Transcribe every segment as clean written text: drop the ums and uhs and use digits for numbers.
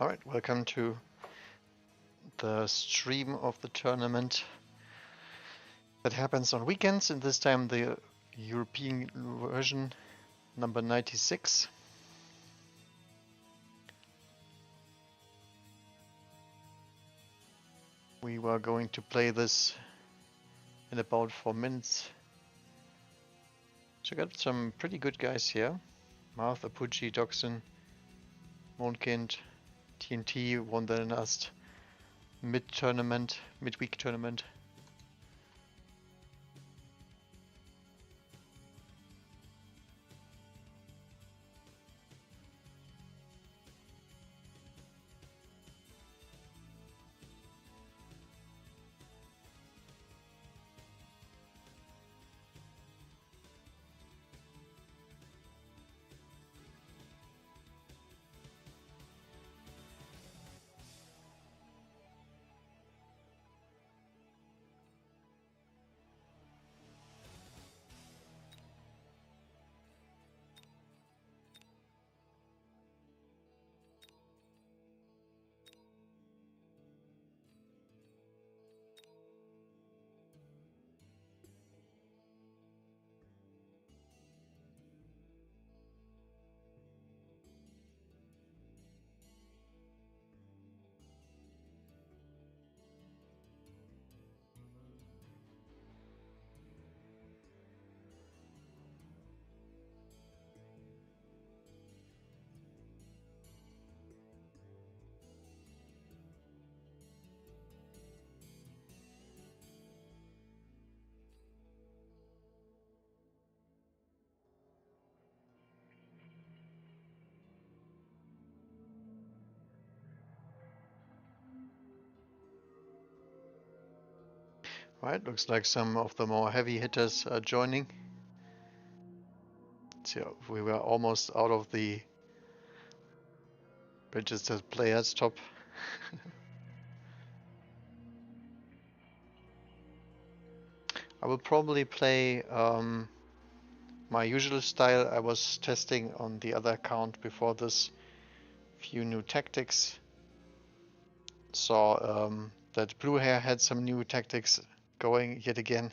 Alright, welcome to the stream of the tournament that happens on weekends, and this time the European version number 96. We were going to play this in about 4 minutes. So I got some pretty good guys here. Martha, Pucci, Doxin, Mondkind, TNT won the last midweek tournament. Right, looks like some of the more heavy hitters are joining. So we were almost out of the registered players top. I will probably play my usual style. I was testing on the other account before this few new tactics. Saw that Blue Hair had some new tactics going yet again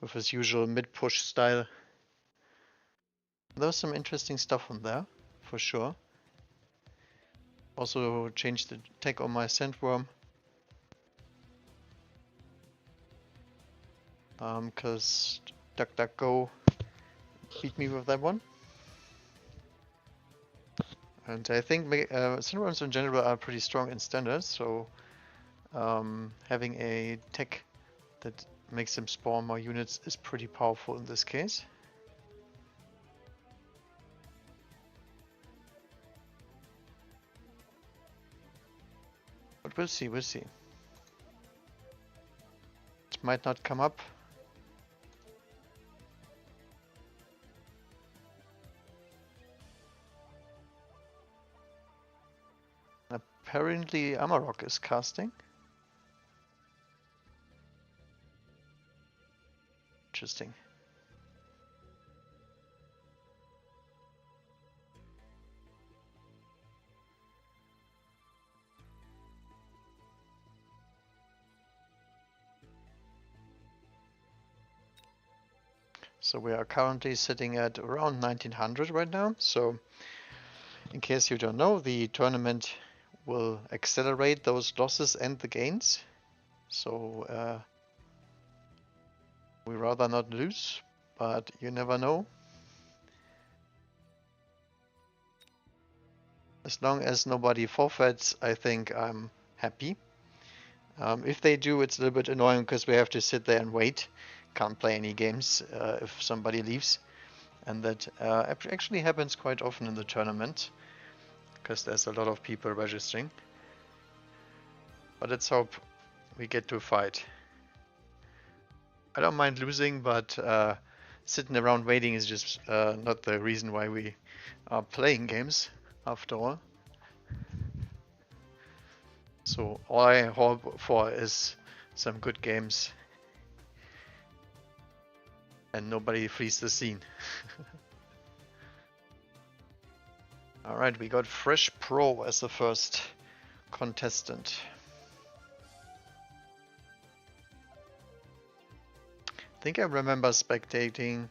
with his usual mid-push style. There was some interesting stuff on there, for sure. Also changed the tag on my Sandworm. Because DuckDuckGo beat me with that one. And I think Sandworms in general are pretty strong in standards, so having a tech that makes them spawn more units is pretty powerful in this case. But we'll see, we'll see. It might not come up. Apparently Amarok is casting. Interesting. So we are currently sitting at around 1900 right now. So in case you don't know, the tournament will accelerate those losses and the gains. So we rather not lose, but you never know. As long as nobody forfeits, I think I'm happy. If they do, it's a little bit annoying because we have to sit there and wait. Can't play any games if somebody leaves. And that actually happens quite often in the tournament because there's a lot of people registering. But let's hope we get to fight. I don't mind losing, but sitting around waiting is just not the reason why we are playing games, after all. So all I hope for is some good games and nobody flees the scene. Alright, we got Fresh Pro as the first contestant. I think I remember spectating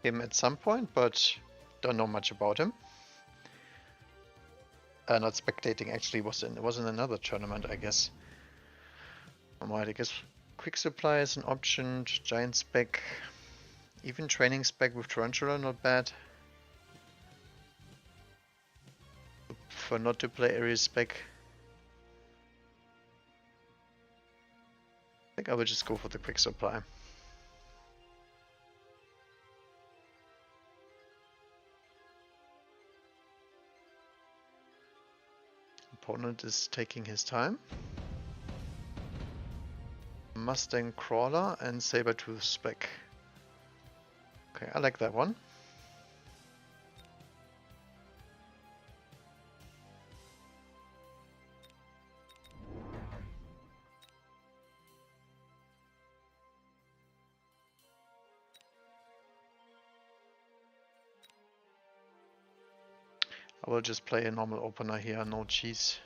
him at some point, but don't know much about him. Not spectating, actually was in another tournament, I guess. Alright, I guess quick supply is an option, giant spec, even training spec with tarantula, not bad. For not to play area spec. I think I will just go for the quick supply. Opponent is taking his time. Mustang Crawler and Sabertooth spec. Okay, I like that one. I will just play a normal opener here, no cheese.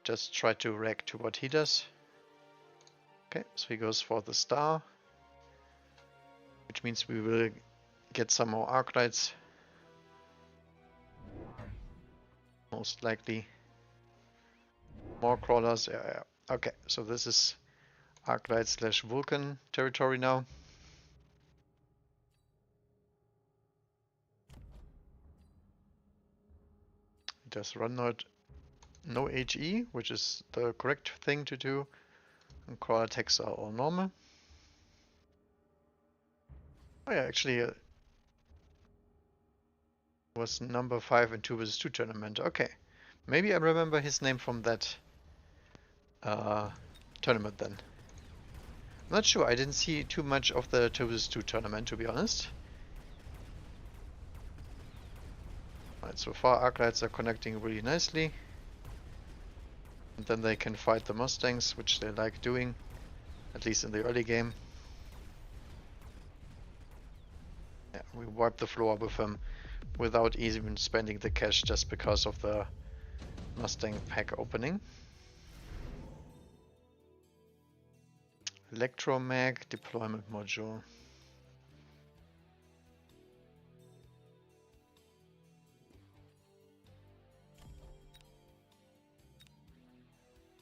Just try to react to what he does. Okay, so he goes for the star, which means we will get some more Arclights. Most likely. More crawlers, yeah. Okay, so this is Arclight / Vulcan territory now. It does run out no HE, which is the correct thing to do. And crawler attacks are all normal. Oh yeah, actually was number 5 in 2 vs 2 tournament. Okay, maybe I remember his name from that tournament then. I'm not sure, I didn't see too much of the 2 vs 2 tournament, to be honest. Alright, so far Arclights are connecting really nicely. And then they can fight the Mustangs, which they like doing, at least in the early game. Yeah, we wipe the floor with him without even spending the cash just because of the Mustang pack opening. Electromag deployment module.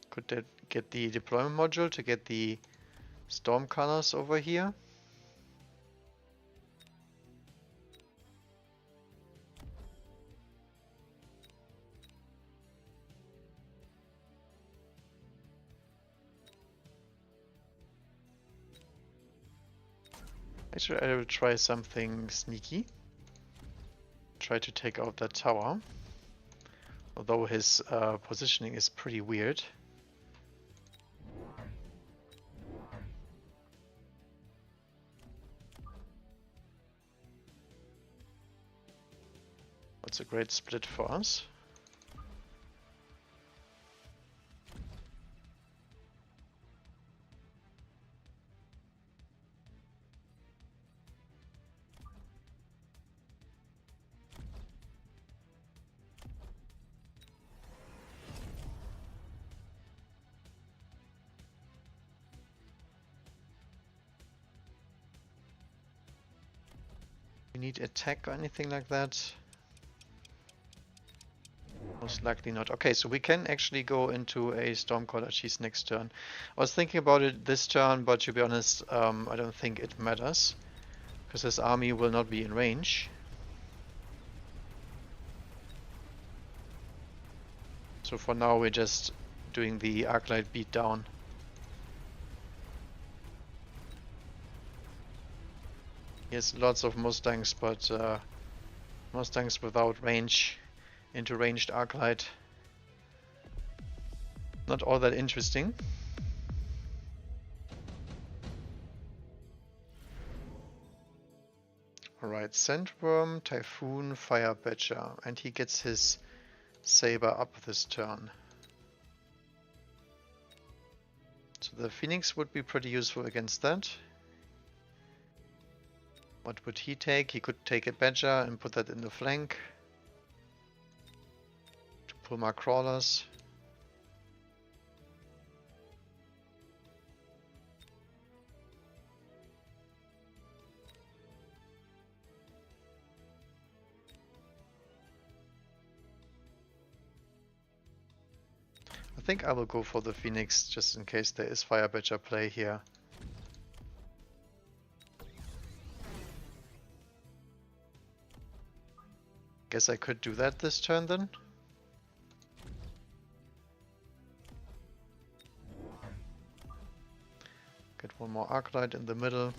Could that get the deployment module to get the storm colors over here? Actually, I will try something sneaky. Try to take out that tower. Although his positioning is pretty weird. That's a great split for us. We need attack or anything like that? Most likely not. Okay, so we can actually go into a Stormcaller Cheese next turn. I was thinking about it this turn, but to be honest, I don't think it matters. Because his army will not be in range. So for now we're just doing the Arclight beatdown. He has lots of Mustangs, but Mustangs without range into ranged Arclight. Not all that interesting. Alright, Sandworm, Typhoon, Fire Badger, and he gets his Saber up this turn. So the Phoenix would be pretty useful against that. What would he take? He could take a badger and put that in the flank to pull my crawlers. I think I will go for the Phoenix just in case there is Fire Badger play here. Guess I could do that this turn then. Get one more Arclight in the middle.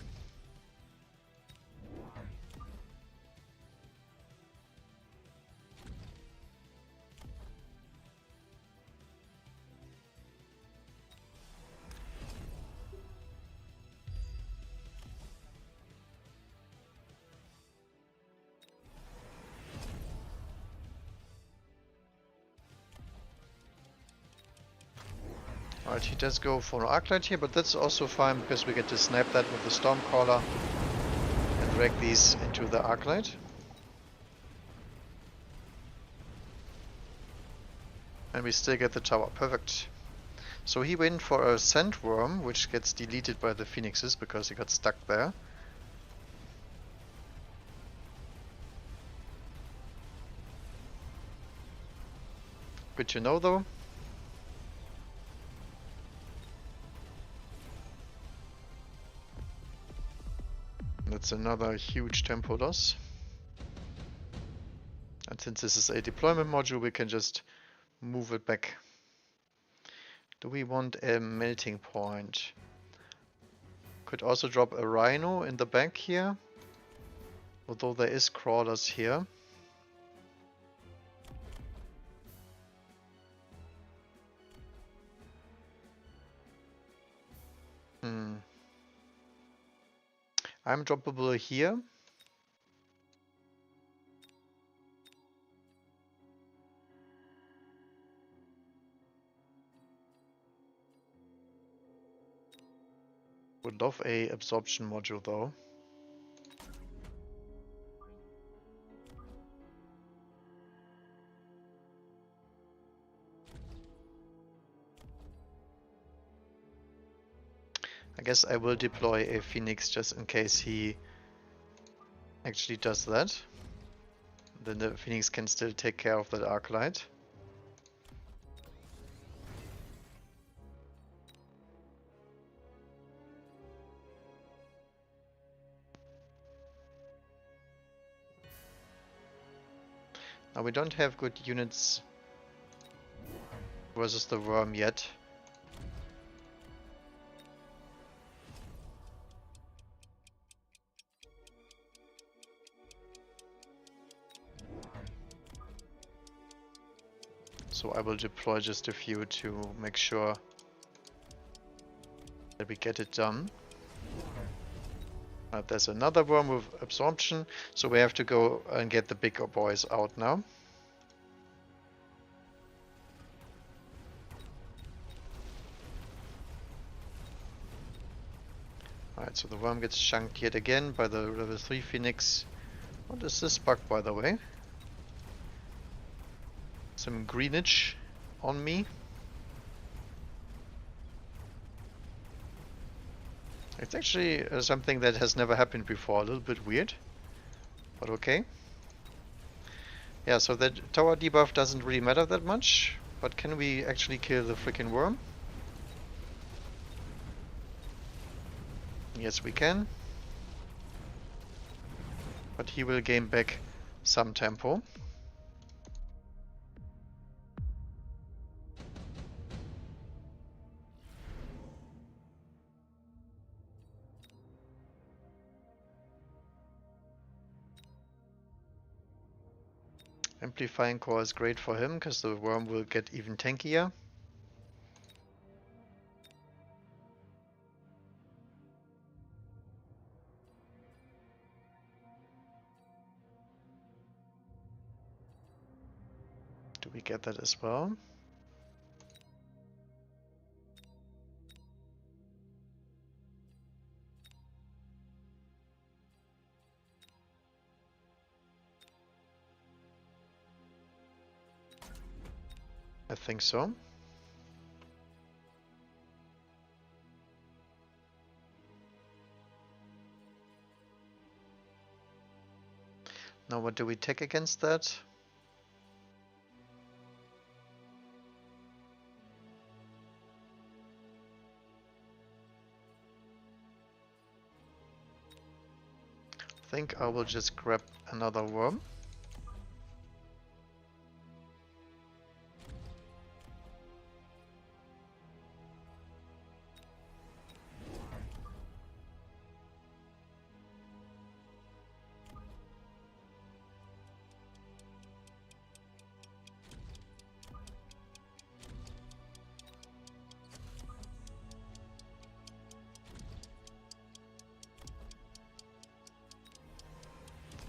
Alright, he does go for an Arclight here, but that's also fine because we get to snipe that with the Stormcaller and drag these into the Arclight. And we still get the tower. Perfect. So he went for a Sandworm, which gets deleted by the Phoenixes because he got stuck there. Good to know though. That's another huge tempo loss. And since this is a deployment module, we can just move it back. Do we want a melting point? Could also drop a Rhino in the back here. Although there is crawlers here. I'm droppable here. Would love a absorption module though. I guess I will deploy a Phoenix just in case he actually does that. Then the Phoenix can still take care of that Arclight. Now we don't have good units versus the worm yet. So I will deploy just a few to make sure that we get it done. There's another worm with absorption, so we have to go and get the bigger boys out now. Alright, so the worm gets chunked yet again by the level 3 Phoenix. What is this bug, by the way? Some greenage on me. It's actually something that has never happened before, a little bit weird, but okay. Yeah, so that tower debuff doesn't really matter that much, but can we actually kill the freaking worm? Yes, we can. But he will gain back some tempo. Amplifying core is great for him because the worm will get even tankier. Do we get that as well? I think so. Now what do we take against that? I think I will just grab another worm.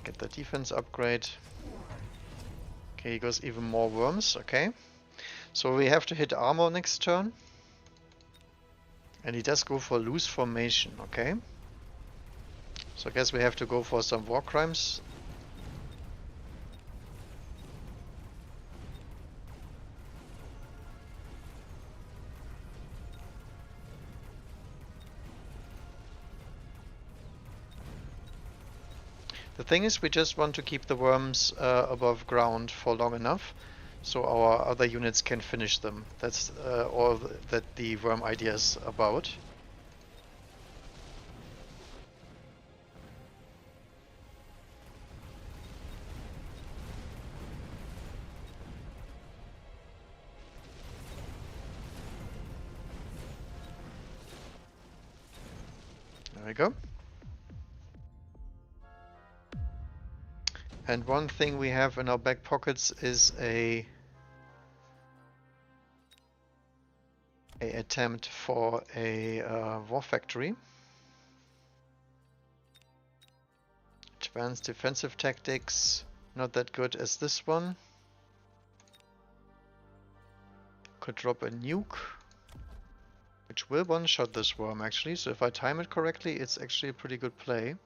Get the defense upgrade. Okay, he goes even more worms, okay. So we have to hit armor next turn. And he does go for loose formation, okay. So I guess we have to go for some war crimes. The thing is, we just want to keep the worms above ground for long enough so our other units can finish them. That's all that the worm idea is about. There we go. And one thing we have in our back pockets is a attempt for a war factory. Advanced defensive tactics, not that good as this one. Could drop a nuke, which will one-shot this worm actually, so if I time it correctly, it's actually a pretty good play.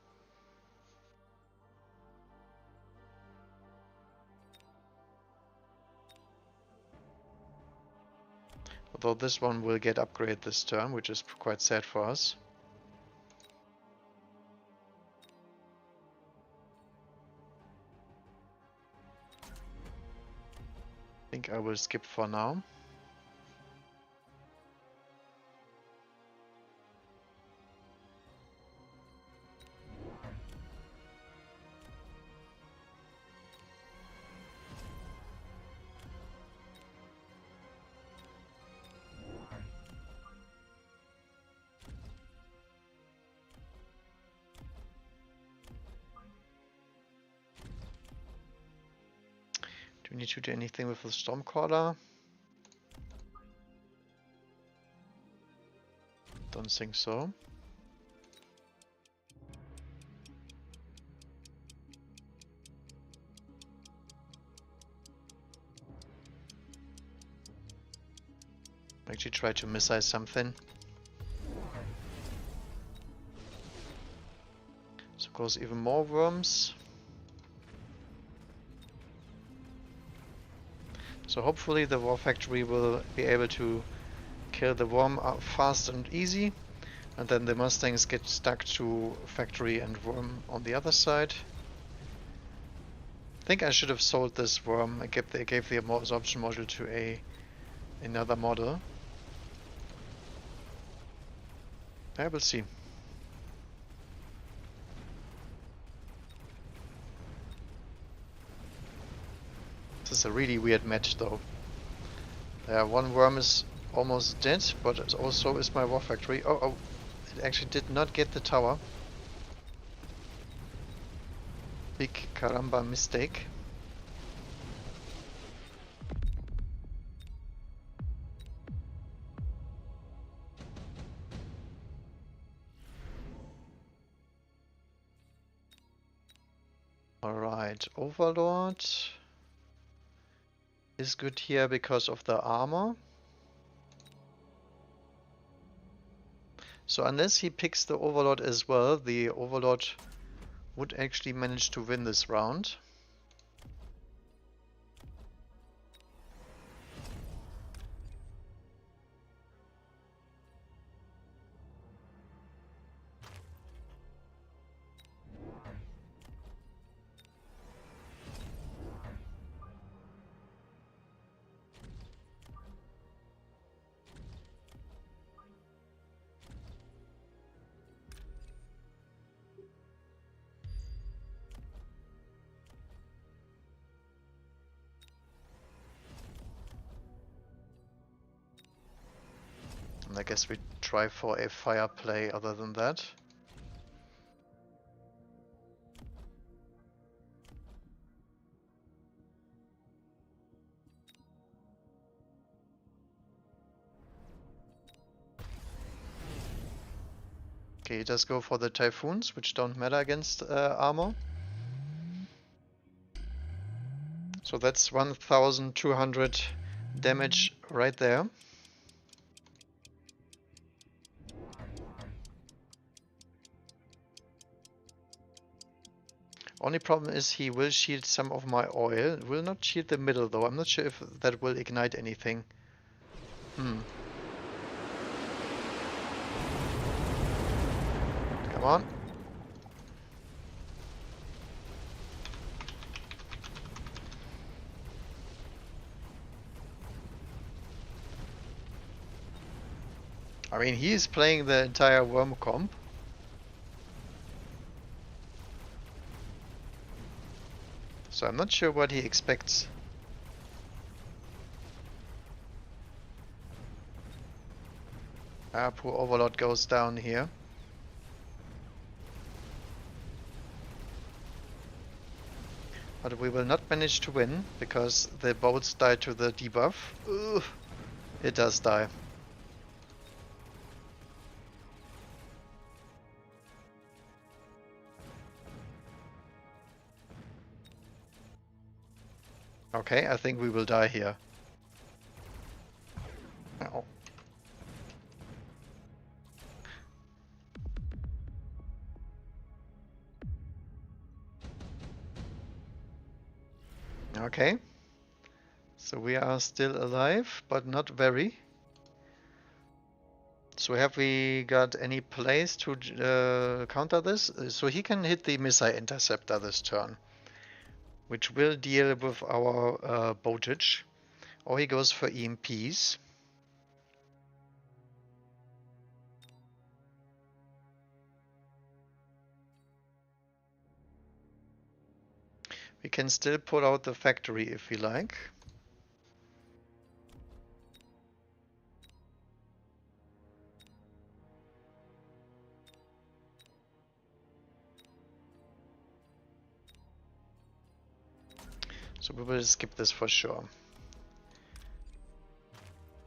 Although this one will get upgraded this turn, which is quite sad for us. I think I will skip for now. Do we need to do anything with the Stormcaller? Don't think so. Actually try to missile something. So goes even more worms. So hopefully the war factory will be able to kill the worm fast and easy, and then the Mustangs get stuck to factory and worm on the other side. I think I should have sold this worm. I gave the absorption module to another model. I will see. This is a really weird match though. One worm is almost dead, but also is my war factory. Oh, it actually did not get the tower. Big caramba mistake. Alright, Overlord is good here because of the armor. So unless he picks the Overlord as well, the Overlord would actually manage to win this round. I guess we try for a fire play other than that. Okay, he does go for the Typhoons, which don't matter against armor. So that's 1200 damage right there. Only problem is he will shield some of my oil. Will not shield the middle though. I'm not sure if that will ignite anything. Come on. I mean, he is playing the entire worm comp. So I'm not sure what he expects. Ah, poor Overlord goes down here. But we will not manage to win, because the boats die to the debuff. Ugh, it does die. Okay, I think we will die here. Ow. Okay. So we are still alive, but not very. So have we got any plays to counter this? So he can hit the Missile Interceptor this turn, which will deal with our boatage. Or he goes for EMPs. We can still pull out the factory if we like. So we will skip this for sure.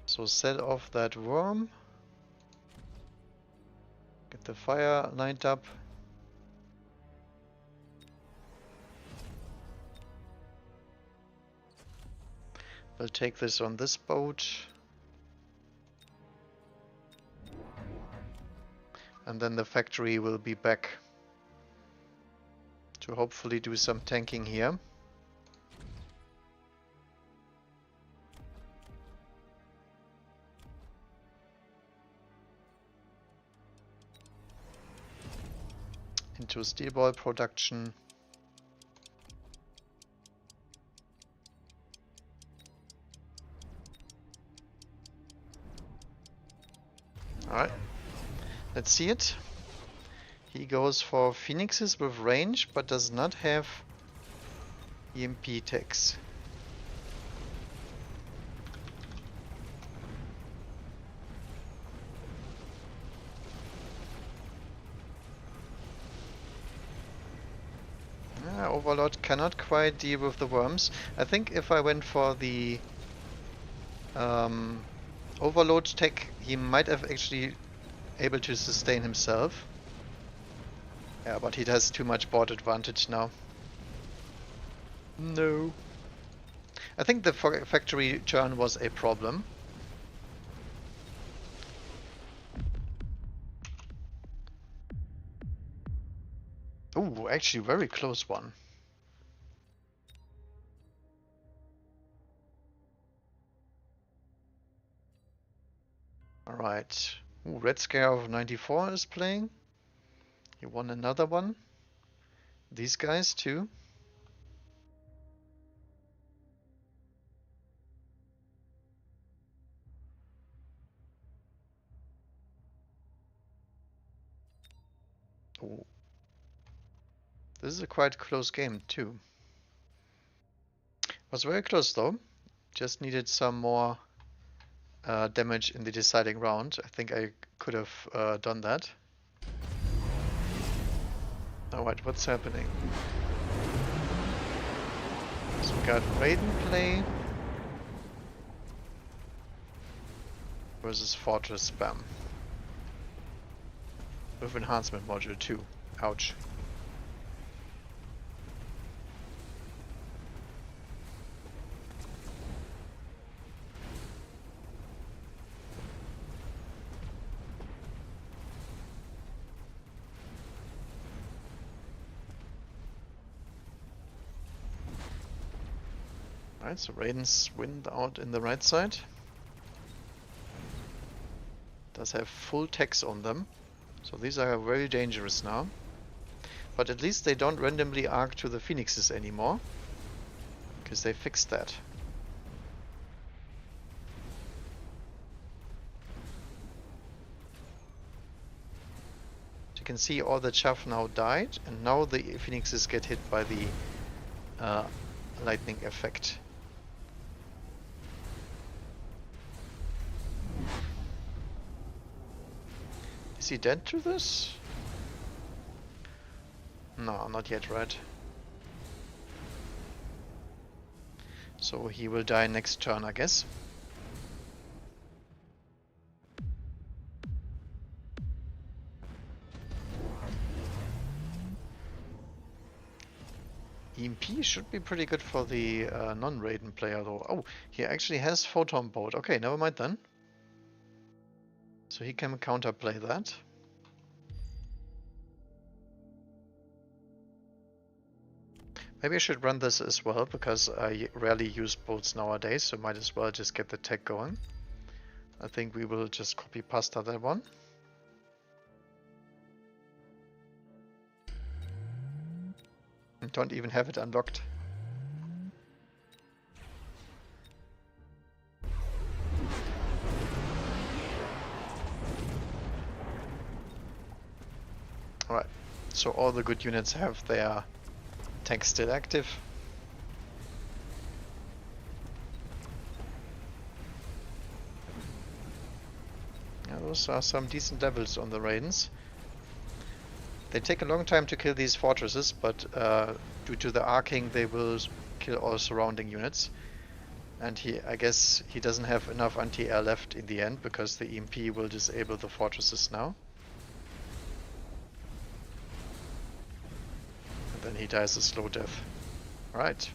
So set off that worm. Get the fire lined up. We'll take this on this boat. And then the factory will be back to hopefully do some tanking here. Into steel ball production. Alright, let's see it. He goes for phoenixes with range, but does not have EMP tags. Overlord cannot quite deal with the worms. I think if I went for the Overload tech, he might have actually able to sustain himself. Yeah, but he has too much board advantage now. No. I think the factory churn was a problem. Oh, actually very close one. Alright. Red Scare of 94 is playing. He won another one. These guys too. Oh. This is a quite close game too. Was very close though. Just needed some more damage in the deciding round. I think I could have done that. Alright, what's happening? So we got Raiden play versus Fortress Spam. With enhancement module too. Ouch. Alright, so Raiden's wind out in the right side. Does have full text on them. So these are very dangerous now. But at least they don't randomly arc to the Phoenixes anymore. Because they fixed that. You can see all the chaff now died, and now the Phoenixes get hit by the lightning effect. Is he dead to this? No, not yet, right? So he will die next turn, I guess. EMP should be pretty good for the non-Raiden player though. Oh, he actually has Photon Bolt. Okay, never mind then. So he can counterplay that. Maybe I should run this as well, because I rarely use bolts nowadays, so might as well just get the tech going. I think we will just copy pasta that one. And don't even have it unlocked. Alright, so all the good units have their tank still active. Yeah, those are some decent levels on the Raidens. They take a long time to kill these fortresses, but due to the arcing they will kill all surrounding units. And I guess he doesn't have enough anti-air left in the end, because the EMP will disable the fortresses now. And then he dies a slow death. Right.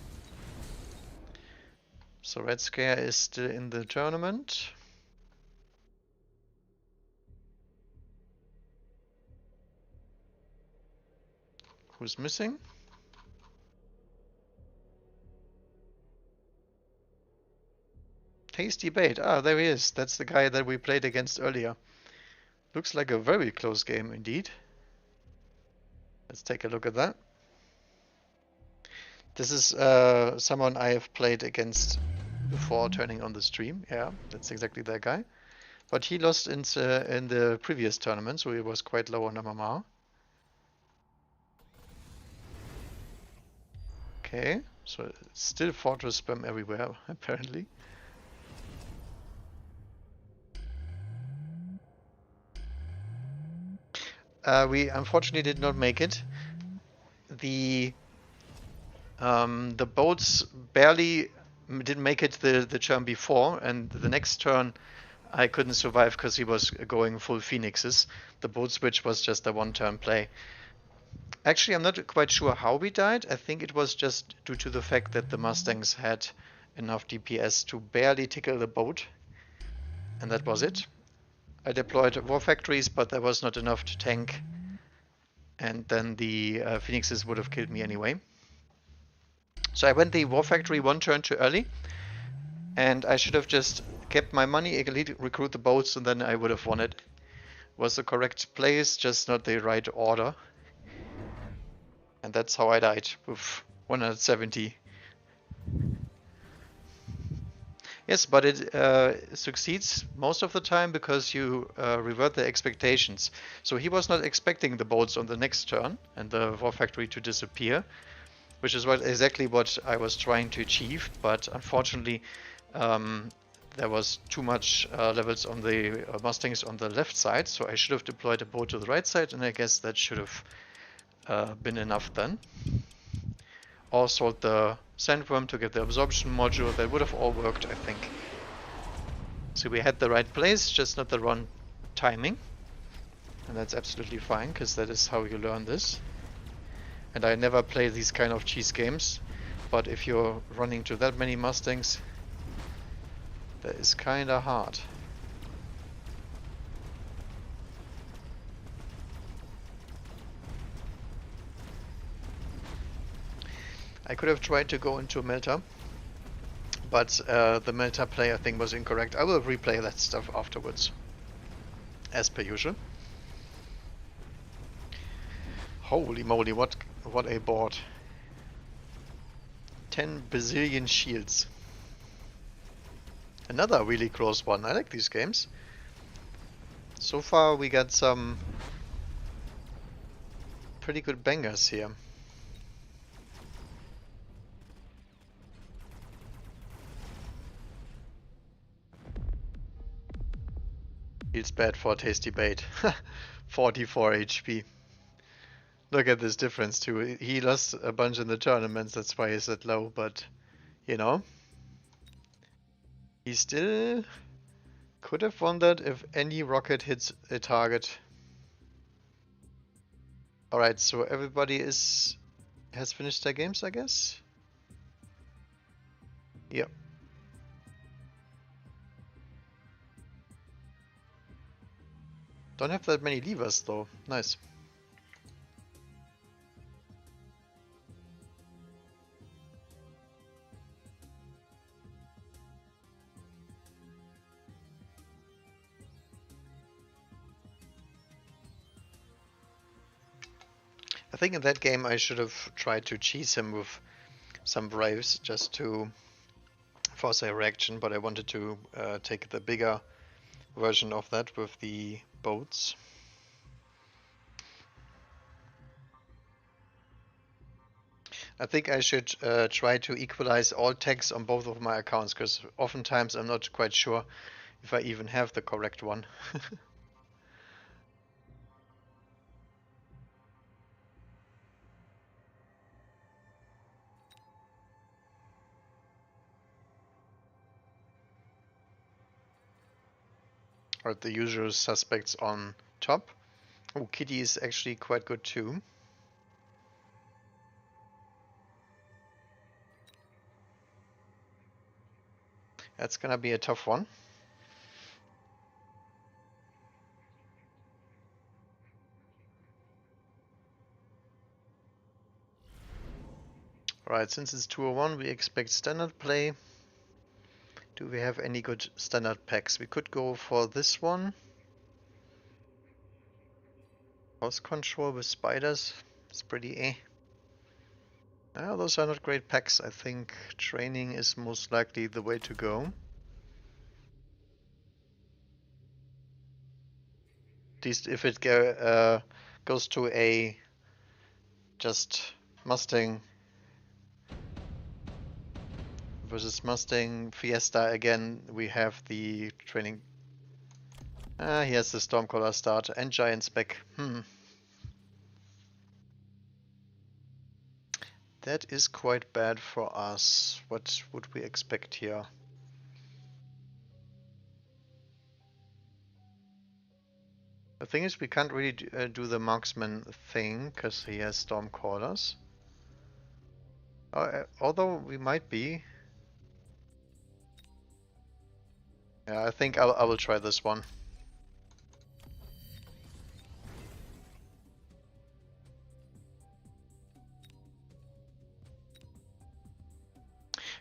So Red Scare is still in the tournament. Who's missing? Tasty Bait. Ah, there he is. That's the guy that we played against earlier. Looks like a very close game indeed. Let's take a look at that. This is someone I have played against before turning on the stream. Yeah, that's exactly that guy. But he lost in the previous tournament, so he was quite low on MMR. Okay, so still Fortress spam everywhere, apparently. We unfortunately did not make it. The boats barely didn't make it the turn before, and the next turn I couldn't survive because he was going full Phoenixes. The boat switch was just a one-turn play. Actually, I'm not quite sure how we died. I think it was just due to the fact that the Mustangs had enough DPS to barely tickle the boat. And that was it. I deployed war factories, but there was not enough to tank. And then the Phoenixes would have killed me anyway. So I went the war factory one turn too early. And I should have just kept my money, elite recruit the boats, and then I would have won it. Was the correct place, just not the right order. And that's how I died, with 170. Yes, but it succeeds most of the time because you revert the expectations. So he was not expecting the boats on the next turn and the war factory to disappear, which is exactly what I was trying to achieve. But unfortunately, there was too much levels on the Mustangs on the left side, so I should have deployed a boat to the right side, and I guess that should have been enough then. Or sold the sandworm to get the absorption module. That would have all worked, I think. So we had the right place, just not the wrong timing. And that's absolutely fine, because that is how you learn this. And I never play these kind of cheese games, but if you're running to that many Mustangs, that is kinda hard. I could have tried to go into Melta, but the Melta play I think was incorrect. I will replay that stuff afterwards, as per usual. Holy moly, what a board. 10 bazillion shields. Another really close one. I like these games. So far we got some pretty good bangers here. Feels bad for a tasty bait. 44 HP. Look at this difference too. He lost a bunch in the tournaments, that's why he's that low, but you know, he still could have won that if any rocket hits a target. Alright, so everybody has finished their games, I guess? Yep. Don't have that many levers though. Nice. I think in that game I should have tried to cheese him with some Braves just to force a reaction, but I wanted to take the bigger version of that with the boats. I think I should try to equalize all tags on both of my accounts, because oftentimes I'm not quite sure if I even have the correct one. Or the usual suspects on top. Oh, Kitty is actually quite good too. That's gonna be a tough one. Right, since it's 201, we expect standard play. Do we have any good standard packs? We could go for this one. House control with spiders. It's pretty eh. Those are not great packs. I think training is most likely the way to go. At least if it goes to a just Mustang versus Mustang Fiesta again, we have the training. He has the Stormcaller start and Giant spec. That is quite bad for us. What would we expect here? The thing is, we can't really do the marksman thing because he has Stormcallers. Although we might be. Yeah, I think I will try this one.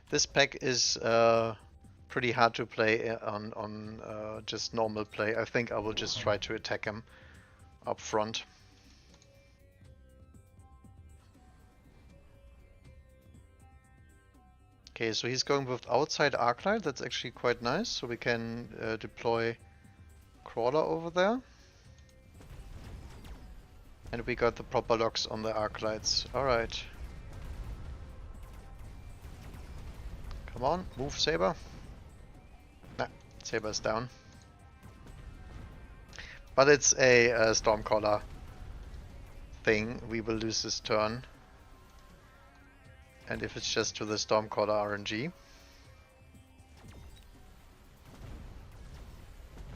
This pack is pretty hard to play on just normal play. I think I will just try to attack him up front. Okay, so he's going with outside Arclight. That's actually quite nice. So we can deploy Crawler over there. And we got the proper locks on the Arclights. Alright. Come on, move Saber. Nah. Saber's down. But it's a Stormcaller thing. We will lose this turn. And if it's just to the Stormcaller RNG.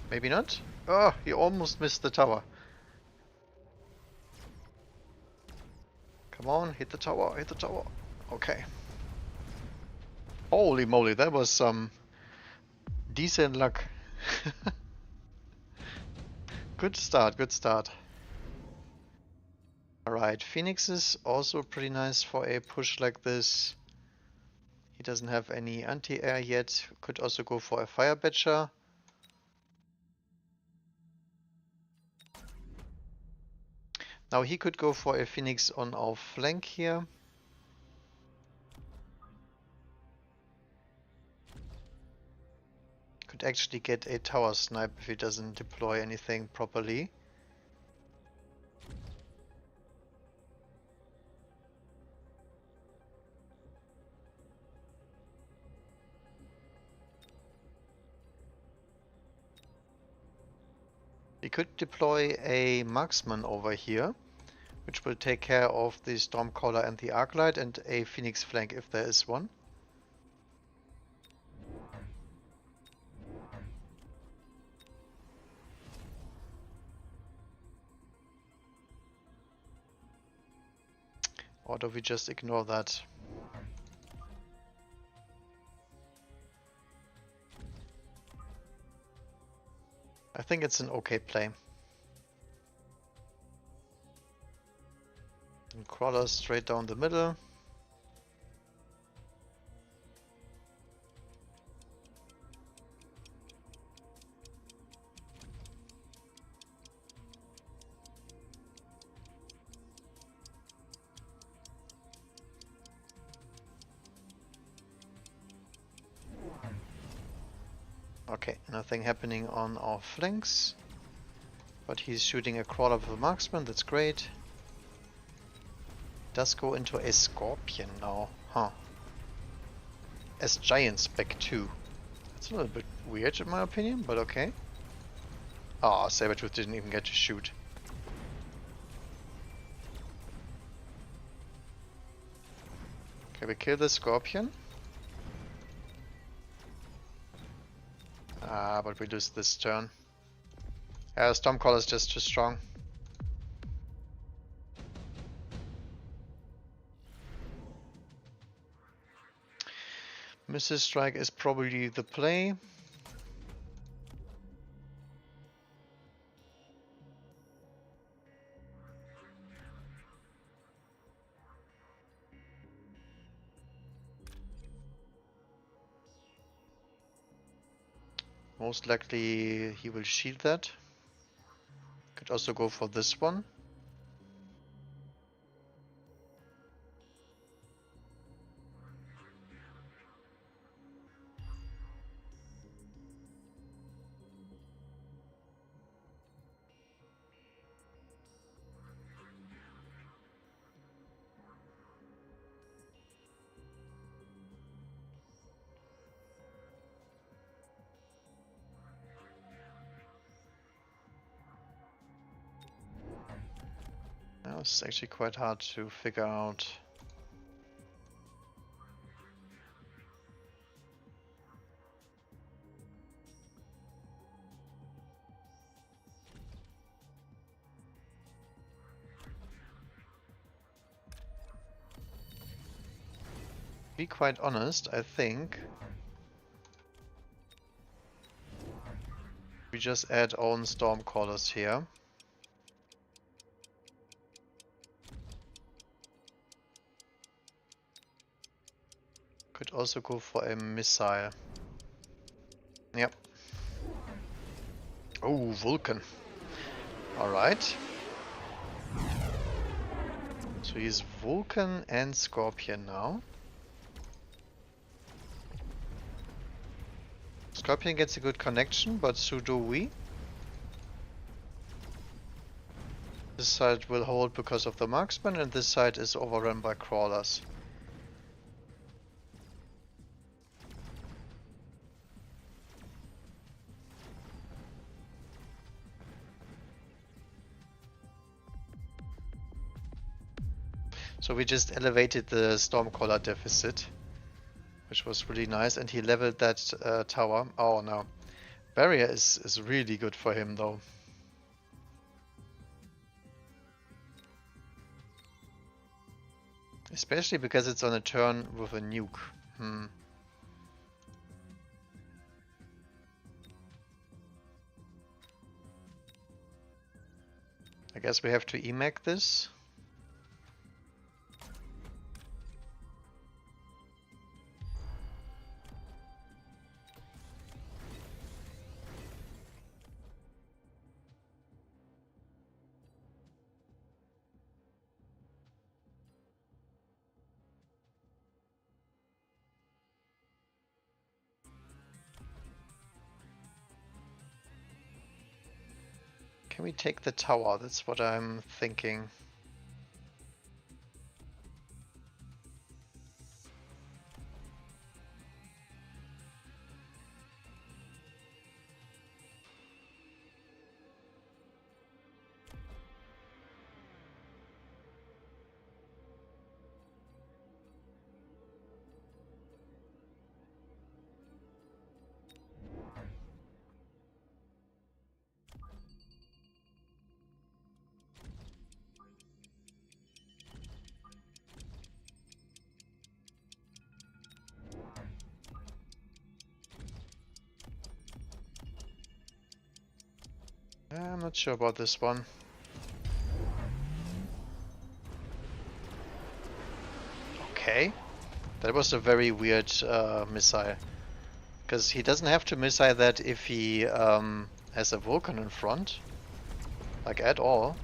Maybe not? Oh, he almost missed the tower. Come on, hit the tower, hit the tower. Okay. Holy moly, that was some decent luck. Good start, good start. Alright, Phoenix is also pretty nice for a push like this. He doesn't have any anti-air yet. Could also go for a Fire Batcher. Now he could go for a Phoenix on our flank here. Could actually get a tower snipe if he doesn't deploy anything properly. He could deploy a marksman over here, which will take care of the Stormcaller and the Arclight, and a Phoenix flank if there is one. Or do we just ignore that? I think it's an okay play. And crawlers straight down the middle. Okay, nothing happening on our flanks. But he's shooting a crawler with a marksman, that's great. Does go into a Scorpion now, huh? As Giant Spec 2. That's a little bit weird in my opinion, but okay. Ah, oh, Sabertooth didn't even get to shoot. Okay, we kill the Scorpion. Ah, but we lose this turn. Stormcaller is just too strong. Mrs. Strike is probably the play. Most likely he will shield that. Could also go for this one. Now it's actually quite hard to figure out. To be quite honest, I think we just add own Stormcallers here. Could also go for a missile. Yep. Oh, Vulcan. Alright. So he's Vulcan and Scorpion now. Scorpion gets a good connection, but so do we. This side will hold because of the marksman, and this side is overrun by crawlers. So we just elevated the Stormcaller deficit, which was really nice, and he leveled that tower. Oh no. Barrier is really good for him though. Especially because it's on a turn with a nuke. I guess we have to EMAC this. Can we take the tower? That's what I'm thinking. I'm not sure about this one. Okay. That was a very weird missile. Because he doesn't have to missile that if he has a Vulcan in front. Like at all.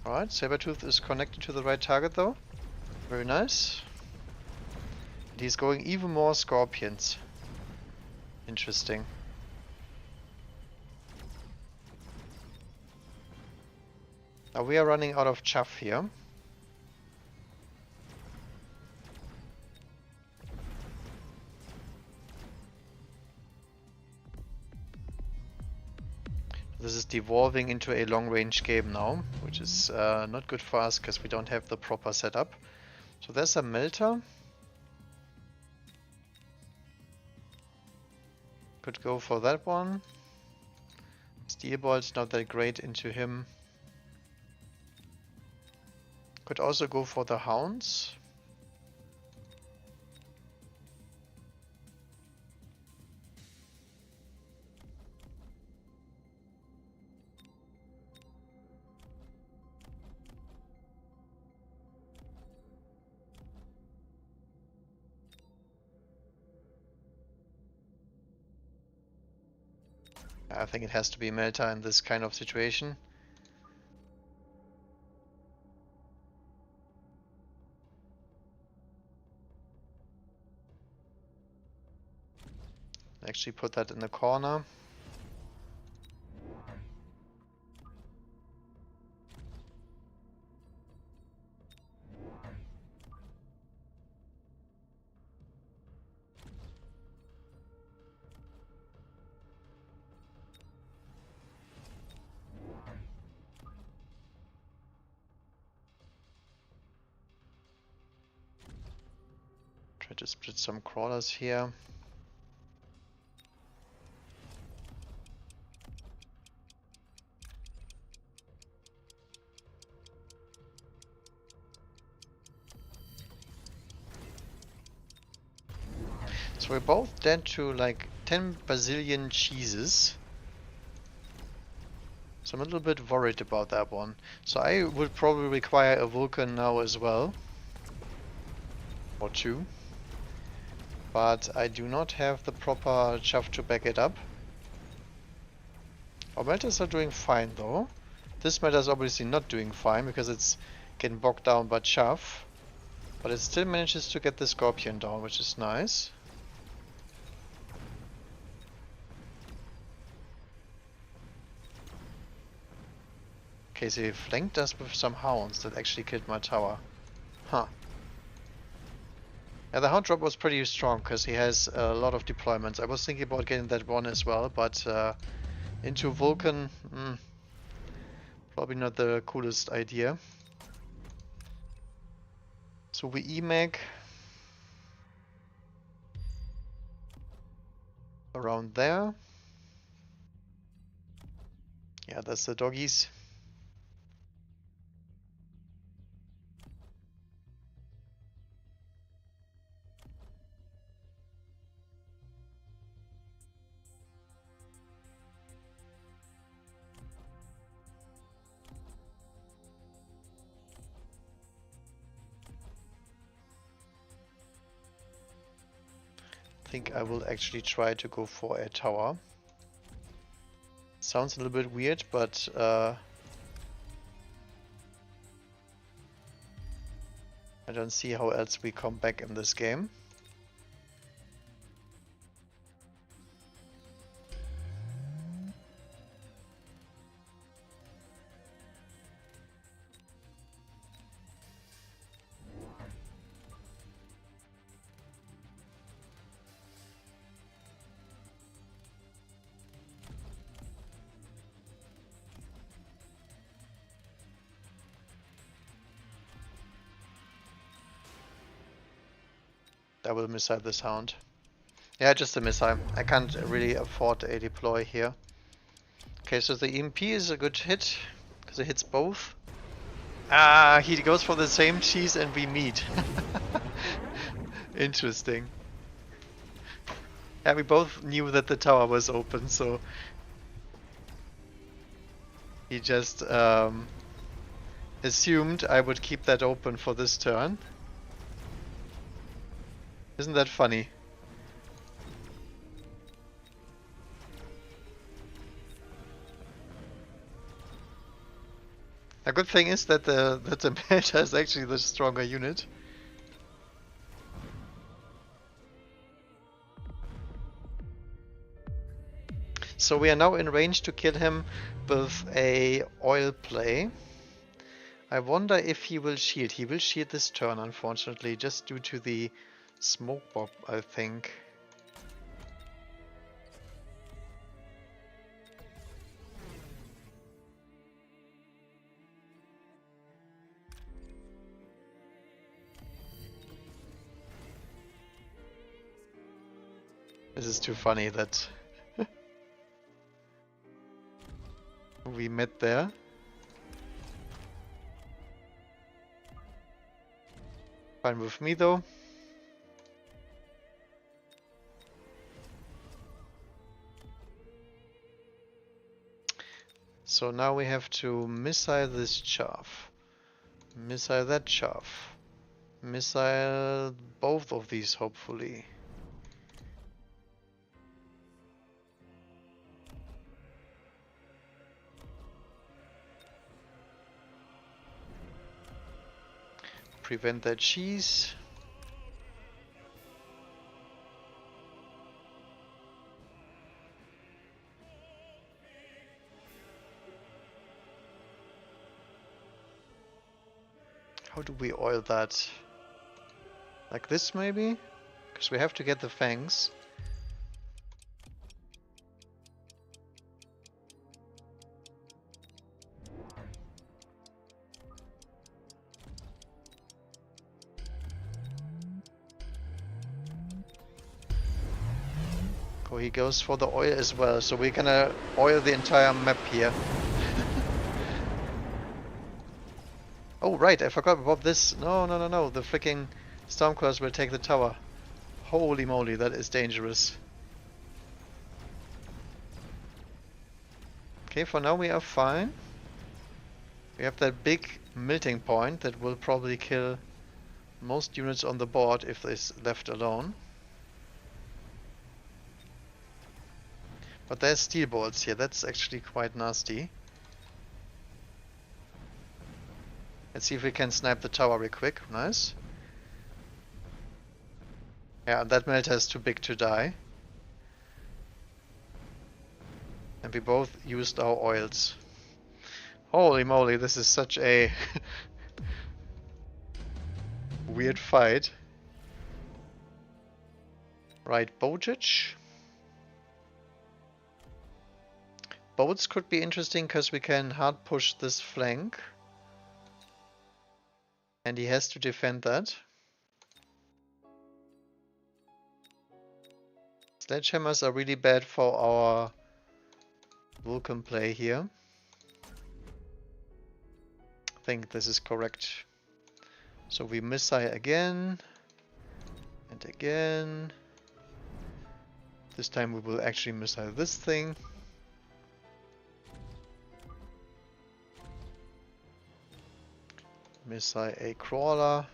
Alright, Sabertooth is connected to the right target though. Very nice. And he's going even more Scorpions. Interesting. Now we are running out of chaff here. This is devolving into a long-range game now, which is not good for us because we don't have the proper setup. So there's a melter. Could go for that one. Steel Bolt's not that great into him. Could also go for the Hounds. I think it has to be Melta in this kind of situation. Actually put that in the corner. Try to split some crawlers here. So we're both dead to like 10 bazillion cheeses. So I'm a little bit worried about that one. So I would probably require a Vulcan now as well. Or two. But I do not have the proper chaff to back it up. Our melters are doing fine though. This melter is obviously not doing fine because it's getting bogged down by chaff. But it still manages to get the Scorpion down, which is nice. Okay, so he flanked us with some hounds that actually killed my tower. Huh. Yeah, the hound drop was pretty strong because he has a lot of deployments. I was thinking about getting that one as well, but into Vulcan, probably not the coolest idea. So we E-Mech around there. Yeah, that's the doggies. I think I will actually try to go for a tower. Sounds a little bit weird, but I don't see how else we come back in this game. Double missile this hound. Yeah, just a missile. I can't really afford a deploy here. Okay, so the EMP is a good hit, because it hits both. Ah, he goes for the same cheese and we meet. Interesting. Yeah, we both knew that the tower was open, so he just assumed I would keep that open for this turn. Isn't that funny? A good thing is that the Meta is actually the stronger unit. So we are now in range to kill him with a oil play. I wonder if he will shield. He will shield this turn, unfortunately, just due to the smoke bomb, I think. This is too funny that we met there. Fine with me though. So now we have to missile this chaff. Missile that chaff. Missile both of these, hopefully. Prevent that cheese. How do we oil that? Like this maybe? Because we have to get the fangs. Oh, he goes for the oil as well, so we're gonna oil the entire map here. Oh right, I forgot about this. No, no, no, no, the freaking Stormcrawlers will take the tower. Holy moly, that is dangerous. Okay, for now we are fine. We have that big melting point that will probably kill most units on the board if it's left alone. But there's steel bolts here, that's actually quite nasty. Let's see if we can snipe the tower real quick. Nice. Yeah, that melter is too big to die. And we both used our oils. Holy moly, this is such a weird fight. Right, Bojich. Boats could be interesting because we can hard push this flank. And he has to defend that. Sledgehammers are really bad for our Vulcan play here. I think this is correct. So we missile again. And again. This time we will actually missile this thing. Missile a crawler.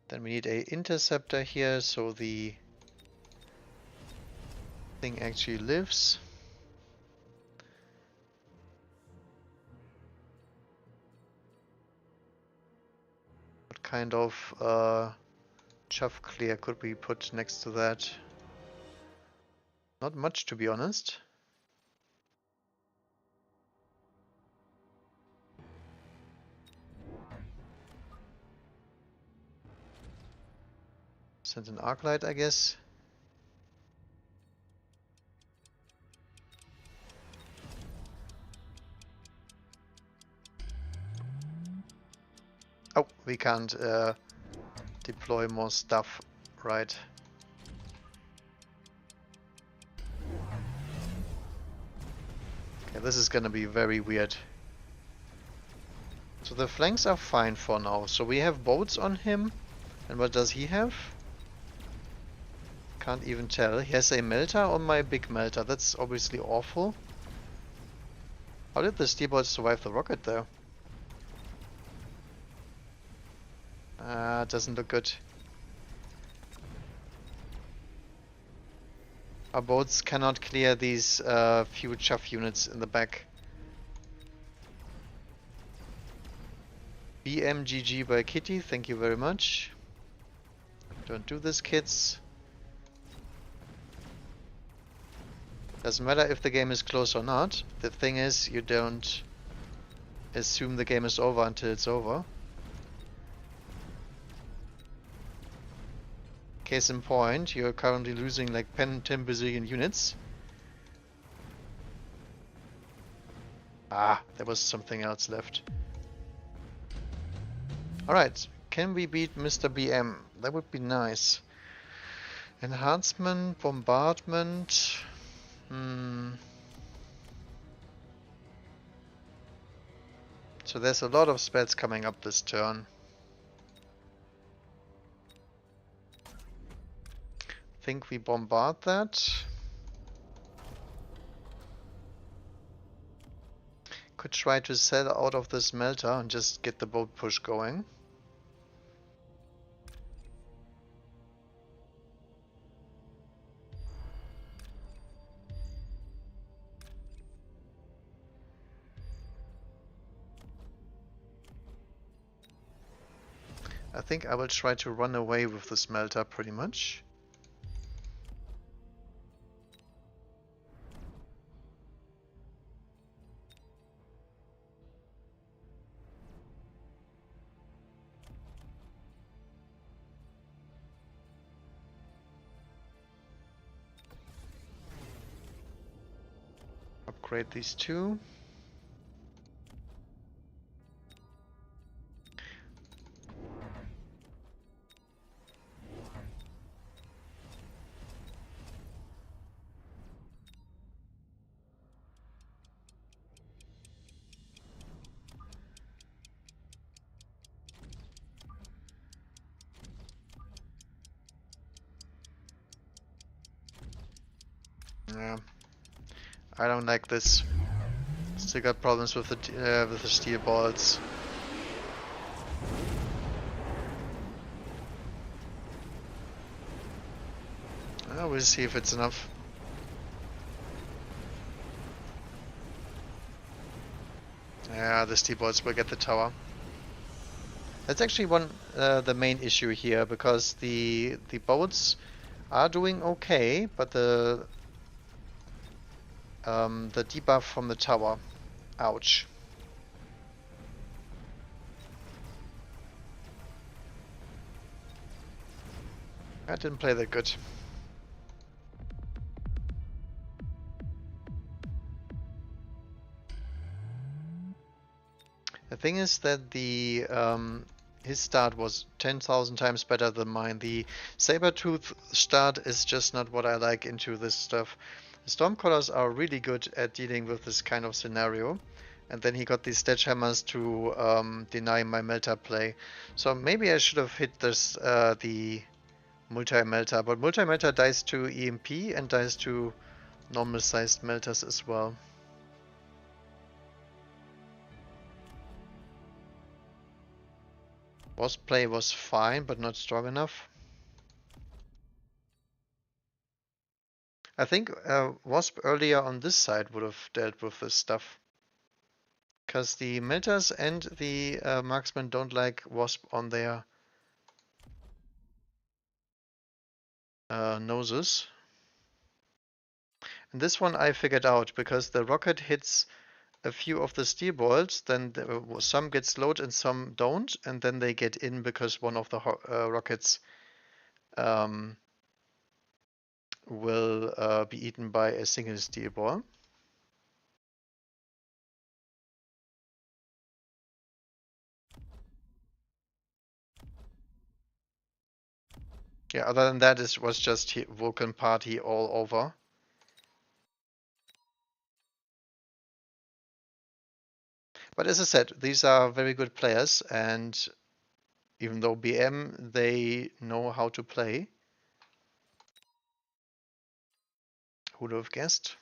Then we need a interceptor here so the thing actually lives. What kind of chaff clear could we put next to that? Not much, to be honest. Send an arc light, I guess. Oh, we can't deploy more stuff, right? Okay, this is gonna be very weird. So the flanks are fine for now. So we have boats on him. And what does he have? Can't even tell. He has a melter on my big melter. That's obviously awful. How did the steamboat survive the rocket though? Doesn't look good. Our boats cannot clear these few chaff units in the back. BMGG by Kitty, thank you very much. Don't do this, kids. Doesn't matter if the game is close or not. The thing is, you don't assume the game is over until it's over. Case in point, you're currently losing like 10 bazillion units. Ah, there was something else left. Alright, can we beat Mr. BM? That would be nice. Enhancement, bombardment. So there's a lot of spells coming up this turn. Think we bombard that. Could try to sell out of this melter and just get the boat push going. I think I will try to run away with the smelter pretty much. Upgrade these two. Yeah, I don't like this. Still got problems with the steel balls. We'll see if it's enough. Yeah, the steel balls will get the tower. That's actually the main issue here, because the boats are doing okay, but the debuff from the tower, ouch. I didn't play that good. The thing is that the his start was 10,000 times better than mine. The Sabertooth start is just not what I like into this stuff. The Stormcallers are really good at dealing with this kind of scenario. And then he got these Sledgehammers to deny my Melta play. So maybe I should have hit this the Multi-Melta. But Multi-Melta dies to EMP and dies to normal-sized Meltas as well. Wasp play was fine, but not strong enough. I think Wasp earlier on this side would have dealt with this stuff. Because the Meltas and the Marksmen don't like Wasp on their noses. And this one I figured out, because the rocket hits a few of the steel bolts, then some get slowed and some don't, and then they get in because one of the rockets will be eaten by a single steel ball. Yeah, other than that, it was just Vulcan party all over. But as I said, these are very good players, and even though BM, they know how to play. Who'd have guessed?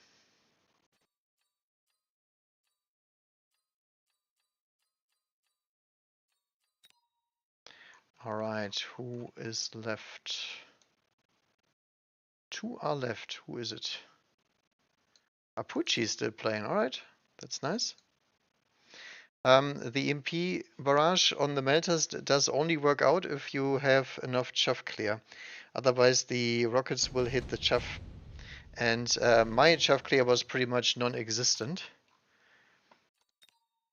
Alright, who is left? Two are left. Who is it? Apucci is still playing. Alright, that's nice. The MP barrage on the melters does only work out if you have enough chuff clear. Otherwise, the rockets will hit the chuff. And my chuff clear was pretty much non-existent.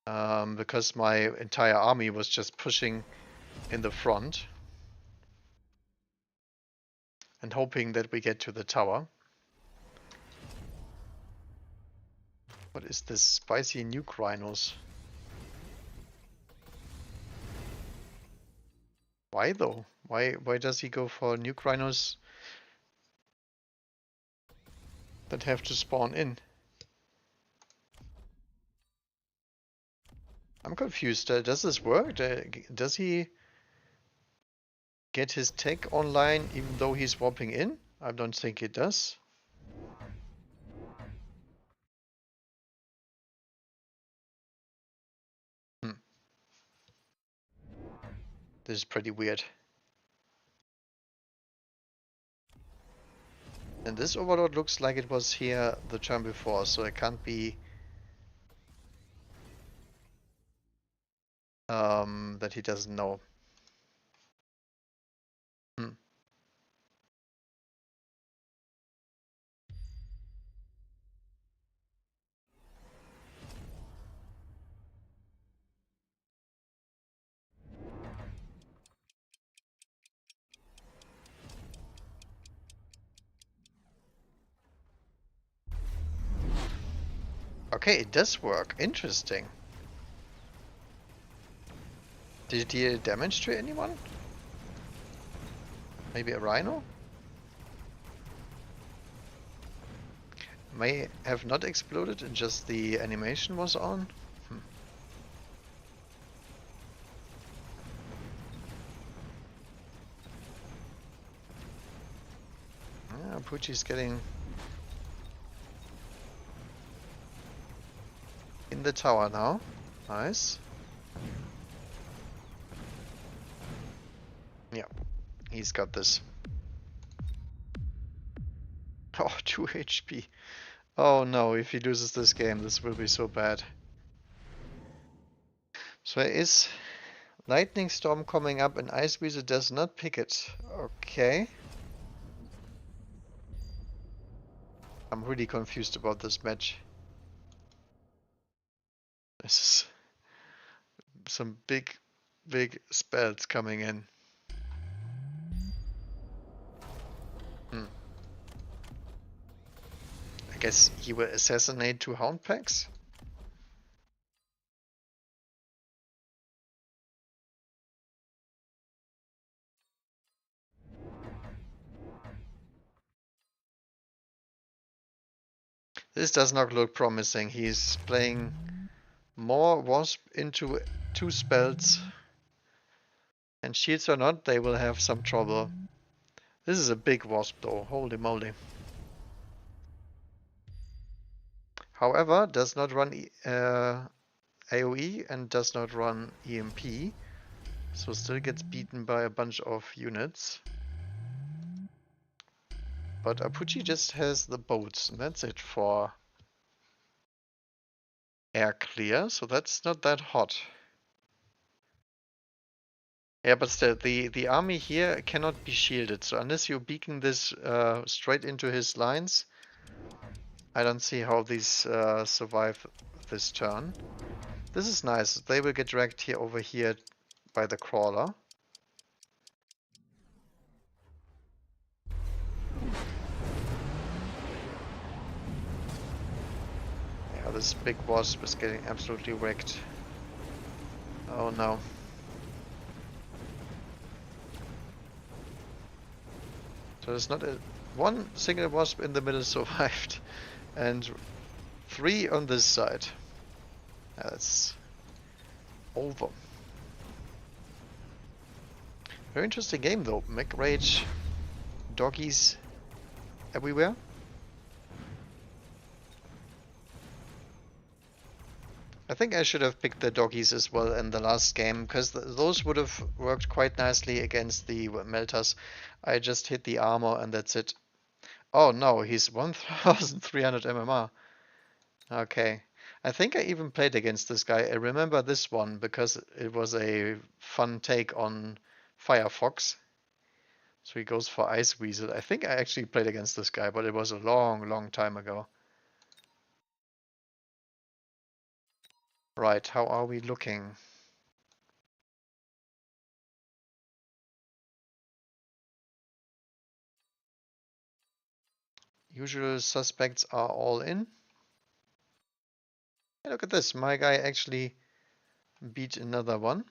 Because my entire army was just pushing in the front and hoping that we get to the tower. What is this spicy nuke rhinos? Why though? Why does he go for nuke rhinos that have to spawn in? I'm confused. Does this work? Does he get his tech online even though he's swapping in? I don't think it does. This is pretty weird. And this overload looks like it was here the turn before, so it can't be that he doesn't know. Okay, it does work. Interesting. Did it deal damage to anyone? Maybe a rhino? May have not exploded and just the animation was on? Yeah, Pucci's getting in the tower now. Nice. Yeah, he's got this. Oh, 2 HP. Oh no, if he loses this game, this will be so bad. So is Lightning Storm coming up and Ice Weasel does not pick it. Okay. I'm really confused about this match. This is some big spells coming in. I guess he will assassinate 2 Hound Packs? This does not look promising. He's playing more Wasp into 2 spells. And shields or not, they will have some trouble. This is a big Wasp though, holy moly. However, does not run AoE and does not run EMP. So still gets beaten by a bunch of units. But Apuchi just has the boats, and that's it for air clear, so that's not that hot. Yeah, but still, the army here cannot be shielded, so unless you beacon this straight into his lines, I don't see how these survive this turn. This is nice. They will get dragged here over here by the crawler. Yeah, this big wasp is getting absolutely wrecked. Oh no. So there's not one single wasp in the middle survived, and 3 on this side. That's over. Very interesting game though. Mech Rage, doggies everywhere. I think I should have picked the doggies as well in the last game, because those would have worked quite nicely against the melters. I just hit the armor and that's it. Oh no, he's 1300 MMR. Okay. I think I even played against this guy. I remember this one because it was a fun take on Firefox. So he goes for Ice Weasel. I think I actually played against this guy, but it was a long, long time ago. Right, how are we looking? Usual suspects are all in. Hey, look at this, my guy actually beat another one.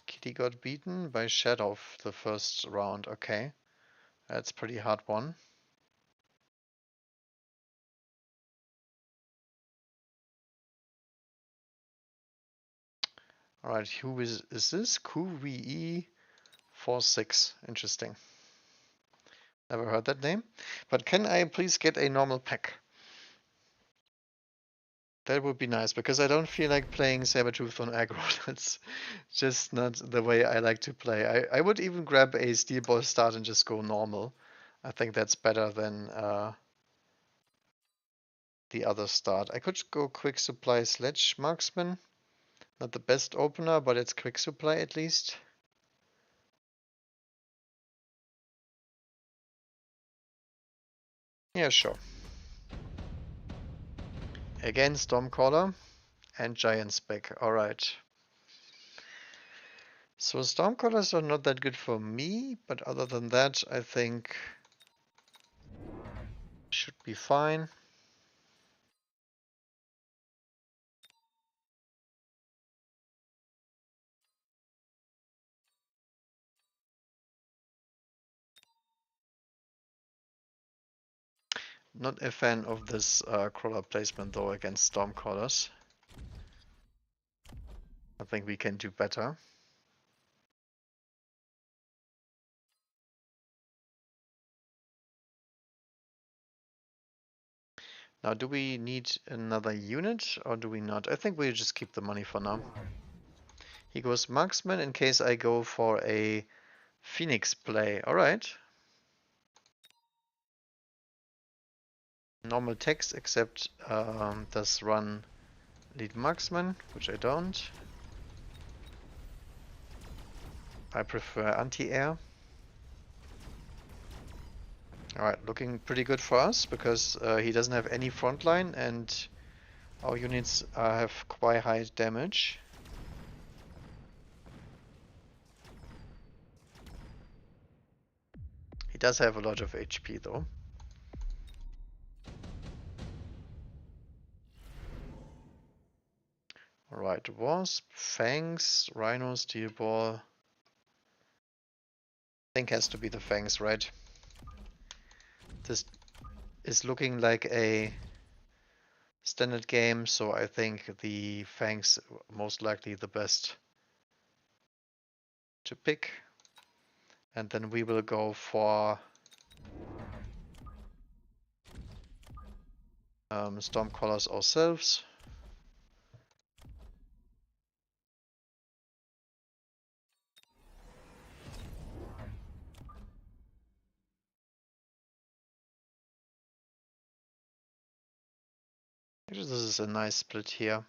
Kitty got beaten by Shadow the first round. Okay, that's pretty hard one. Alright, who is this? QVE46. Interesting. Never heard that name. But can I please get a normal pack? That would be nice, because I don't feel like playing Sabertooth on aggro. That's just not the way I like to play. I would even grab a Steel Ball start and just go normal. I think that's better than the other start. I could go Quick Supply Sledge Marksman. Not the best opener, but it's Quick Supply at least. Yeah, sure. Again, Stormcaller and Giant Spec. Alright. So Stormcallers are not that good for me, but other than that, I think should be fine. Not a fan of this crawler placement though against Stormcallers. I think we can do better. Now, do we need another unit or do we not? I think we'll just keep the money for now. He goes Marksman in case I go for a Phoenix play. Alright. Normal text except does run lead Marksman, which I don't. I prefer anti-air. Alright, looking pretty good for us because he doesn't have any frontline and our units have quite high damage. does have a lot of HP though. Alright, Wasp, Fangs, Rhino, Steel Ball. I think has to be the Fangs, right? This is looking like a standard game, so I think the Fangs most likely the best to pick. And then we will go for Stormcallers ourselves. This is a nice split here.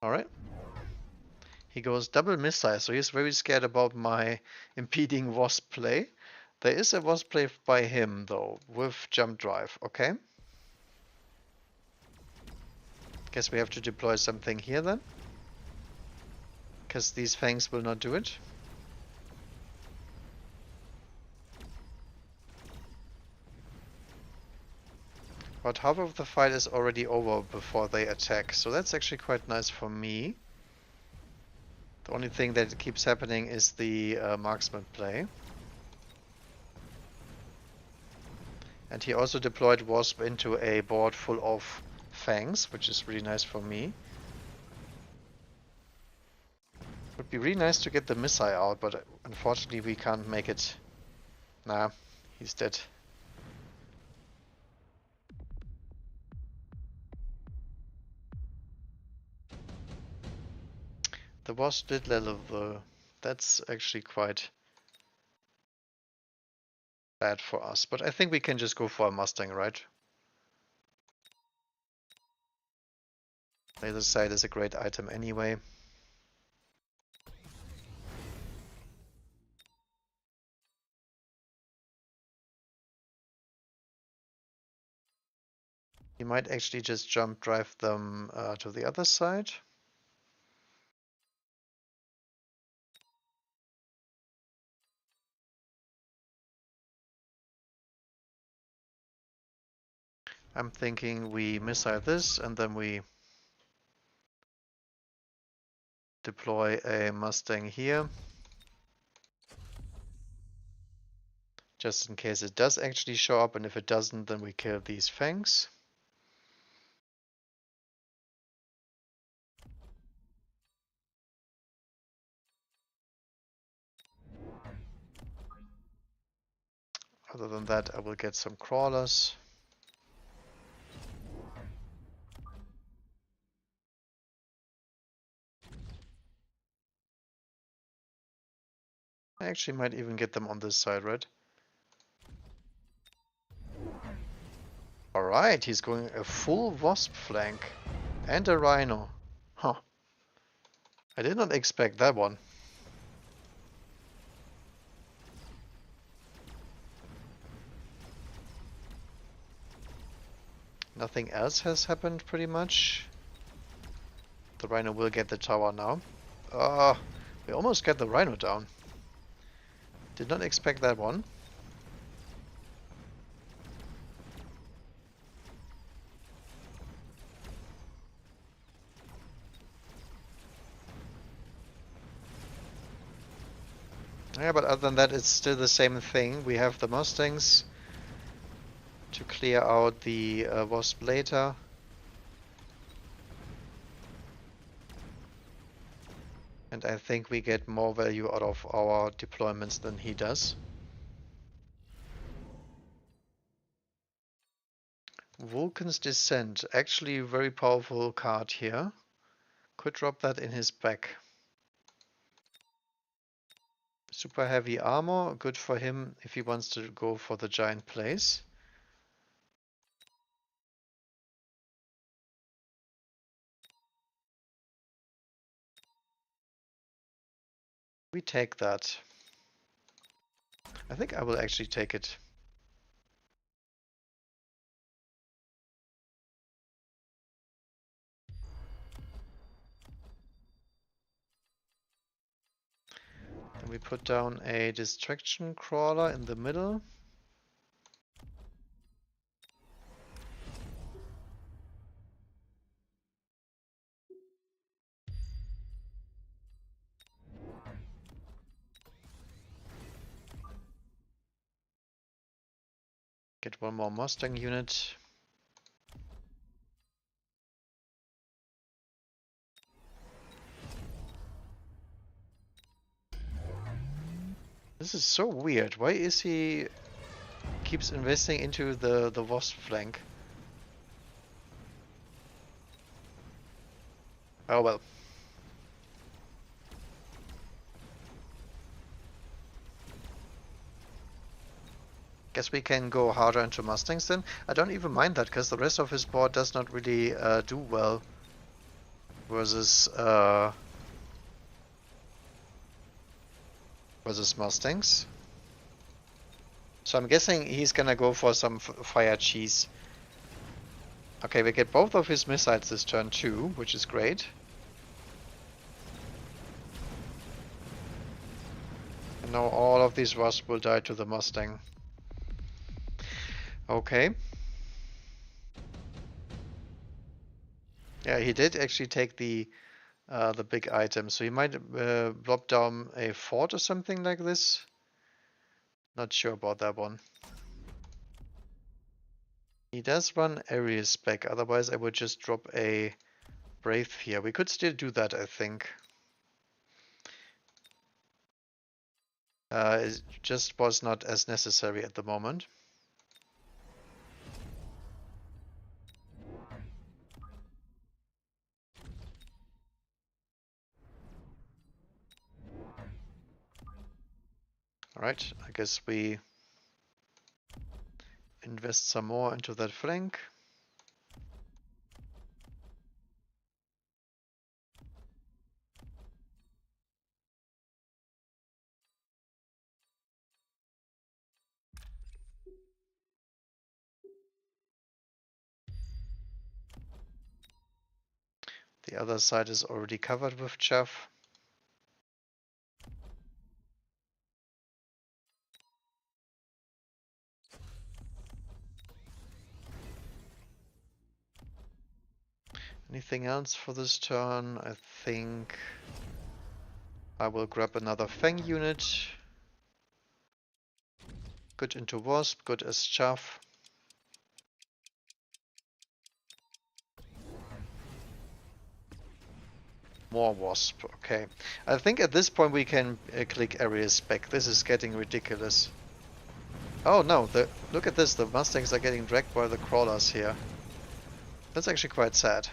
Alright. He goes double missile, so he's very scared about my impeding Wasp play. There is a Wasp play by him though, with jump drive, okay? Guess we have to deploy something here then. Because these Fangs will not do it. But half of the fight is already over before they attack, so that's actually quite nice for me. The only thing that keeps happening is the marksman play. And he also deployed Wasp into a board full of Fangs, which is really nice for me. Would be really nice to get the missile out, but unfortunately we can't make it. Nah, he's dead. The Wasp did level though. That's actually quite bad for us, but I think we can just go for a Mustang, right? Laser sight is a great item anyway. You might actually just jump drive them to the other side. I'm thinking we missile this and then we deploy a Mustang here. Just in case it does actually show up, and if it doesn't, then we kill these Fangs. Other than that, I will get some crawlers. I actually might even get them on this side, right? Alright, he's going a full Wasp flank and a Rhino. Huh. I did not expect that one. Nothing else has happened pretty much. The Rhino will get the tower now. We almost got the Rhino down. Did not expect that one. Yeah, but other than that, it's still the same thing. We have the Mustangs to clear out the Wasp later. And I think we get more value out of our deployments than he does. Vulcan's Descent, actually a very powerful card here. Could drop that in his back. Super heavy armor, good for him if he wants to go for the giant plays. We take that. I think I will actually take it. Can we put down a distraction crawler in the middle? Get one more Mustang unit. This is so weird. Why is he keeps investing into the Wasp flank? Oh well. Guess we can go harder into Mustangs then. I don't even mind that because the rest of his board does not really do well versus Mustangs. So I'm guessing he's gonna go for some fire cheese. Okay, we get both of his missiles this turn too, which is great. And now all of these wasps will die to the Mustang. Okay. Yeah, he did actually take the big item, so he might drop down a fort or something like this. Not sure about that one. He does run area spec, otherwise I would just drop a Brave here. We could still do that, I think. It just was not as necessary at the moment. Alright, I guess we invest some more into that flank. The other side is already covered with chaff. Anything else for this turn? I think I will grab another Fang unit. Good into Wasp, good as chaff. More Wasp, okay. I think at this point we can click area spec. This is getting ridiculous. Oh no, look at this, the Mustangs are getting dragged by the crawlers here. That's actually quite sad.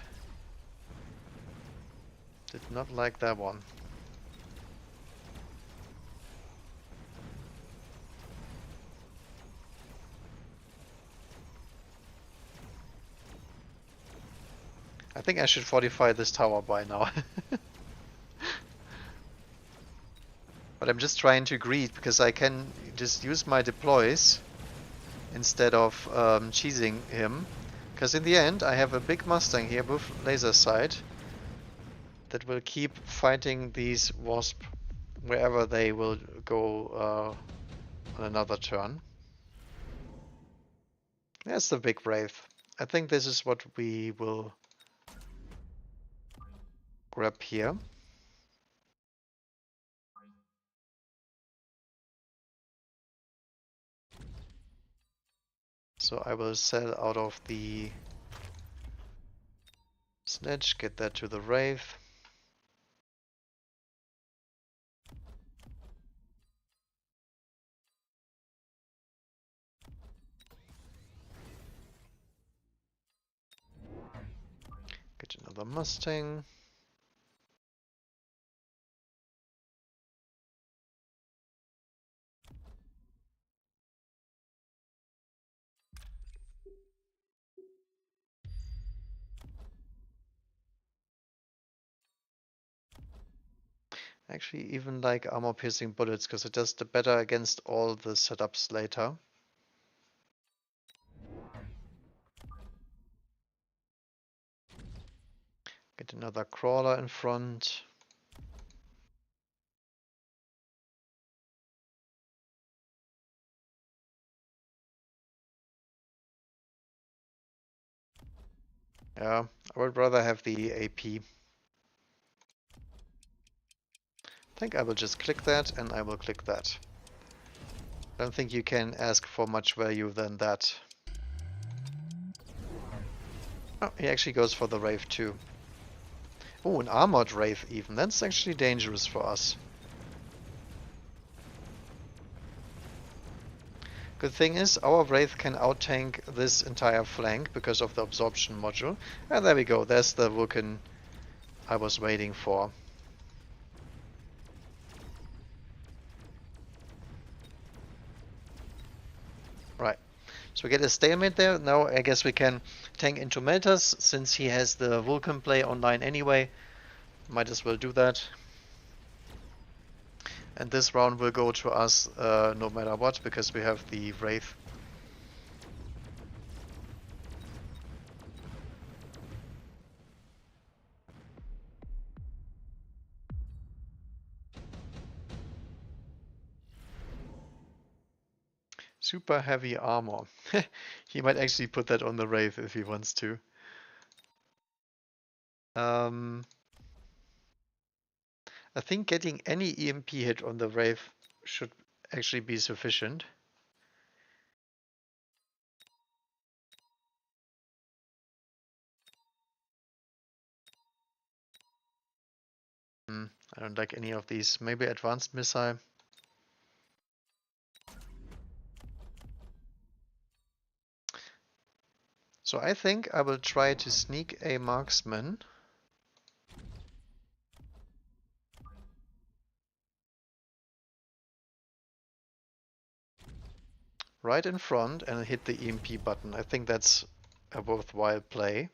Did not like that one. I think I should fortify this tower by now. But I'm just trying to greed because I can just use my deploys instead of cheesing him. Because in the end I have a big Mustang here with laser sight that will keep fighting these Wasp wherever they will go on another turn. That's the big Wraith. I think this is what we will grab here. So I will sell out of the Snitch, get that to the Wraith. Get another Mustang. Actually, even like armor piercing bullets because it does the better against all the setups later. Get another crawler in front. Yeah, I would rather have the AP. I think I will just click that and I will click that. I don't think you can ask for much value than that. Oh, he actually goes for the Wraith too. Oh, an armored Wraith even. That's actually dangerous for us. Good thing is, our Wraith can out-tank this entire flank because of the absorption module. And there we go, there's the Vulcan I was waiting for. Right, so we get a stalemate there. Now I guess we can tank into Meltas, since he has the Vulcan play online anyway. Might as well do that. And this round will go to us no matter what, because we have the Wraith. Super heavy armor. He might actually put that on the Wraith if he wants to. I think getting any EMP hit on the Wraith should actually be sufficient. I don't like any of these. Maybe advanced missile. So I think I will try to sneak a marksman. Right in front and hit the EMP button. I think that's a worthwhile play.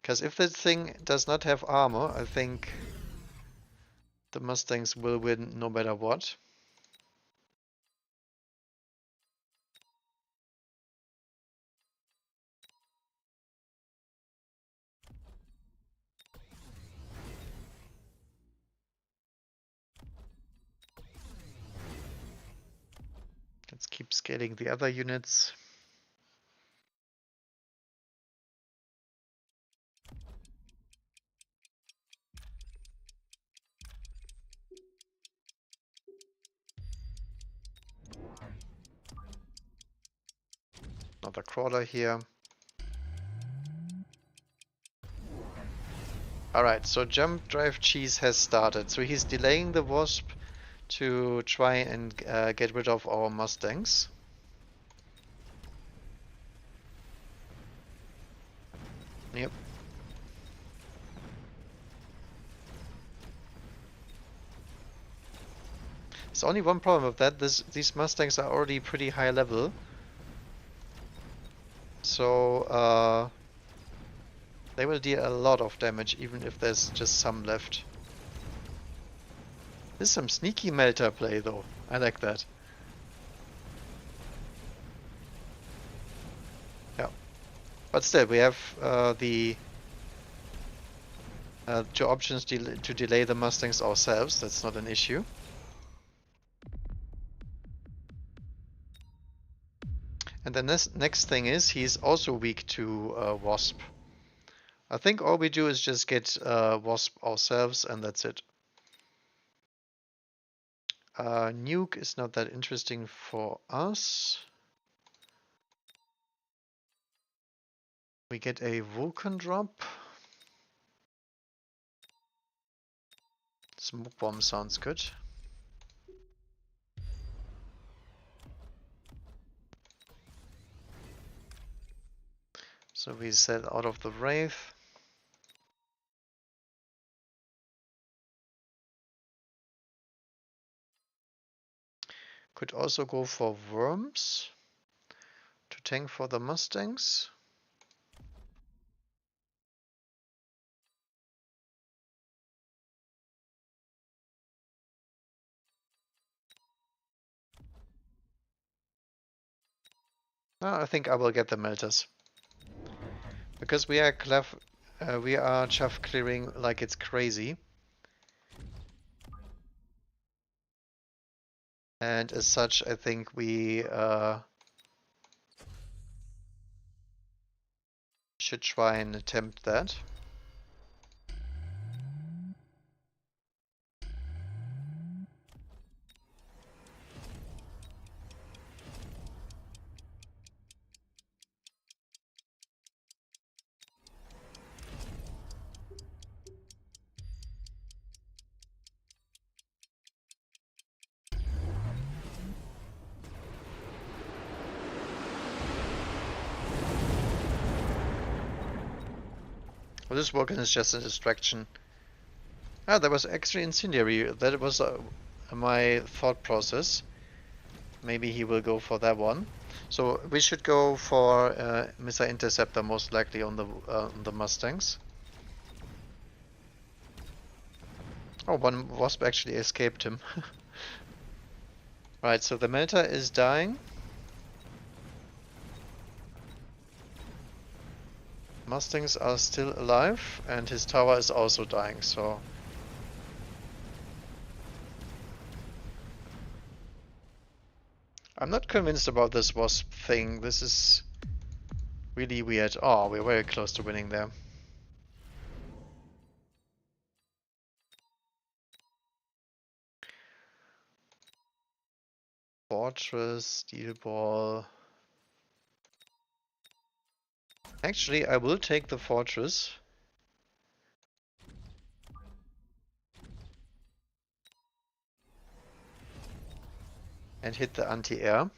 Because if this thing does not have armor, I think the Mustangs will win no matter what. Let's keep scaling the other units. Another crawler here. Alright, so jump drive cheese has started. So he's delaying the wasp to try and get rid of our Mustangs. Yep. There's only one problem with that. These Mustangs are already pretty high level. So they will deal a lot of damage even if there's just some left. This is some sneaky melter play though. I like that. Yeah. But still, we have the two options to delay the Mustangs ourselves. That's not an issue. And the next thing is he's also weak to Wasp. I think all we do is just get Wasp ourselves and that's it. Nuke is not that interesting for us. We get a Vulcan drop. Smoke bomb sounds good. So we set out of the Wraith. Could also go for Worms to tank for the Mustangs. I think I will get the Melters. Because we are chaff clearing like it's crazy. And as such, I think we Should try and attempt that. Well, this Vulcan is just a distraction. Ah, that was actually incendiary. That was my thought process. Maybe he will go for that one. So we should go for Missile Interceptor most likely on the Mustangs. Oh, one Wasp actually escaped him. Right, so the Melta is dying. Mustangs are still alive, and his tower is also dying, so... I'm not convinced about this Wasp thing. This is really weird. Oh, we're very close to winning there. Fortress, Steel Ball... Actually, I will take the Fortress. And hit the anti-air.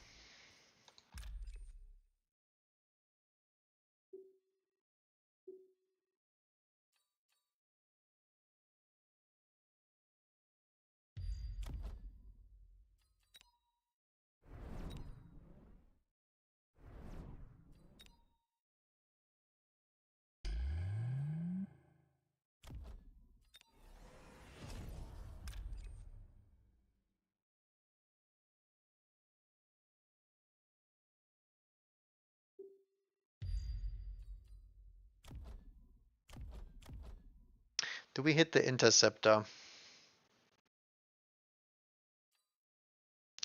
Do we hit the Interceptor?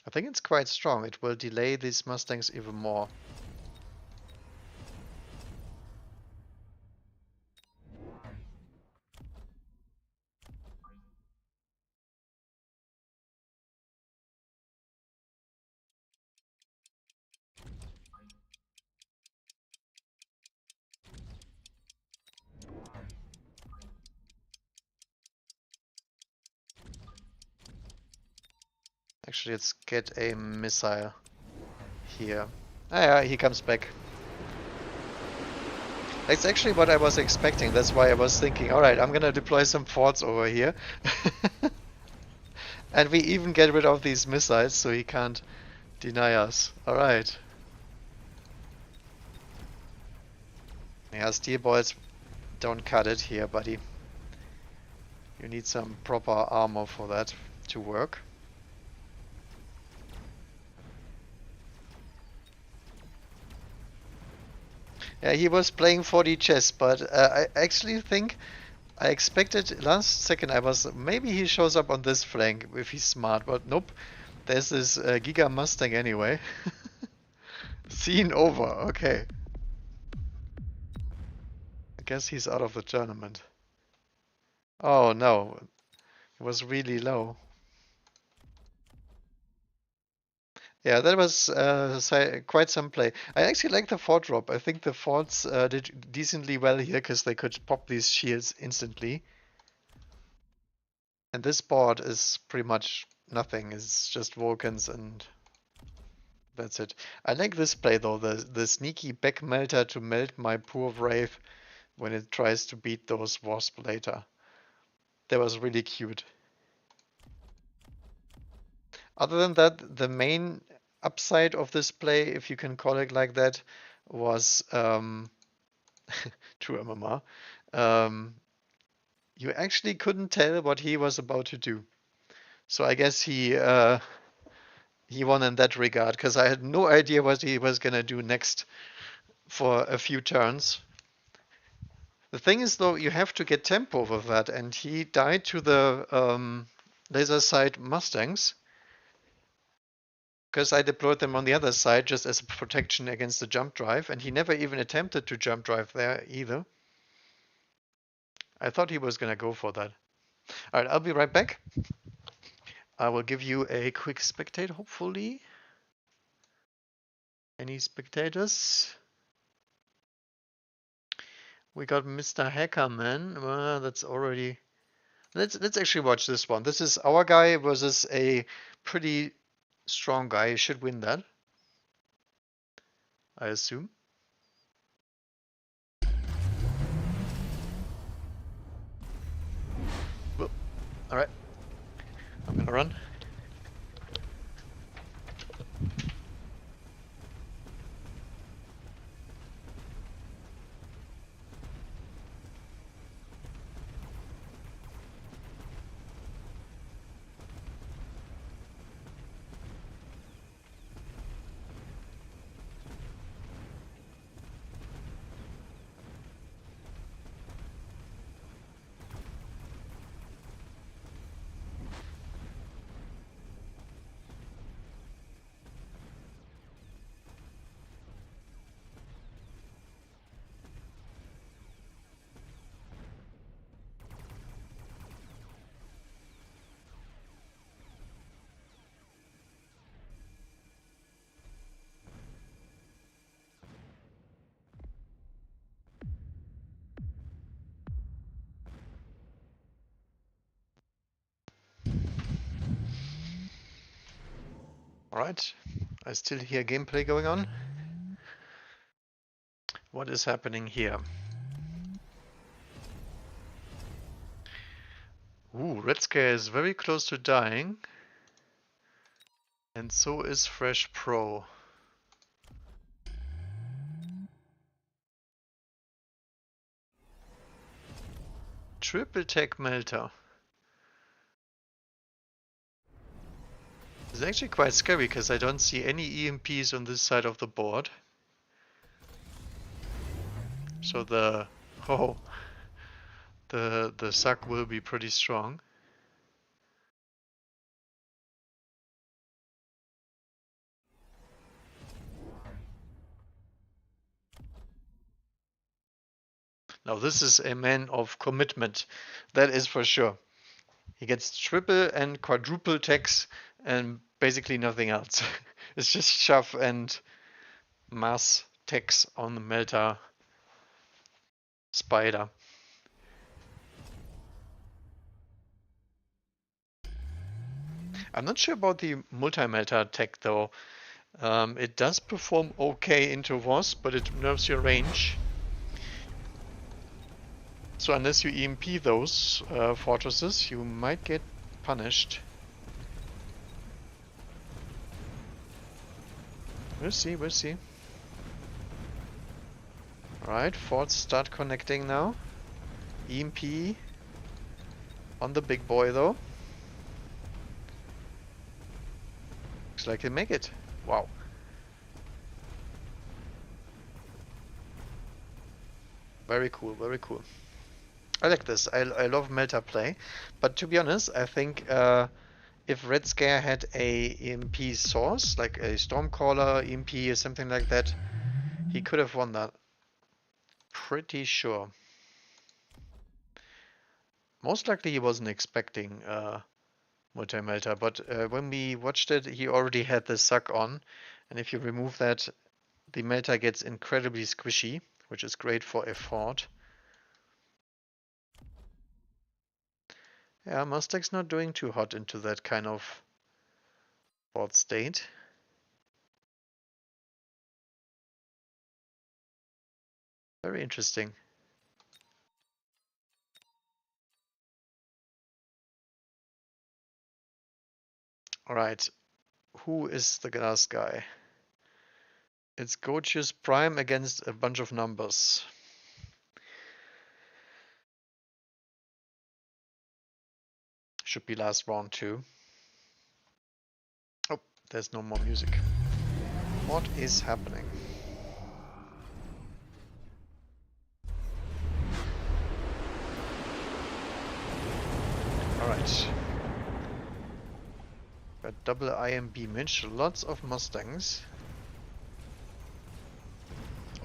I think it's quite strong. It will delay these Mustangs even more. Actually, let's get a missile here. Ah, yeah, he comes back. That's actually what I was expecting. That's why I was thinking, alright, I'm gonna deploy some forts over here. And we even get rid of these missiles so he can't deny us. Alright. Yeah, steel balls don't cut it here, buddy. You need some proper armor for that to work. Yeah, he was playing 4D chess, but I actually think I expected last second I was maybe he shows up on this flank if he's smart, but nope. There's this Giga Mustang anyway. Scene over, okay. I guess he's out of the tournament. Oh no, it was really low. Yeah, that was quite some play. I actually like the fort drop. I think the forts did decently well here because they could pop these shields instantly. And this board is pretty much nothing. It's just Vulcans and that's it. I like this play though, the sneaky back melter to melt my poor Wraith when it tries to beat those Wasp later. That was really cute. Other than that, the main upside of this play, if you can call it like that, was true MMR. You actually couldn't tell what he was about to do. So I guess he won in that regard because I had no idea what he was gonna do next for a few turns. The thing is though, you have to get tempo with that, and he died to the laser sight Mustangs. because I deployed them on the other side just as a protection against the jump drive, and he never even attempted to jump drive there either. I thought he was gonna go for that. Alright, I'll be right back. I will give you a quick spectate, hopefully. Any spectators? We got Mr. Hackerman. Well, that's already... Let's actually watch this one. This is our guy versus a pretty strong guy. He should win that, I assume. Well, alright. I'm gonna run. Alright. I still hear gameplay going on. What is happening here? Ooh, Red Scare is very close to dying. And so is Fresh Pro. Triple Tech Melter. It's actually quite scary because I don't see any EMPs on this side of the board. So the suck will be pretty strong. Now this is a man of commitment, that is for sure. He gets triple and quadruple techs and basically nothing else. It's just shove and mass techs on the Melta Spider. I'm not sure about the multi-melta tech though. It does perform okay into WASP, but it nerfs your range. So unless you EMP those fortresses, you might get punished. We'll see, we'll see. Alright, forts start connecting now. EMP on the big boy though. Looks like they make it. Wow. Very cool, very cool. I like this. I love Melta play. But to be honest, I think if Red Scare had a EMP source, like a Stormcaller EMP or something like that, he could have won that. Pretty sure. Most likely he wasn't expecting multi-melta, but when we watched it, he already had the suck on. And if you remove that, the melta gets incredibly squishy, which is great for a fort. Yeah, Mustang's not doing too hot into that kind of fort state. Very interesting. Alright, who is the last guy? It's Gochius Prime against a bunch of numbers. Should be last round too. Oh, there's no more music. What is happening? Alright. Got Double IMB Mitch, lots of Mustangs.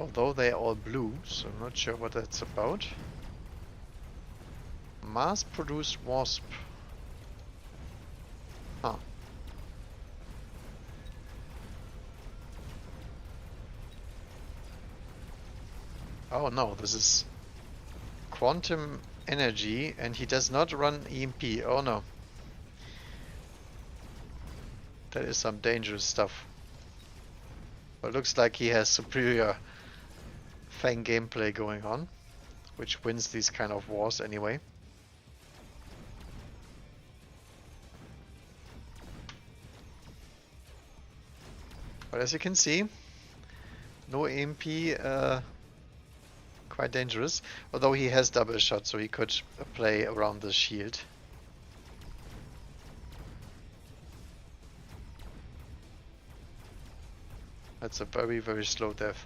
Although they are all blue, so I'm not sure what that's about. Mass-produced wasp. Huh. Oh no, this is quantum energy, and he does not run EMP. Oh no. That is some dangerous stuff. But looks like he has superior Fang gameplay going on, which wins these kind of wars anyway. But as you can see, no EMP, quite dangerous. Although he has double shot, so he could play around the shield. That's a very, very slow death.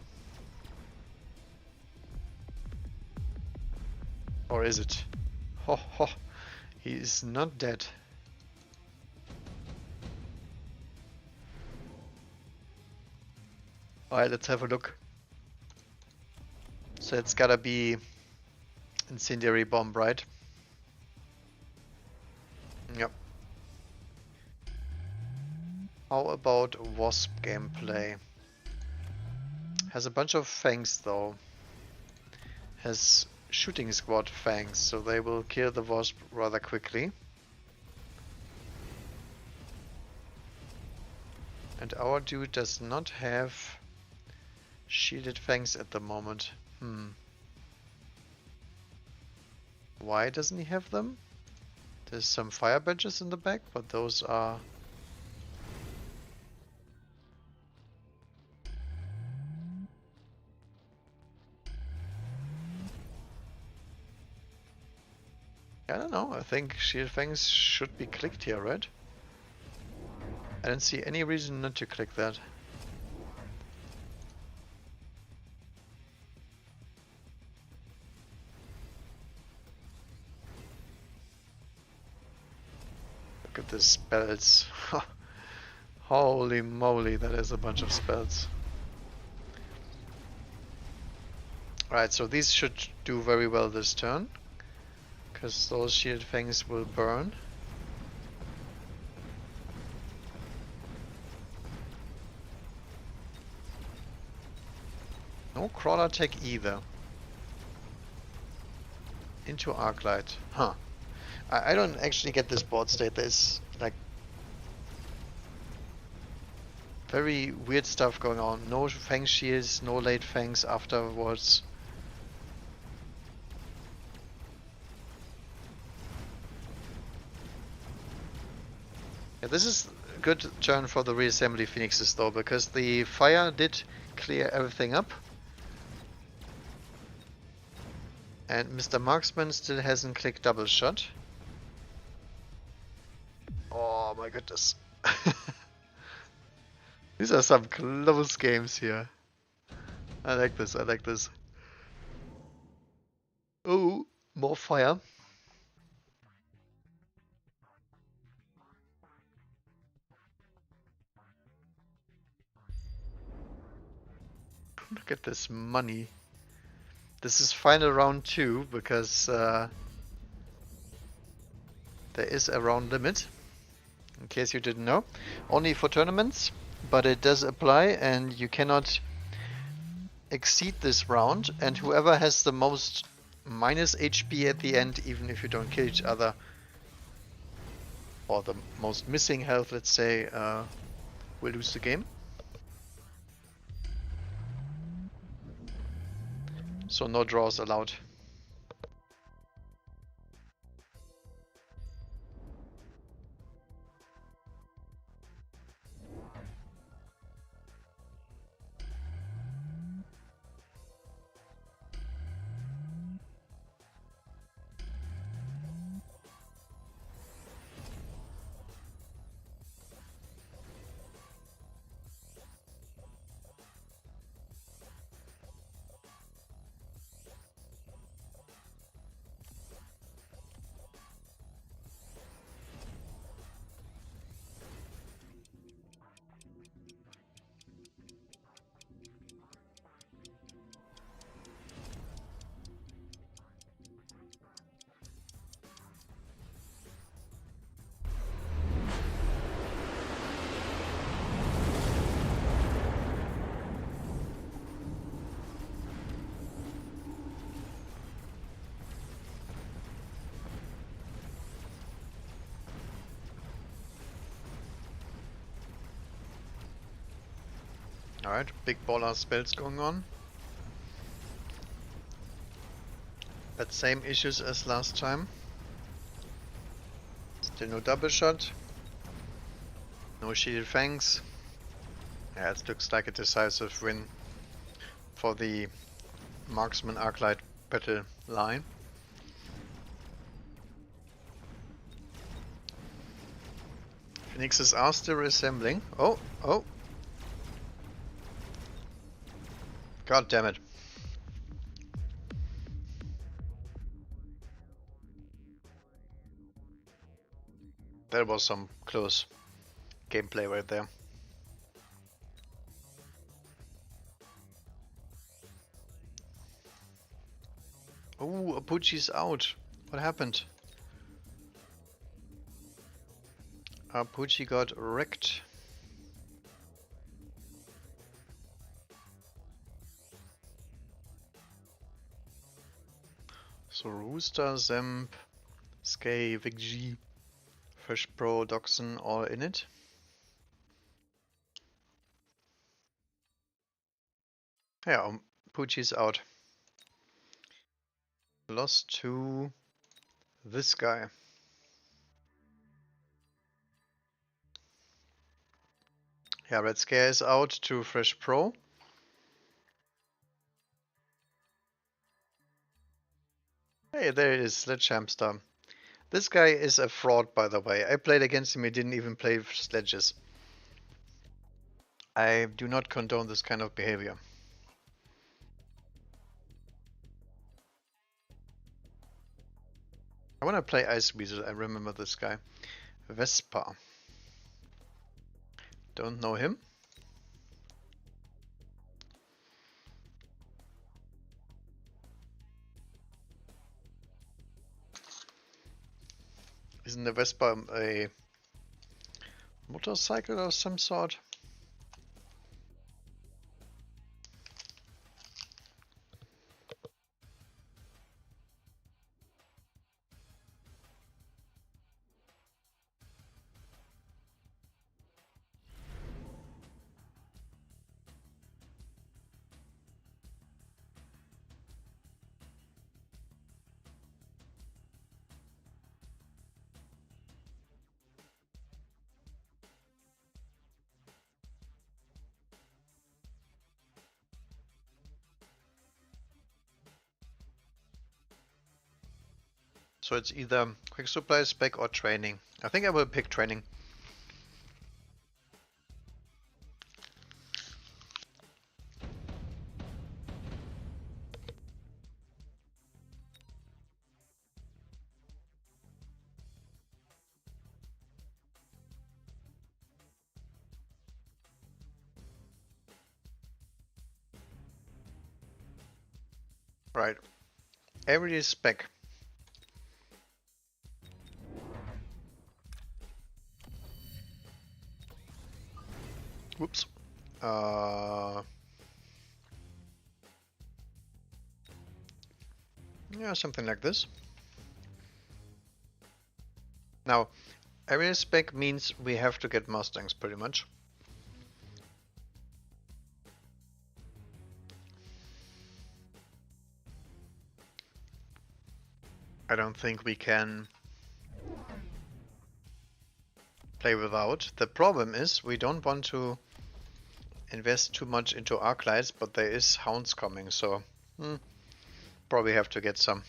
Or is it? Ho ho, he is not dead. Alright, let's have a look. So it's gotta be incendiary bomb, right? Yep. How about wasp gameplay? Has a bunch of fangs though. Has shooting squad fangs, so they will kill the wasp rather quickly. And our dude does not have shielded fangs at the moment. Why doesn't he have them? There's some fire badges in the back, but those are... I don't know, I think shield fangs should be clicked here, right? I don't see any reason not to click that. Look at the spells. Holy moly, that is a bunch of spells. Right, so these should do very well this turn, because those shield fangs will burn. No crawler tech either. Into Arclight. Huh. I don't actually get this board state. There's like very weird stuff going on. No fang shields, no late fangs afterwards. Yeah, this is a good turn for the reassembly phoenixes though, because the fire did clear everything up. And Mr. Marksman still hasn't clicked double shot. Oh my goodness. These are some close games here. I like this, I like this. Oh, more fire. Look at this money. This is final round 2 because there is a round limit. In case you didn't know. Only for tournaments, but it does apply and you cannot exceed this round, and whoever has the most minus HP at the end, even if you don't kill each other, or the most missing health, let's say, will lose the game. So no draws allowed. Alright, big baller spells going on. But same issues as last time. Still no double shot. No shielded fangs. Yeah, it looks like a decisive win for the marksman arclight battle line. Phoenixes are still assembling. Oh, oh. God damn it. That was some close gameplay right there. Oh, Apuchi's out. What happened? Apuchi got wrecked. So Rooster, Zemp, Skay, VicG, Fish Pro, Doxon all in it. Yeah, Apuchi's out. Lost to this guy. Yeah, Red Scare is out to Fresh Pro. Hey, there it is, Sledgehamster. This guy is a fraud, by the way. I played against him, he didn't even play sledges. I do not condone this kind of behavior. I want to play Ice Weasel, I remember this guy. Vespa. Don't know him. Isn't the Vespa a motorcycle of some sort? So it's either quick supply, spec, or training. I think I will pick training. Right. Every spec. Whoops. Yeah, something like this. Now, area spec means we have to get Mustangs pretty much. I don't think we can play without. The problem is we don't want to invest too much into Arclights, but there is Hounds coming, so probably have to get some.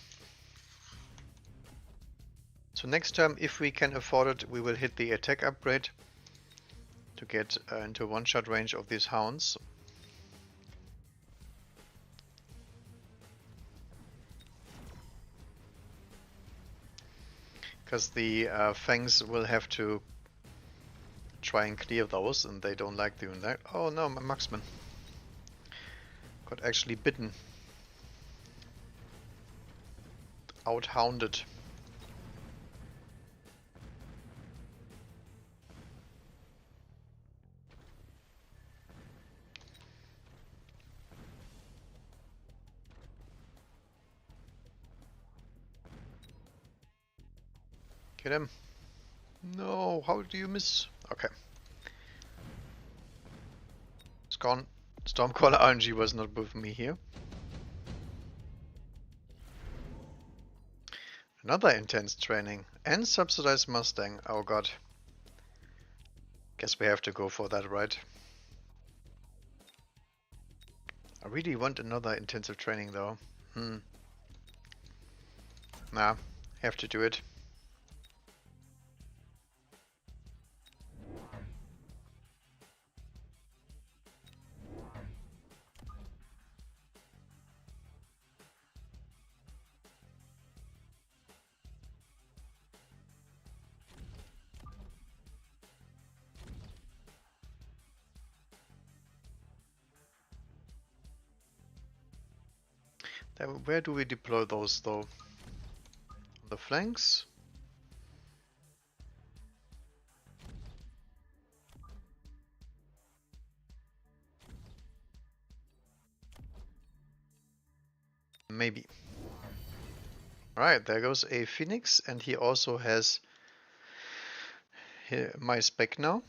So next time, if we can afford it, we will hit the attack upgrade to get into one-shot range of these Hounds. Because the Fangs will have to try and clear those, and they don't like doing that. Oh no, my marksman got actually bitten. Out-hounded. Get him. No, how do you miss? Okay. It's gone. Stormcaller RNG was not with me here. Another intense training and subsidized Mustang. Oh god. Guess we have to go for that, right? I really want another intensive training though. Nah, have to do it. Where do we deploy those though? On the flanks? Maybe. Right, there goes a Phoenix, and he also has my spec now.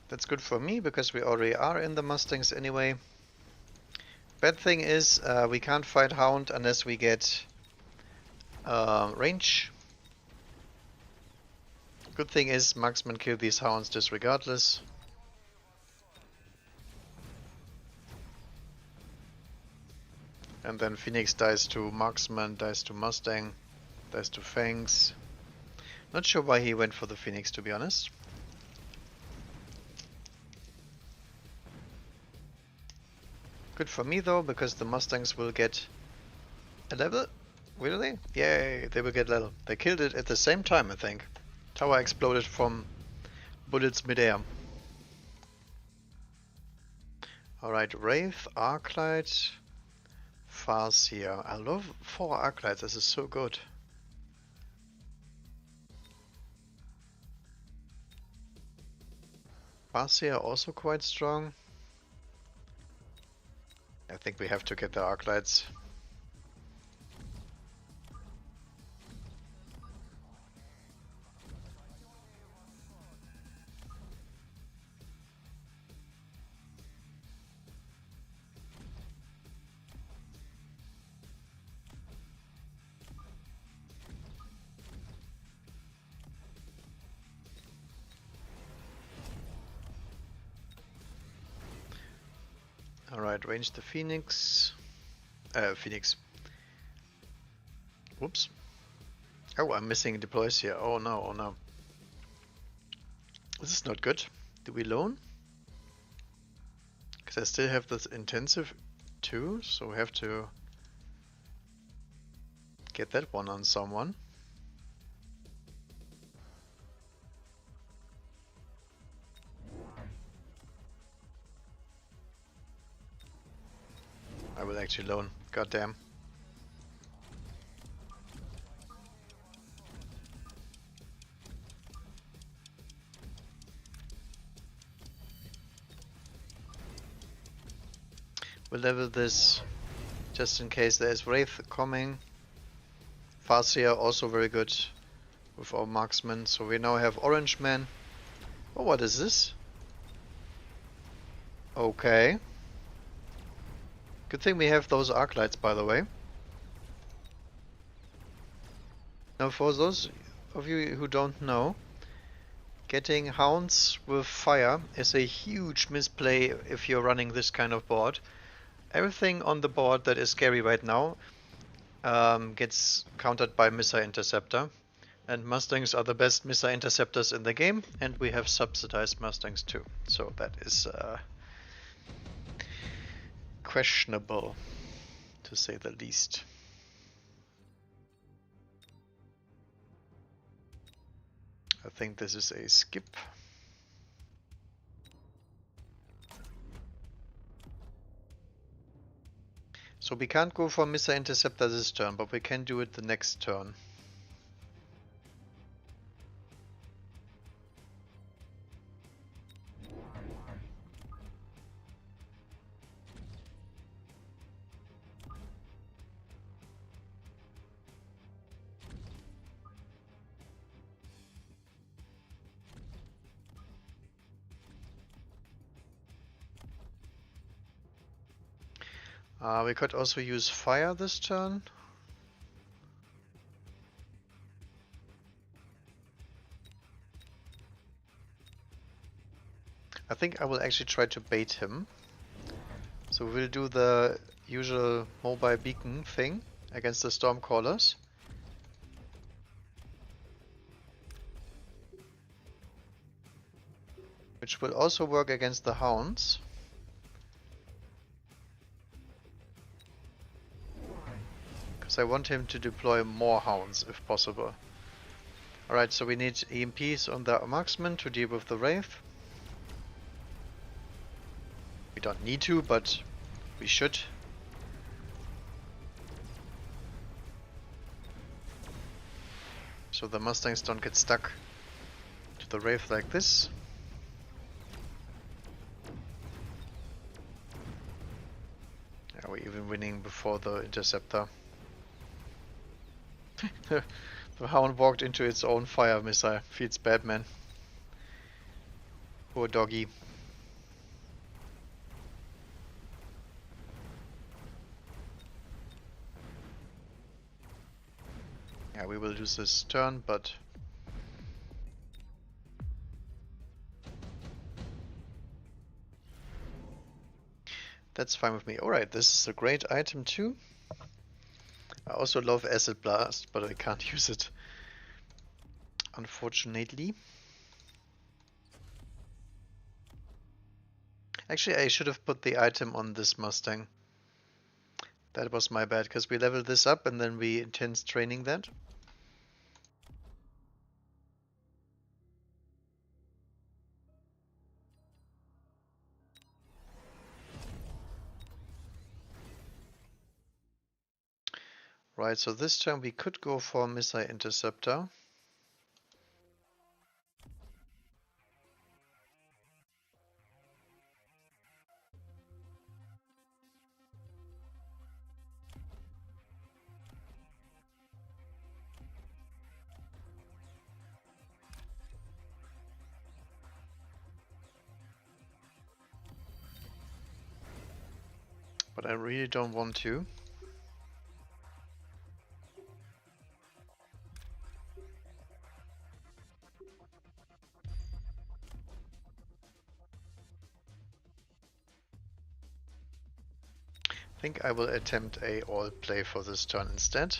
That's good for me, because we already are in the Mustangs anyway. Bad thing is, we can't fight Hound unless we get range. Good thing is, marksmen kill these Hounds disregardless. And then Phoenix dies to marksman, dies to Mustang, dies to Fangs. Not sure why he went for the Phoenix, to be honest. Good for me though, because the Mustangs will get a level. Will they? Yay, they will get level. They killed it at the same time, I think. Tower exploded from bullets midair. Alright, Wraith, Arclight, Farseer. I love 4 Arclights, this is so good. Farseer also quite strong. I think we have to get the Arclights. Alright, range the Phoenix. Phoenix. Whoops. Oh, I'm missing deploys here. Oh no, oh no. This is not good. Do we loan? Because I still have this intensive too, so we have to get that one on someone. I will actually loan. Goddamn. We'll level this just in case there's Wraith coming. Farseer also very good with our marksman. So we now have Orange Man. Oh, what is this? Okay. Good thing we have those arc lights, by the way. Now, for those of you who don't know, getting hounds with fire is a huge misplay if you're running this kind of board. Everything on the board that is scary right now gets countered by missile interceptor, and Mustangs are the best missile interceptors in the game, and we have subsidized Mustangs too, so that is questionable, to say the least. I think this is a skip. So we can't go for missile interceptor this turn, but we can do it the next turn. We could also use fire this turn. I think I will actually try to bait him. So we'll do the usual mobile beacon thing against the Stormcallers. Which will also work against the Hounds. Because I want him to deploy more Hounds if possible. Alright, so we need EMPs on the Marksman to deal with the Wraith. We don't need to, but we should. So the Mustangs don't get stuck to the Wraith like this. Yeah, we're even winning before the Interceptor. The Hound walked into its own fire missile. Feels bad, man. Poor doggy. Yeah, we will lose this turn, but that's fine with me. Alright, this is a great item too. I also love Acid Blast, but I can't use it, unfortunately. Actually, I should have put the item on this Mustang. That was my bad, because we leveled this up and then we intense training that. Right, so this turn we could go for Missile Interceptor. But I really don't want to. I think I will attempt a all play for this turn instead.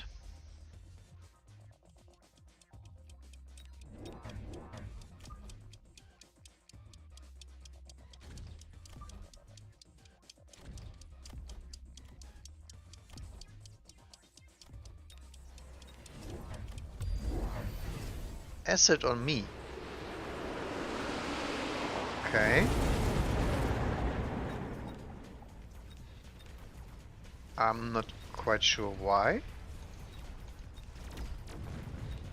Acid on me. Okay. I'm not quite sure why.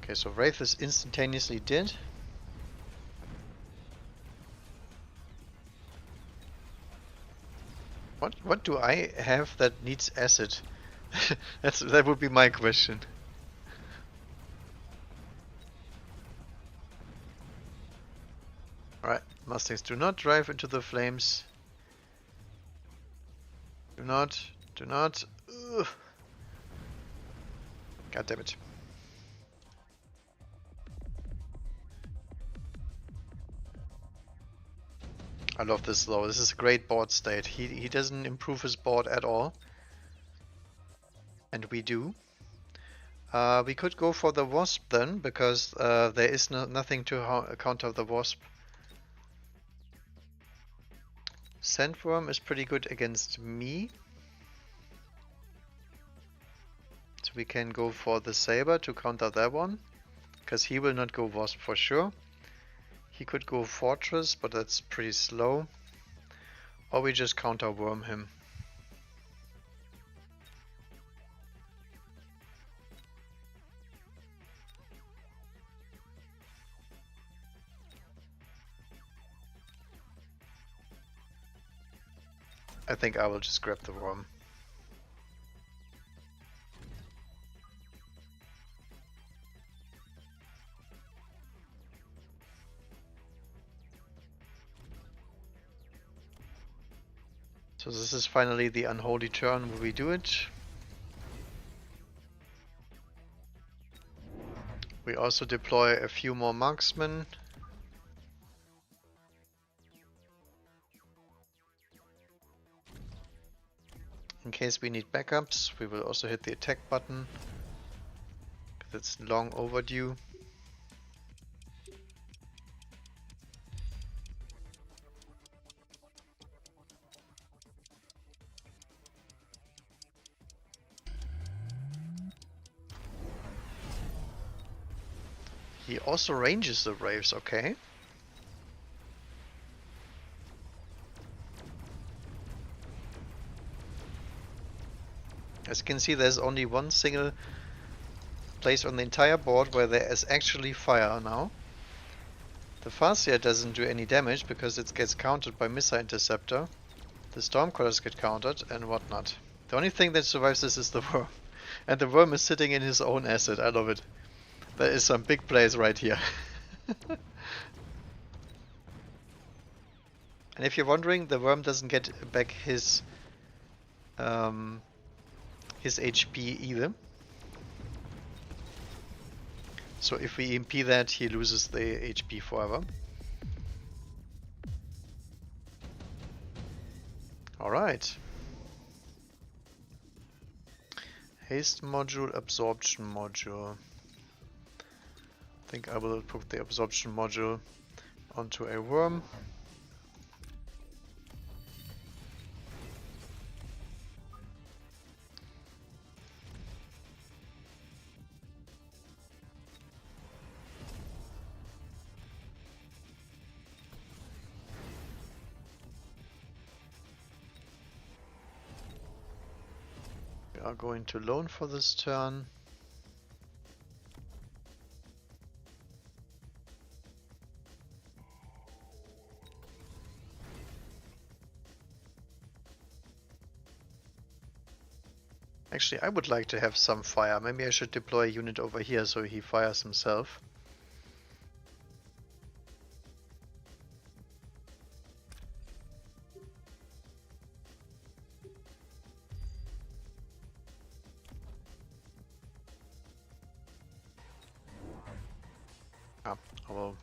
Okay, so Wraith is instantaneously dead. What do I have that needs acid? That would be my question. Alright, Mustangs, do not drive into the flames. Do not. Ugh. God damn it. I love this though. This is a great board state. He doesn't improve his board at all. And we do. We could go for the Wasp then, because there is nothing to counter the Wasp. Sandworm is pretty good against me. So we can go for the Saber to counter that one. Because he will not go Wasp for sure. He could go Fortress, but that's pretty slow. Or we just counter Worm him. I think I will just grab the Worm. So this is finally the unholy turn where we do it. We also deploy a few more marksmen. In case we need backups, we will also hit the attack button. That's long overdue. He also ranges the Wraiths, okay. As you can see, there's only one single place on the entire board where there is actually fire now. The Farseer doesn't do any damage because it gets countered by Missile Interceptor. The Stormcrawlers get countered and whatnot. The only thing that survives this is the worm. And the worm is sitting in his own asset. I love it. There is some big plays right here. And if you're wondering, the worm doesn't get back his HP either. So if we EMP that, he loses the HP forever. Alright. Haste module, absorption module. I think I will put the absorption module onto a worm. We are going to lone for this turn. Actually, I would like to have some fire. Maybe I should deploy a unit over here so he fires himself. I will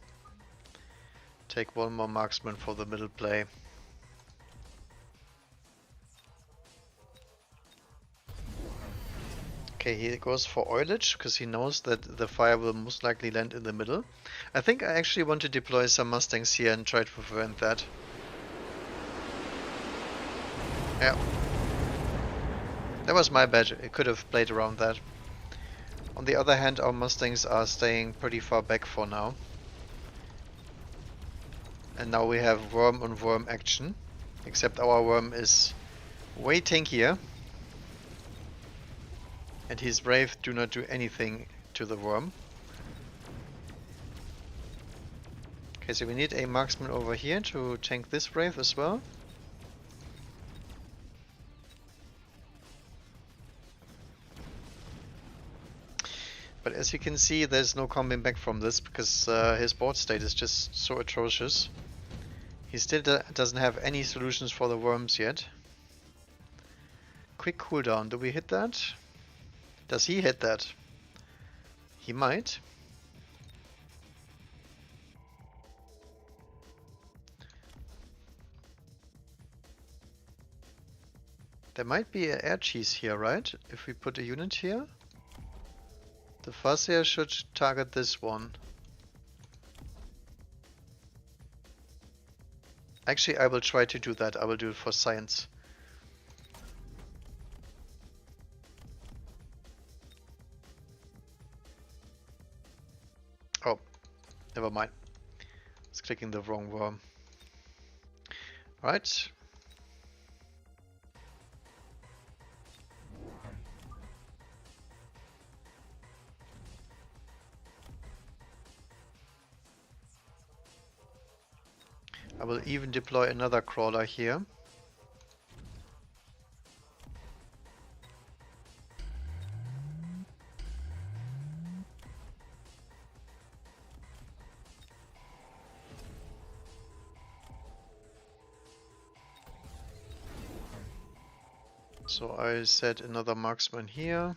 take one more marksman for the middle play. Okay, he goes for oilage because he knows that the fire will most likely land in the middle. I think I actually want to deploy some Mustangs here and try to prevent that. Yeah. That was my bad. I could have played around that. On the other hand, our Mustangs are staying pretty far back for now. And now we have worm on worm action. Except our worm is way tankier. And his Brave do not do anything to the worm. Okay, so we need a marksman over here to tank this Brave as well. But as you can see, there's no coming back from this because his board state is just so atrocious. He still doesn't have any solutions for the worms yet. Quick cooldown, do we hit that? Does he hit that? He might. There might be an air cheese here, right? If we put a unit here. The Farseer should target this one. Actually, I will try to do that. I will do it for science. Oh, never mind. I was clicking the wrong worm. Right. I will even deploy another crawler here. So I set another marksman here.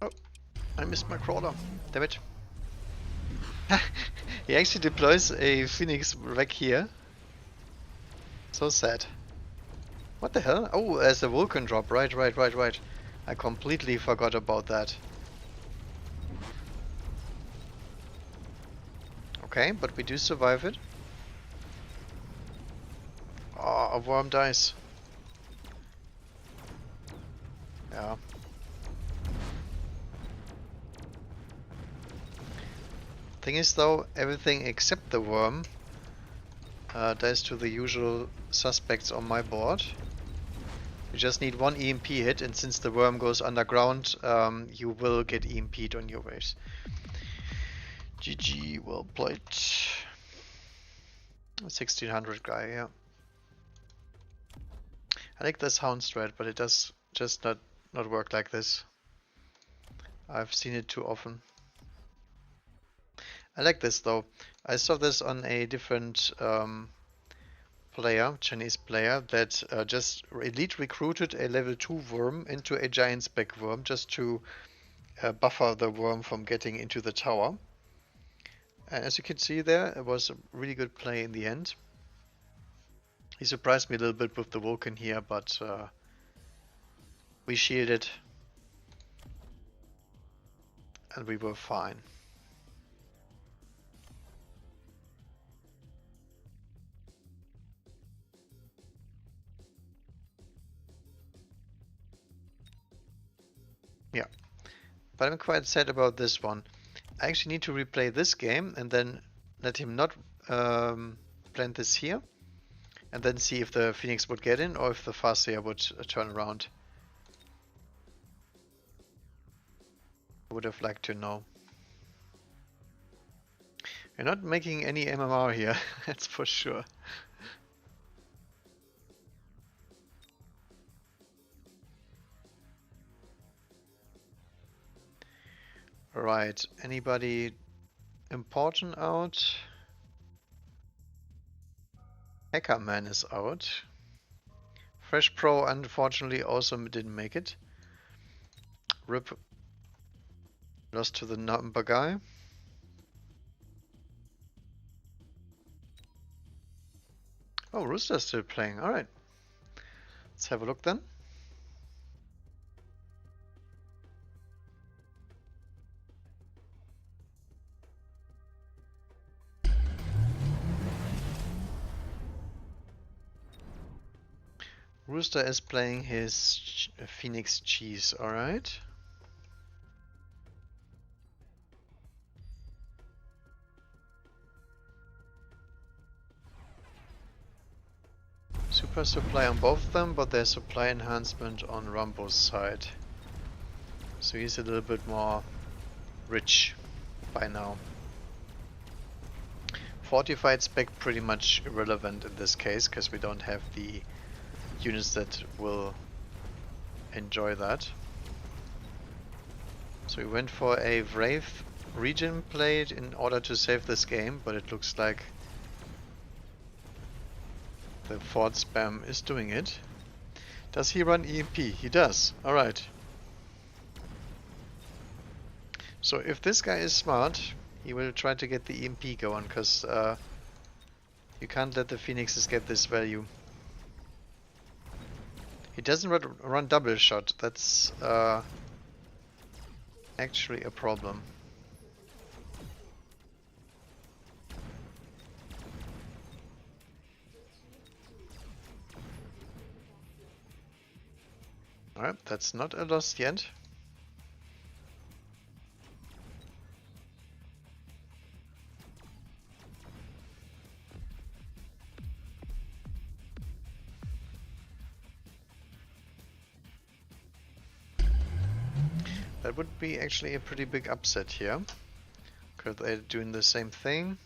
Oh, I missed my crawler. Damn it. He actually deploys a Phoenix wreck here. So sad. What the hell? Oh, there's a Vulcan drop. Right. I completely forgot about that. Okay, but we do survive it. Oh, a worm dies. Yeah. Thing is though, everything except the worm dies to the usual suspects on my board. You just need one EMP hit, and since the worm goes underground, you will get EMP'd on your waves. GG, well played. 1600 guy, yeah. I like this hound strat, but it does just not work like this. I've seen it too often. I like this though. I saw this on a different player, Chinese player, that just elite recruited a level 2 worm into a giant spec worm just to buffer the worm from getting into the tower. And as you can see there, it was a really good play in the end. He surprised me a little bit with the Vulcan here, but we shielded and we were fine. Yeah, but I'm quite sad about this one. I actually need to replay this game and then let him not plant this here, and then see if the Phoenix would get in or if the Farseer would turn around. I would have liked to know. We're not making any MMR here, that's for sure. Right, anybody important out? Hackerman is out. Fresh Pro unfortunately also didn't make it. RIP. Lost to the number guy. Oh, Rooster's still playing. Alright. Let's have a look then. Rooster is playing his Phoenix Cheese, alright. Super supply on both of them, but there's supply enhancement on Rambo's side. So he's a little bit more rich by now. Fortified spec pretty much irrelevant in this case, because we don't have the units that will enjoy that. So we went for a Wraith regen plate in order to save this game, but it looks like the fort spam is doing it. Does he run EMP? He does. Alright. So if this guy is smart, he will try to get the EMP going, because you can't let the Phoenixes get this value. He doesn't run double shot. That's actually a problem. Alright, that's not a loss yet. That would be actually a pretty big upset here, because they're doing the same thing.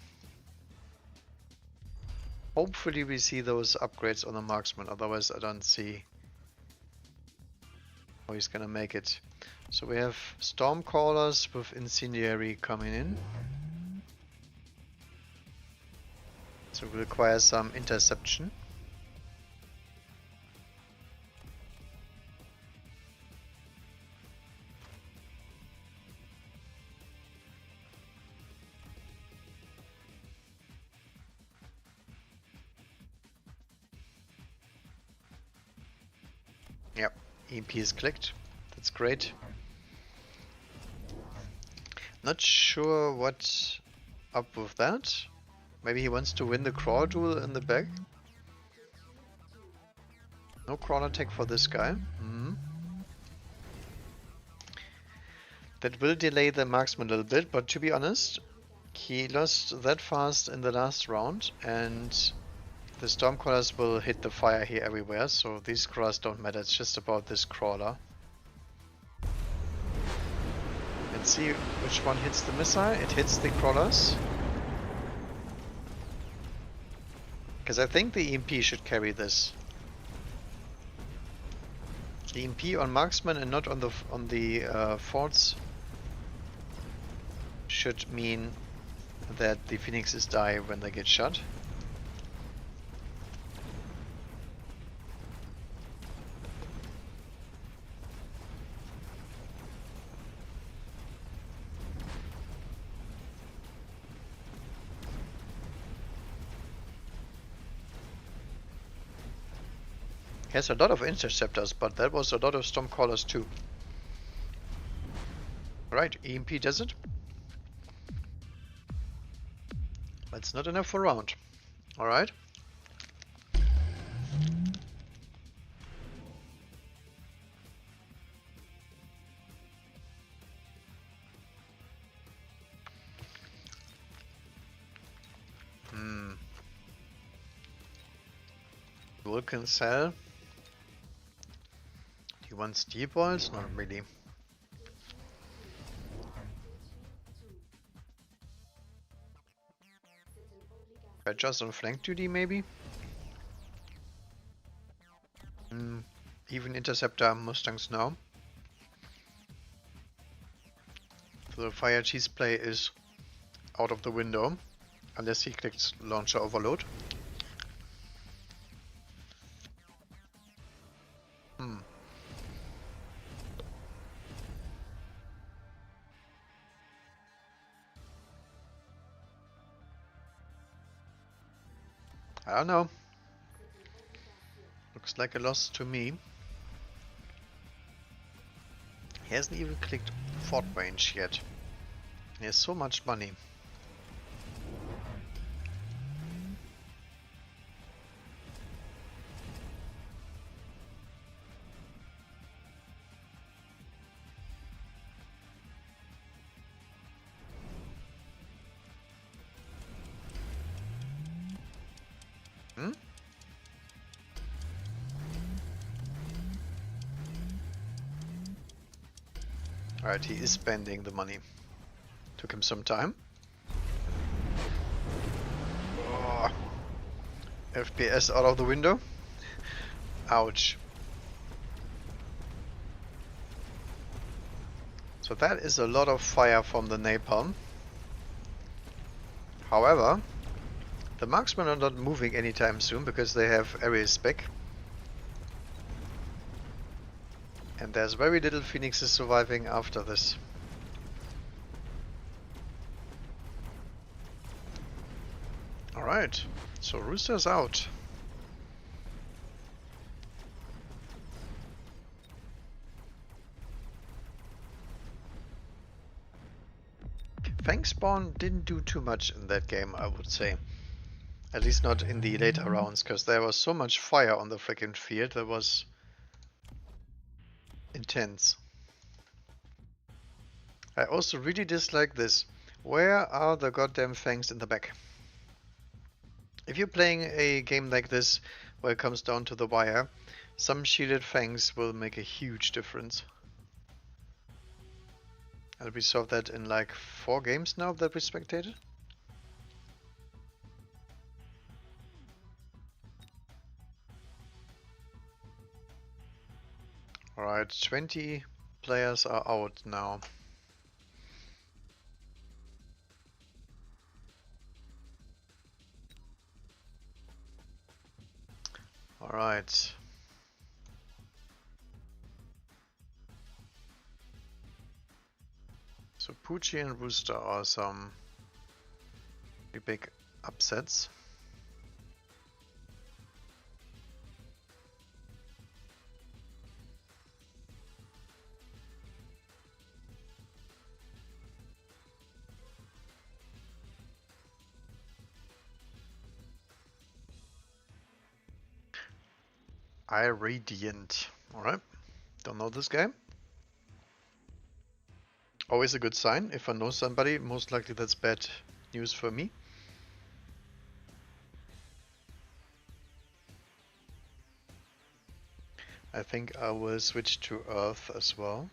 Hopefully we see those upgrades on the marksman, otherwise I don't see Oh, he's gonna make it. So we have Stormcallers with Incendiary coming in. So we require some interception. Yep, EMP is clicked. That's great. Not sure what's up with that. Maybe he wants to win the crawl duel in the back. No crawl attack for this guy. That will delay the marksman a little bit, but to be honest, he lost that fast in the last round, and the Stormcrawlers will hit the fire here everywhere, so these crawlers don't matter, it's just about this crawler. Let's see which one hits the missile. It hits the crawlers. Because I think the EMP should carry this. The EMP on marksman and not on the forts should mean that the phoenixes die when they get shot. He has a lot of interceptors, but that was a lot of Stormcallers too. Right, EMP does it. That's not enough for a round. Alright. Vulcan Cell. Do you want steel balls? Not really. Badgers on flank duty, maybe? Even Interceptor Mustangs now. So the fire cheese play is out of the window. Unless he clicks launcher overload. I don't know. Looks like a loss to me. He hasn't even clicked fort range yet. He has so much money. Alright, he is spending the money. Took him some time. Oh. FPS out of the window. Ouch. So that is a lot of fire from the napalm. However, the marksmen are not moving anytime soon because they have area spec. And there's very little phoenixes surviving after this. Alright, so Rooster's out. Fang Spawn didn't do too much in that game, I would say. At least not in the later rounds, because there was so much fire on the freaking field, that was intense. I also really dislike this. Where are the goddamn fangs in the back? If you're playing a game like this, where it comes down to the wire, some shielded fangs will make a huge difference. And we saw that in like 4 games now that we spectated. Alright, 20 players are out now. Alright. So Poochie and Rooster are some pretty big upsets. Iradiant. Alright. Don't know this guy. Always a good sign. If I know somebody, most likely that's bad news for me. I think I will switch to Earth as well.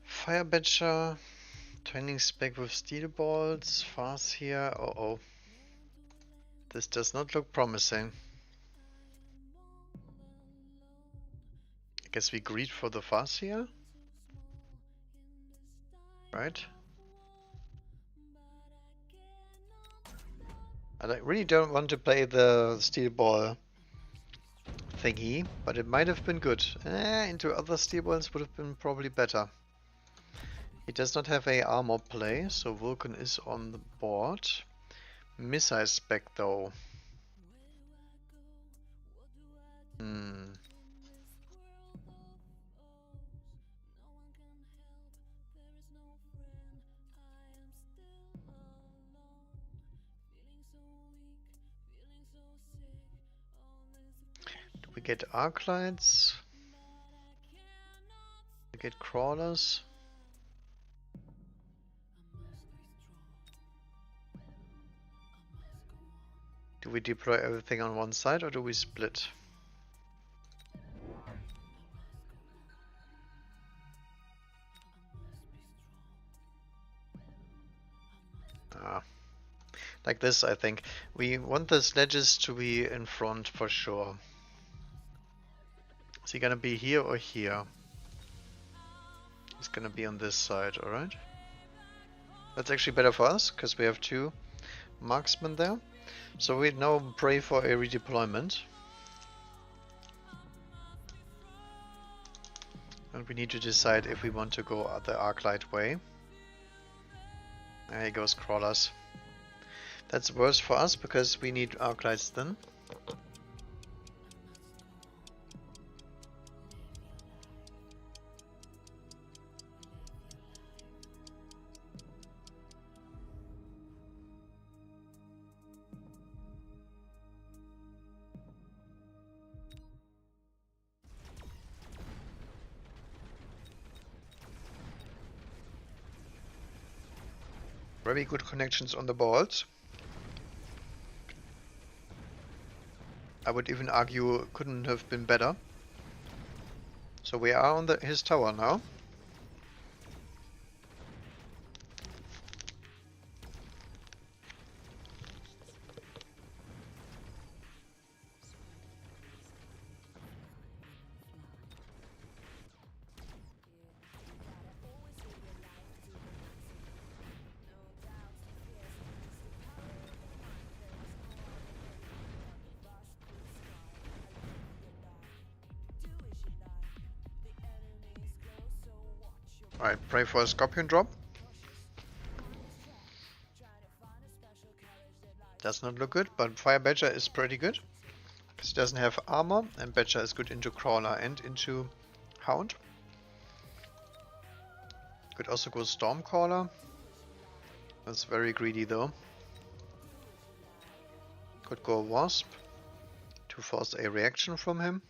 Fire Badger, training spec with steel balls, fast here. Oh, this does not look promising. I guess we greed for the fast here, right? I really don't want to play the steel ball thingy, but it might have been good. Into other steel balls would have been probably better. He does not have a armor play, so Vulcan is on the board. Missile spec though. Do we get arc lights? We get crawlers? Do we deploy everything on one side or do we split? Like this, I think. We want the sledges to be in front for sure. Is he gonna be here or here? He's gonna be on this side, alright? That's actually better for us, because we have two marksmen there. So we now pray for a redeployment. And we need to decide if we want to go the Arclight way. There he goes, crawlers. That's worse for us because we need Arclights then. Very good connections on the balls. I would even argue couldn't have been better. So we are on his tower now. Alright, pray for a scorpion drop. Does not look good, but Fire Badger is pretty good. Because he doesn't have armor, and Badger is good into Crawler and into Hound. Could also go Stormcaller. That's very greedy though. Could go Wasp to force a reaction from him.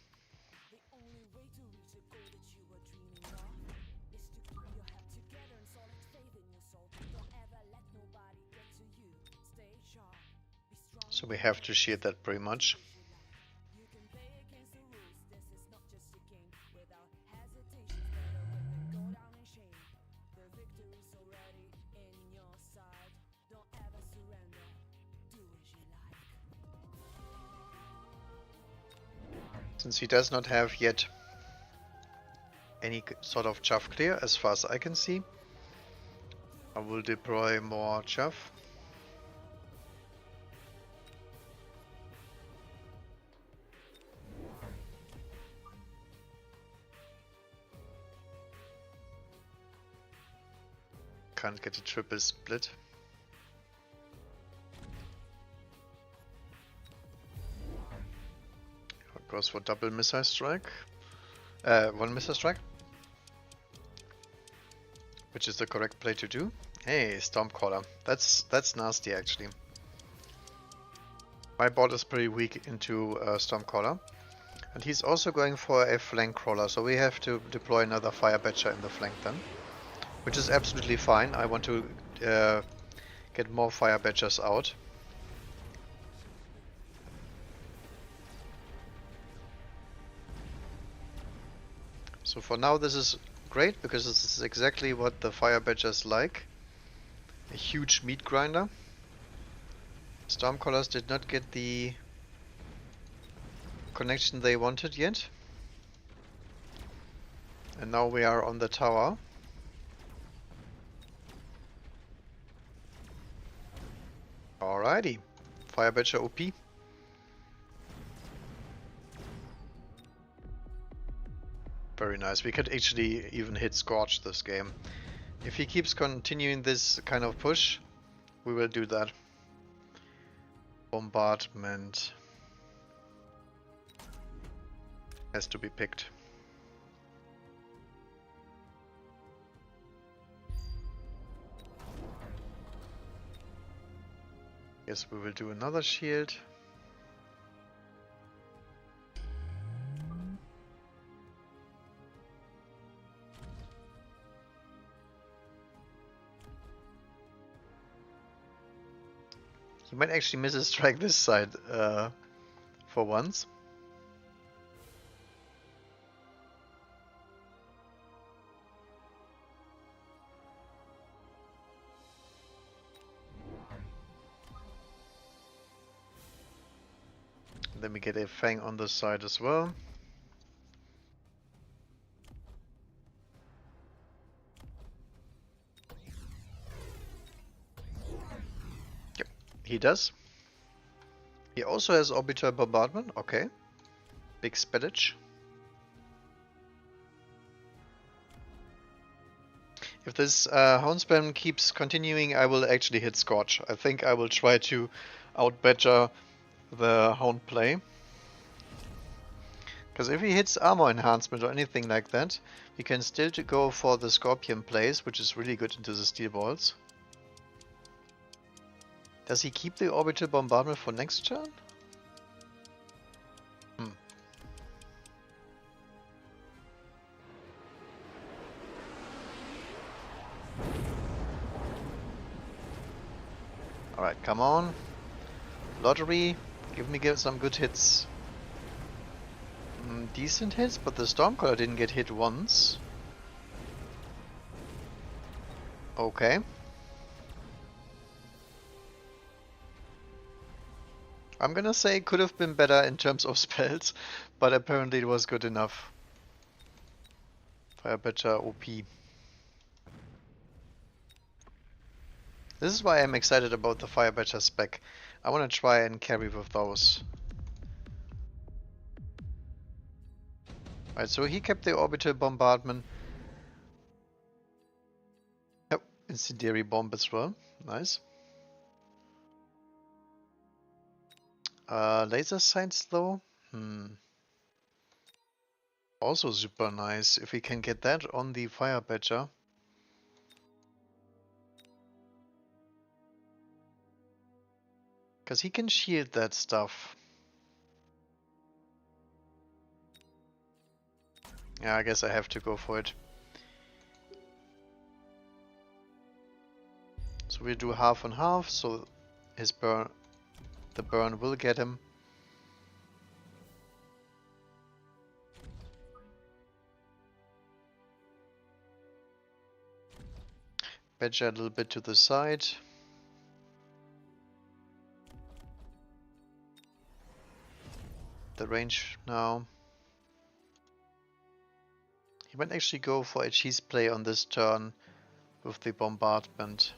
So we have to shield that pretty much. Since he does not have yet any sort of chaff clear, as far as I can see, I will deploy more chaff. Can't get a triple split. Goes for double missile strike. One missile strike. Which is the correct play to do. Hey, Stormcaller. That's nasty actually. My board is pretty weak into Stormcaller. And he's also going for a flank crawler, so we have to deploy another Fire Badger in the flank then. Which is absolutely fine. I want to get more Fire Badgers out. So for now this is great, because this is exactly what the Fire Badgers like. A huge meat grinder. Stormcallers did not get the connection they wanted yet. And now we are on the tower. Alrighty. Fire Badger OP. Very nice. We could actually even hit Scorch this game. If he keeps continuing this kind of push, we will do that. Bombardment has to be picked. Yes, we will do another shield. He might actually miss a strike this side for once. Then we get a Fang on this side as well. Yep, he does. He also has Orbital Bombardment, okay. Big spillage. If this Hound Spam keeps continuing, I will actually hit Scorch. I think I will try to out-badger the Hound play. Because if he hits armor enhancement or anything like that, we can still go for the Scorpion plays, which is really good into the steel balls. Does he keep the Orbital Bombardment for next turn? Alright, come on. Lottery, give me some good hits. Decent hits, but the Stormcaller didn't get hit once. Okay. I'm gonna say it could have been better in terms of spells, but apparently it was good enough. Fire Badger OP. This is why I'm excited about the Fire Badger spec. I want to try and carry with those. Right, so he kept the Orbital Bombardment. Yep, Incendiary Bomb as well. Nice. Laser Sights though? Also super nice, if we can get that on the Fire Badger. Because he can shield that stuff. Yeah, I guess I have to go for it. So we'll do half and half, so his burn The burn will get him. Badger a little bit to the side. The range now. He might actually go for a cheese play on this turn with the bombardment.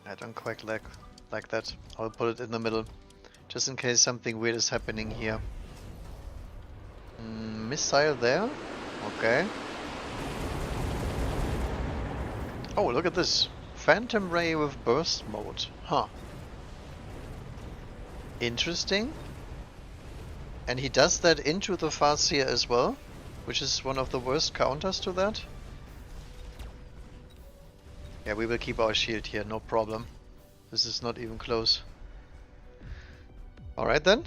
I don't quite like that. I'll put it in the middle, just in case something weird is happening here. Missile there? Okay. Oh, look at this. Phantom Ray with burst mode. Huh. Interesting. And he does that into the Farseer as well, which is one of the worst counters to that. Yeah, we will keep our shield here, no problem. This is not even close. Alright then.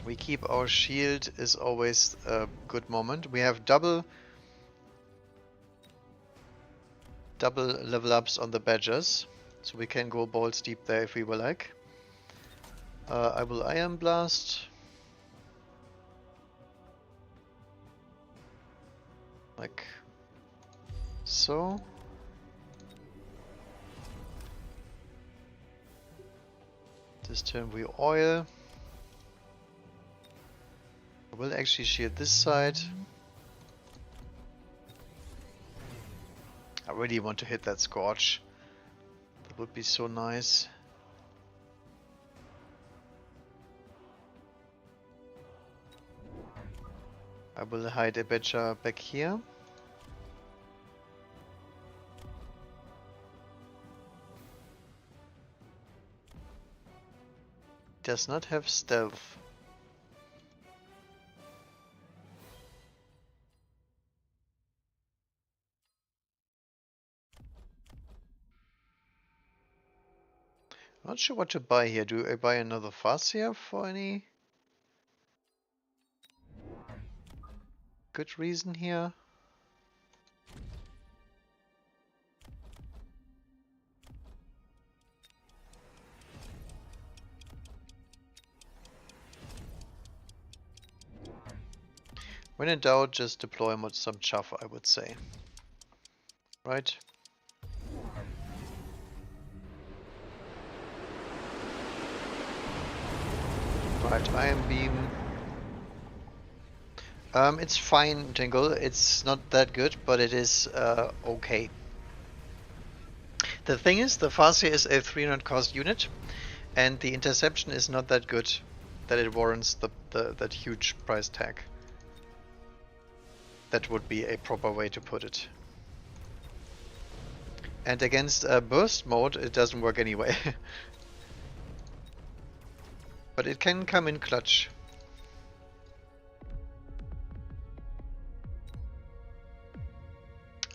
We keep our shield, is always a good moment. We have double level ups on the badgers, so we can go balls deep there if we will like. I will Iron Blast. Like so. This turn we oil. I will actually shield this side. I really want to hit that Scorch. That would be so nice. I will hide a Badger back here. Does not have stealth. Not sure what to buy here. Do I buy another Farseer for any good reason here? When in doubt, just deploy some chuff, I would say. Right? Right, Iron Beam. It's fine, Jingle. It's not that good, but it is okay. The thing is, the Farseer is a 300 cost unit, and the interception is not that good that it warrants that huge price tag. That would be a proper way to put it. And against burst mode, it doesn't work anyway. But it can come in clutch.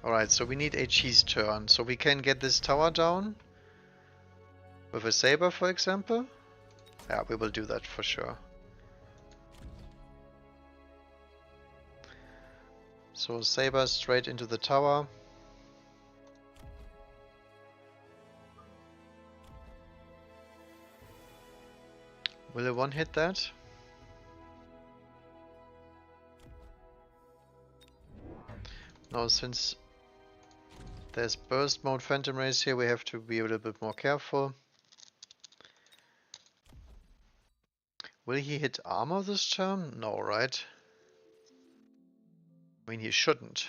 Alright, so we need a cheese turn. So we can get this tower down with a saber, for example. Yeah, we will do that for sure. So saber straight into the tower. Will a one hit that? No, since there's burst mode phantom race here, we have to be a little bit more careful. Will he hit armor this turn? No, right? I mean, he shouldn't.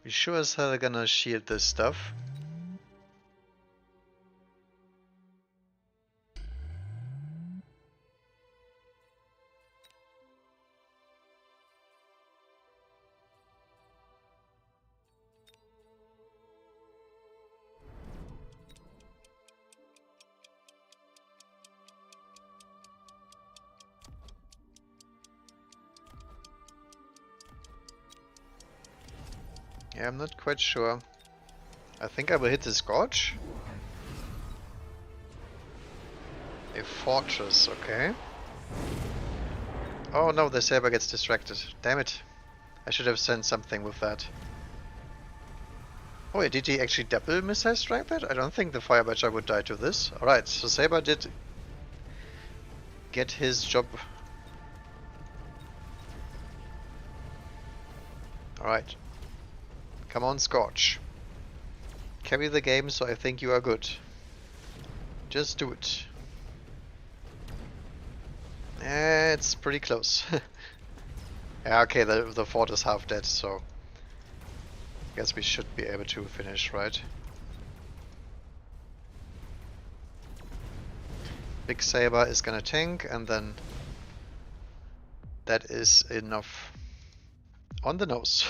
We sure as hell are gonna shield this stuff. Yeah, I'm not quite sure. I think I will hit the Scorch. A Fortress, okay. Oh no, the Saber gets distracted. Damn it. I should have sent something with that. Oh, wait, did he actually double missile strike that? I don't think the Fire Badger would die to this. Alright, so Saber did get his job. Alright. Come on, Scorch. Carry the game, so I think you are good. Just do it. It's pretty close. Yeah, okay, the fort is half dead, so I guess we should be able to finish, right? Big Saber is gonna tank, and then that is enough. On the nose.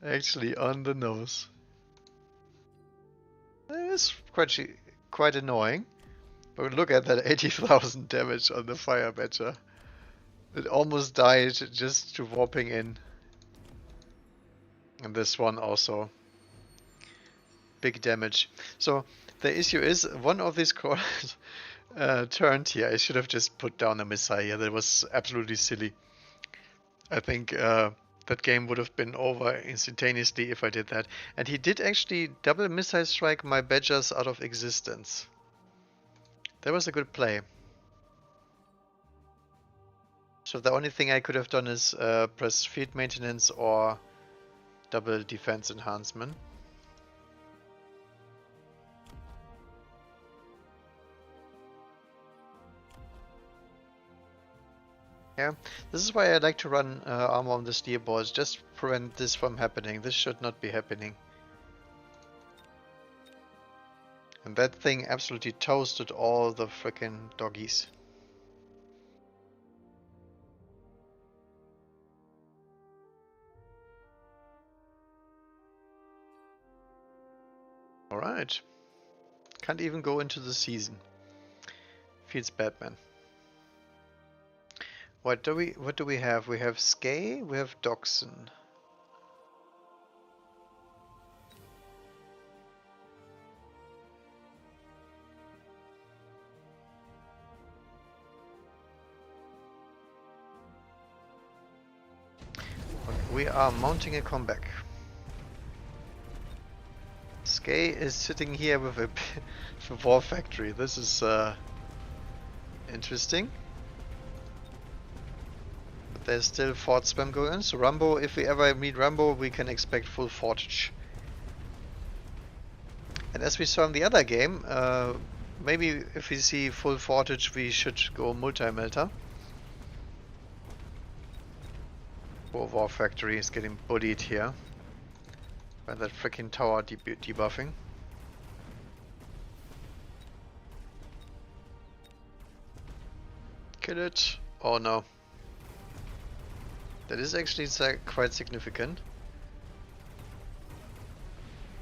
Actually, on the nose. It's quite annoying. But look at that 80,000 damage on the Fire Badger. It almost died just to warping in. And this one also. Big damage. So the issue is one of these corners turned here. I should have just put down a missile here. That was absolutely silly. I think that game would have been over instantaneously if I did that. And he did actually double missile strike my badgers out of existence. That was a good play. So the only thing I could have done is press field maintenance or double defense enhancement. Yeah, this is why I like to run armor on the steel balls, just to prevent this from happening. This should not be happening. And that thing absolutely toasted all the frickin' doggies. Alright. Can't even go into the season. Feels bad, man. What do we have? We have Skay, we have Dachshund. We are mounting a comeback. Skay is sitting here with a war factory. This is interesting. But there's still fort spam going on. So Rambo, if we ever meet Rambo, we can expect full fortage. And as we saw in the other game, maybe if we see full fortage, we should go multi-melter. Poor war factory is getting bullied here by that freaking tower debuffing. Kill it. Oh no. That is actually quite significant.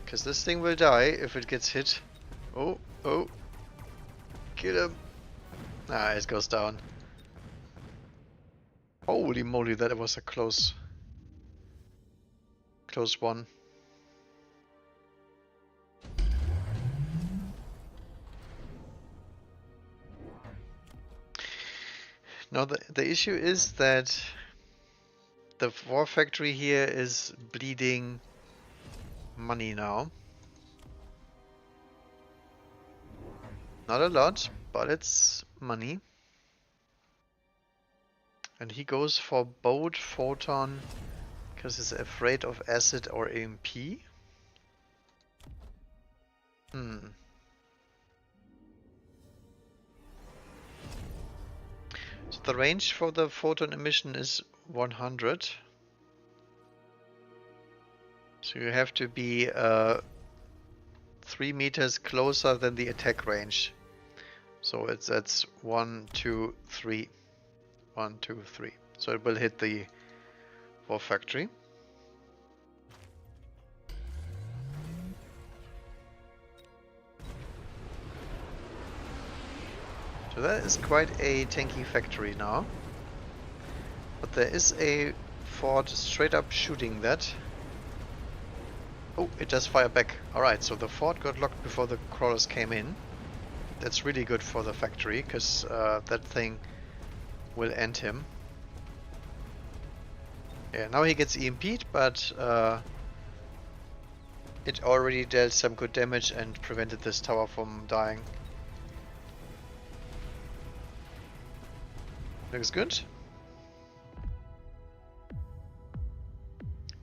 Because this thing will die if it gets hit. Oh, oh. Kill him. Ah, it goes down. Holy moly, that was a close one. Now the issue is that the war factory here is bleeding money now. Not a lot, but it's money. And he goes for boat, photon, because he's afraid of acid or AMP. So the range for the photon emission is 100. So you have to be 3 meters closer than the attack range. So that's 1, 2, 3. 1, 2, 3. So it will hit the war factory. So that is quite a tanky factory now. But there is a fort straight up shooting that. Oh, it does fire back. Alright, so the fort got locked before the crawlers came in. That's really good for the factory, because that thing will end him. Yeah, now he gets EMP'd, but it already dealt some good damage and prevented this tower from dying. Looks good.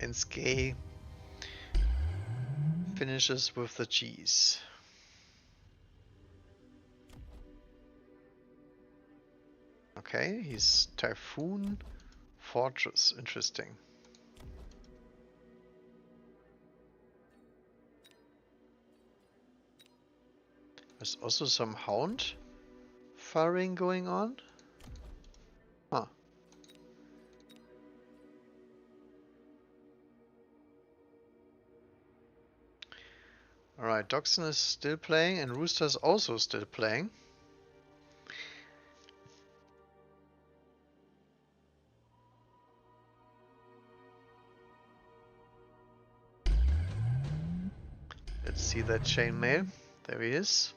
And Skay finishes with the cheese. Okay, he's Typhoon Fortress. Interesting. There's also some hound firing going on. Huh. Alright, Doxon is still playing and Rooster's also still playing. Let's see that chainmail. There he is.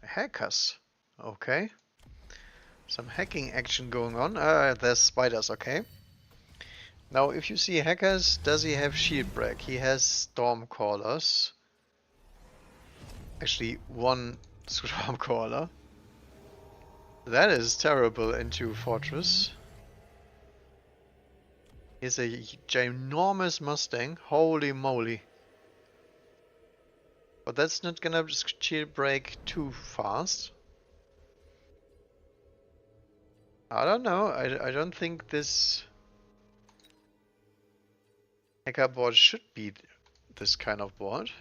Hackers. Okay. Some hacking action going on. There's spiders, okay. Now, if you see hackers, does he have shield break? He has Stormcallers. Actually, one Stormcaller. That is terrible into Fortress. He's a ginormous Mustang. Holy moly. But that's not gonna shield break too fast. I don't know. I don't think this hacker board should be this kind of board.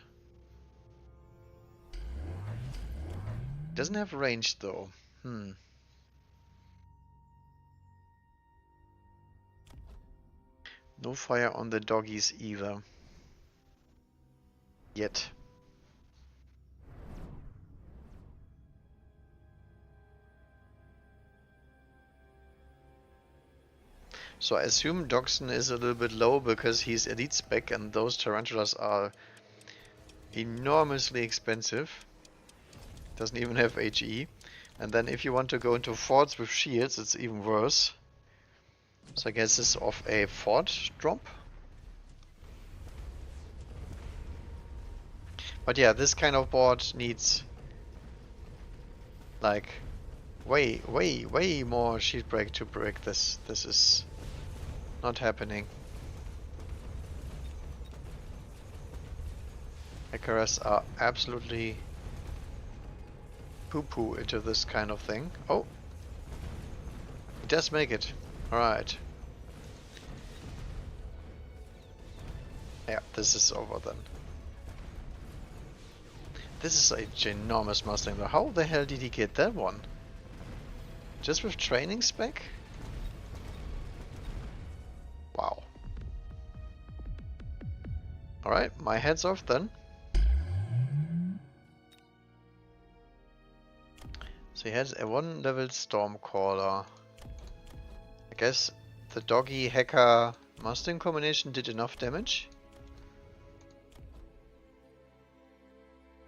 Doesn't have range though. No fire on the doggies either. Yet. So I assume Doxon is a little bit low because he's elite spec and those tarantulas are enormously expensive. Doesn't even have HE. And then if you want to go into forts with shields, it's even worse. So I guess this is off a fort drop. But yeah, this kind of board needs like way more shield break to break this. This is not happening. Hackers are absolutely poo-poo into this kind of thing. Oh! He does make it. Alright. Yeah, this is over then. This is a ginormous Mustang though. How the hell did he get that one? Just with training spec? Wow. Alright, my head's off then. So he has a 1-level Stormcaller. I guess the doggy hacker Mustang combination did enough damage.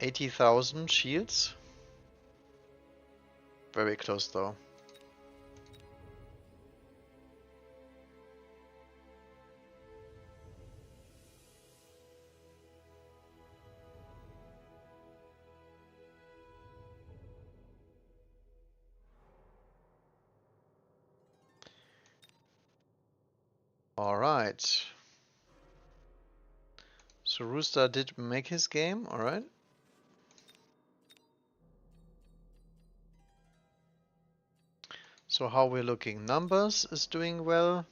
80,000 shields. Very close though. Alright. So Rooster did make his game, alright. So how we're looking? Numbers is doing well.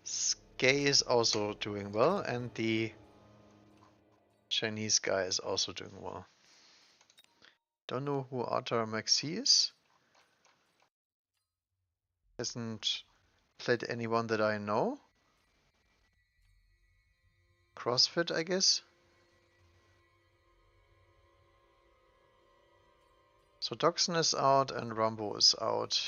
Skay is also doing well, and the Chinese guy is also doing well. Don't know who Arthur Maxi is. Hasn't played anyone that I know. CrossFit, I guess. So Doxon is out and Rambo is out.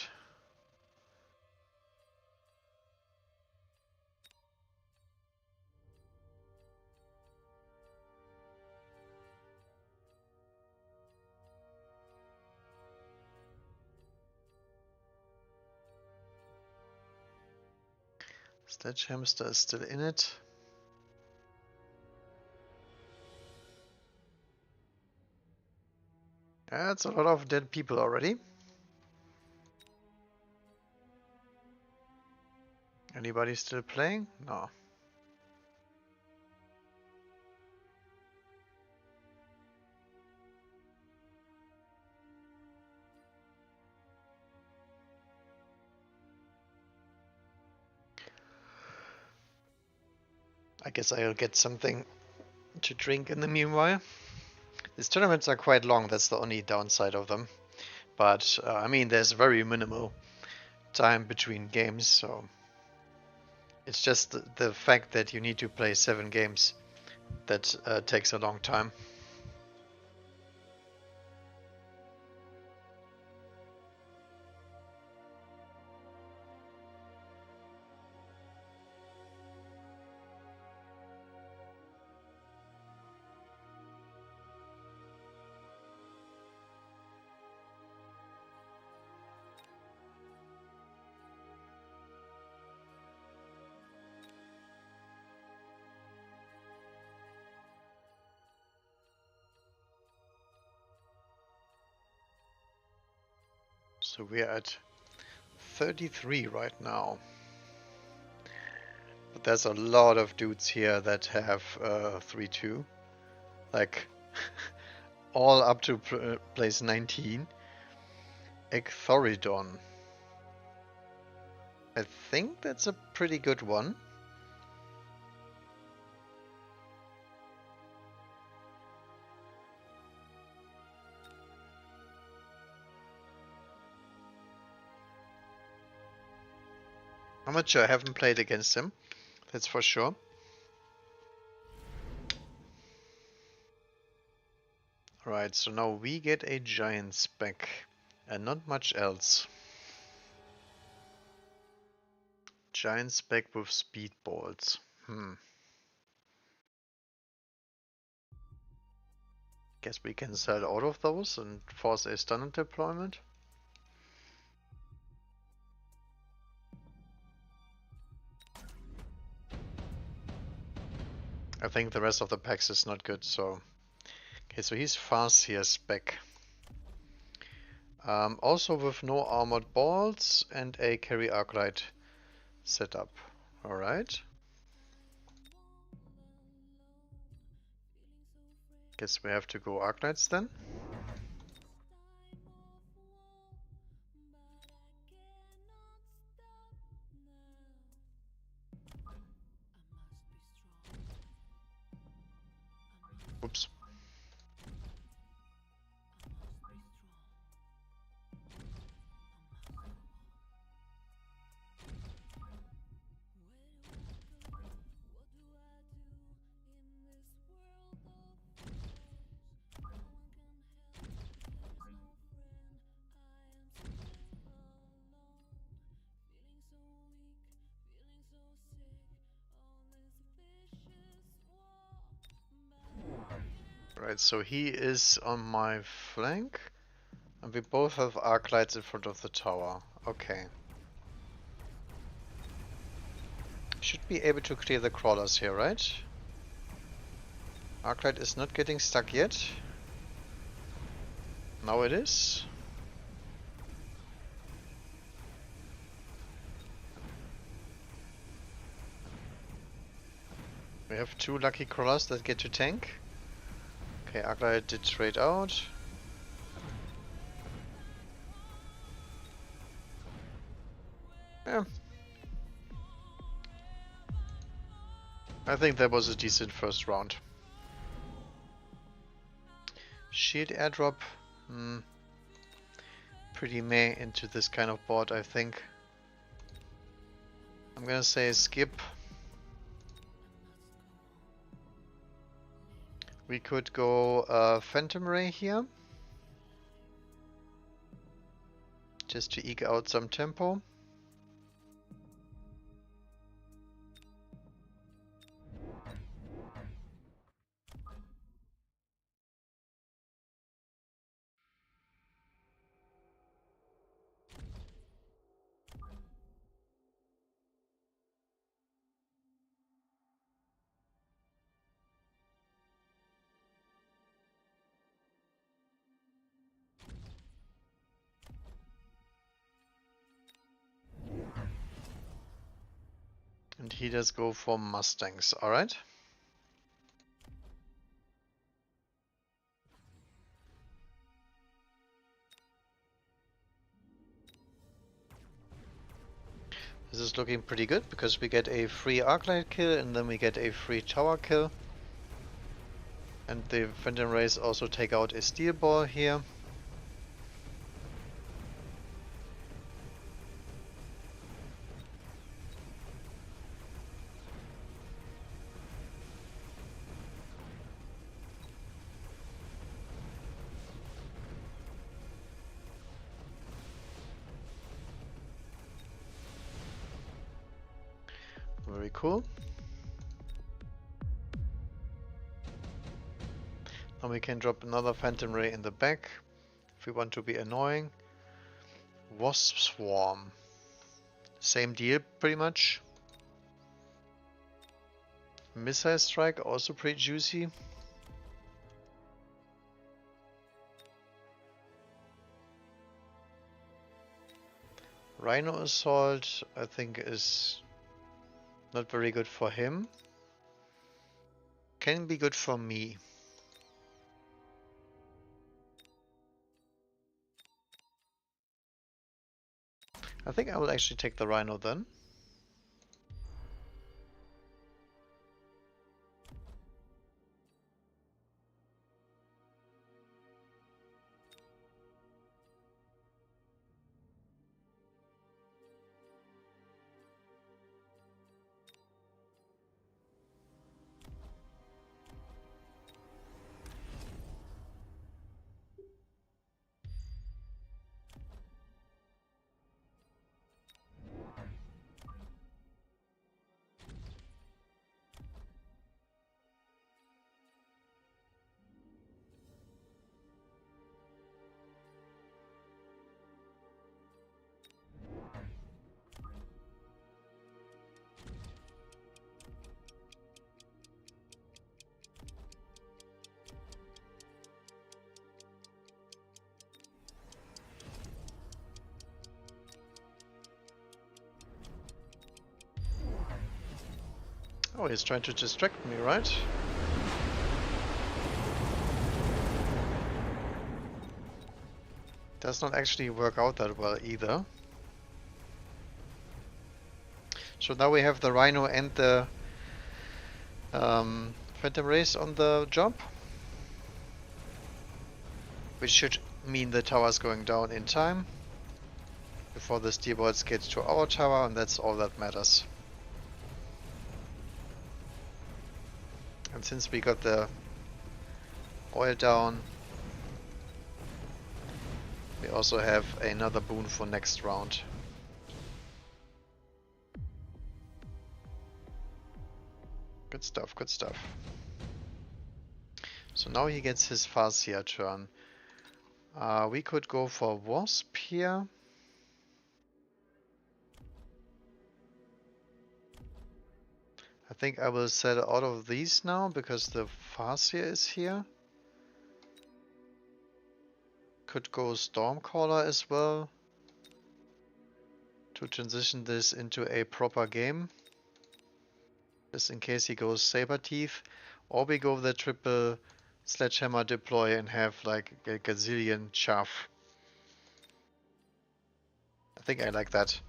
Sledgehamster is still in it. That's a lot of dead people already. Anybody still playing? No. I guess I'll get something to drink in the meanwhile. These tournaments are quite long, that's the only downside of them. But, I mean, there's very minimal time between games, so it's just the fact that you need to play 7 games that takes a long time. So we're at 33 right now. But there's a lot of dudes here that have 3-2. Like, all up to place 19. Ecthoridon. I think that's a pretty good one. Amateur, I haven't played against him, that's for sure. Right, so now we get a giant spec and not much else. Giant spec with speedballs. Guess we can sell all of those and force a standard deployment. I think the rest of the packs is not good, so... Okay, so he's fast here, spec. Also with no armored balls and a carry arclight setup. Alright. Guess we have to go arclights then. Oops. Right, so he is on my flank. And we both have arc lights in front of the tower. Okay. Should be able to clear the crawlers here, right? Arclight is not getting stuck yet. Now it is. We have 2 lucky crawlers that get to tank. Okay, Arclight did trade out. Yeah. I think that was a decent first round. Shield airdrop. Pretty meh into this kind of board, I think. I'm gonna say skip. We could go Phantom Ray here. Just to eke out some tempo. And he does go for Mustangs, alright? This is looking pretty good because we get a free Arclight kill and then we get a free tower kill. And the Phantom Rays also take out a Steel Ball here. Very cool. Now we can drop another Phantom Ray in the back if we want to be annoying. Wasp Swarm. Same deal pretty much. Missile Strike also pretty juicy. Rhino Assault I think is not very good for him. Can be good for me. I think I will actually take the Rhino then. Oh, he's trying to distract me, right? Does not actually work out that well either. So now we have the Rhino and the Phantom Race on the job. Which should mean the tower's going down in time. Before the steel balls get to our tower, and that's all that matters. And since we got the oil down, we also have another boon for next round. Good stuff, good stuff. So now he gets his Farseer turn. We could go for Wasp here. I think I will sell out of these now because the Farseer is here. Could go Stormcaller as well to transition this into a proper game. Just in case he goes Saber Teeth. Or we go the triple Sledgehammer deploy and have like a gazillion chaff. I think I like that.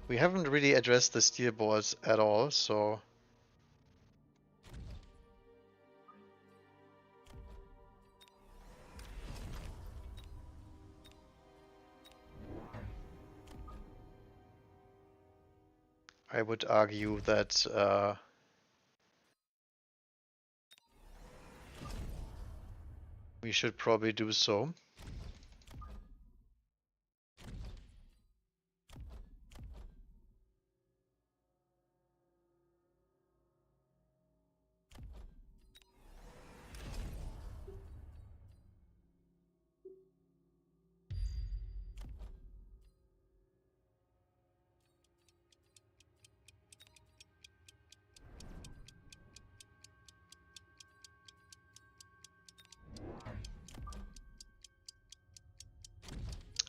We haven't really addressed the steel balls at all, so I would argue that we should probably do so.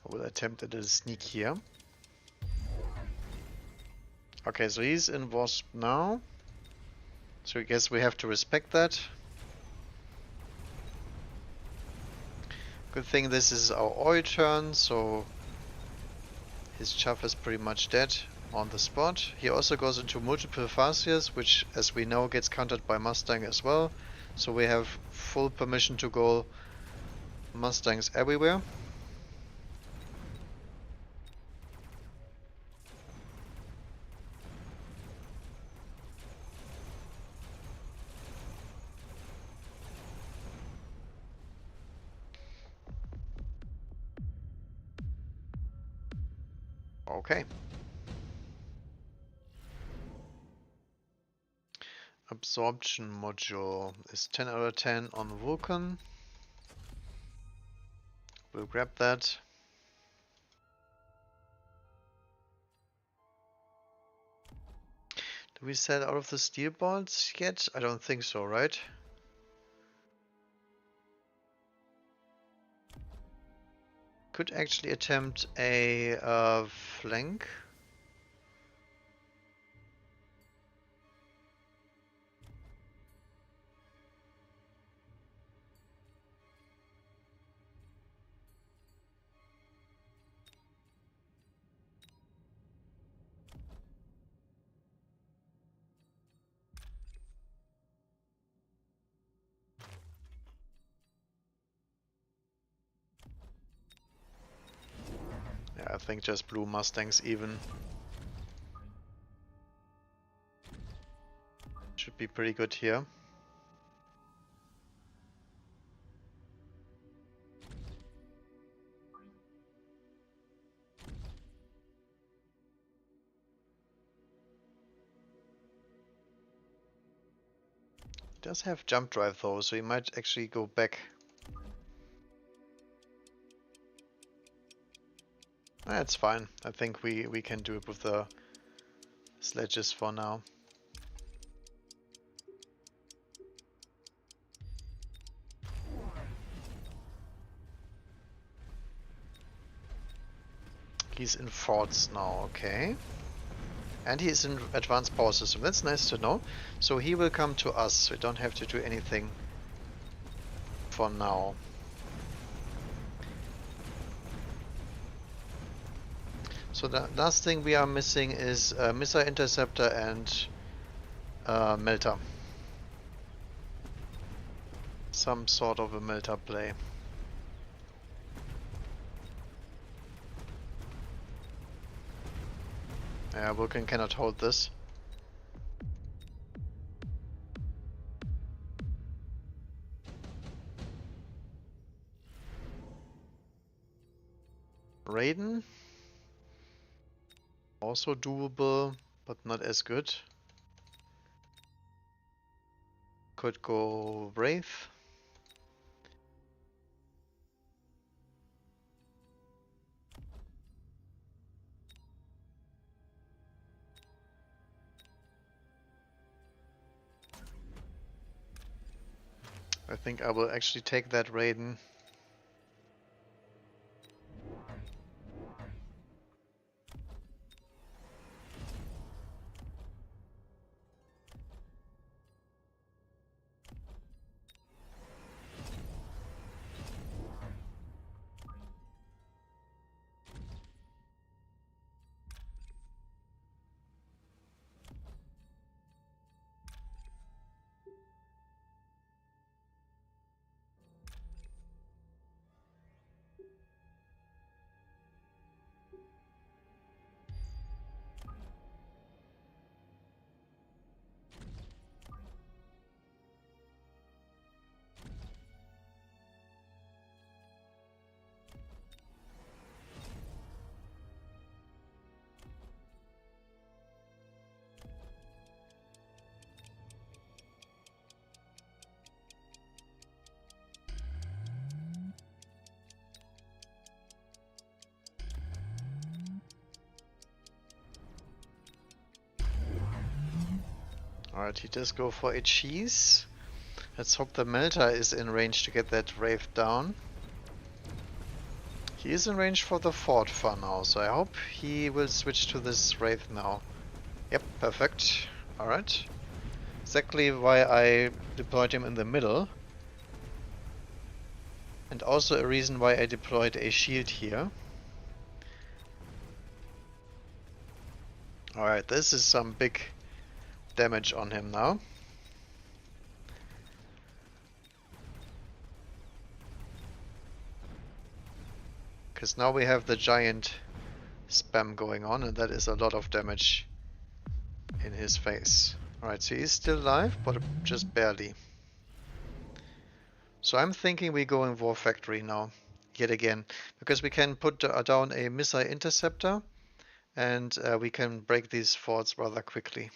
I will attempt a sneak here. Okay, so he's in Wasp now. So I guess we have to respect that. Good thing this is our oil turn, so his chaff is pretty much dead on the spot. He also goes into multiple fascias, which as we know gets countered by Mustang as well. So we have full permission to go Mustangs everywhere. Okay. Absorption module is 10 out of 10 on Vulcan. We'll grab that. Do we sell out of the steel balls yet? I don't think so, right? Could actually attempt a flank. Yeah, I think just blue Mustangs even. Should be pretty good here. He does have jump drive though, so he might actually go back. That's fine. I think we can do it with the sledges for now. He's in forts now, okay. And he is in advanced power system. That's nice to know. So he will come to us. We don't have to do anything for now. So the last thing we are missing is missile interceptor and melter. Some sort of a melter play. Yeah, Vulcan cannot hold this. Raiden. Also doable, but not as good. Could go Wraith. I think I will actually take that Raiden. Alright, he does go for a cheese. Let's hope the Melter is in range to get that Wraith down. He is in range for the fort for now, so I hope he will switch to this Wraith now. Yep, perfect. Alright. Exactly why I deployed him in the middle. And also a reason why I deployed a shield here. Alright, this is some big damage on him now. Because now we have the giant spam going on, and that is a lot of damage in his face. Alright, so he's still alive, but just barely. So I'm thinking we go in War Factory now, yet again, because we can put down a missile interceptor, and we can break these forts rather quickly.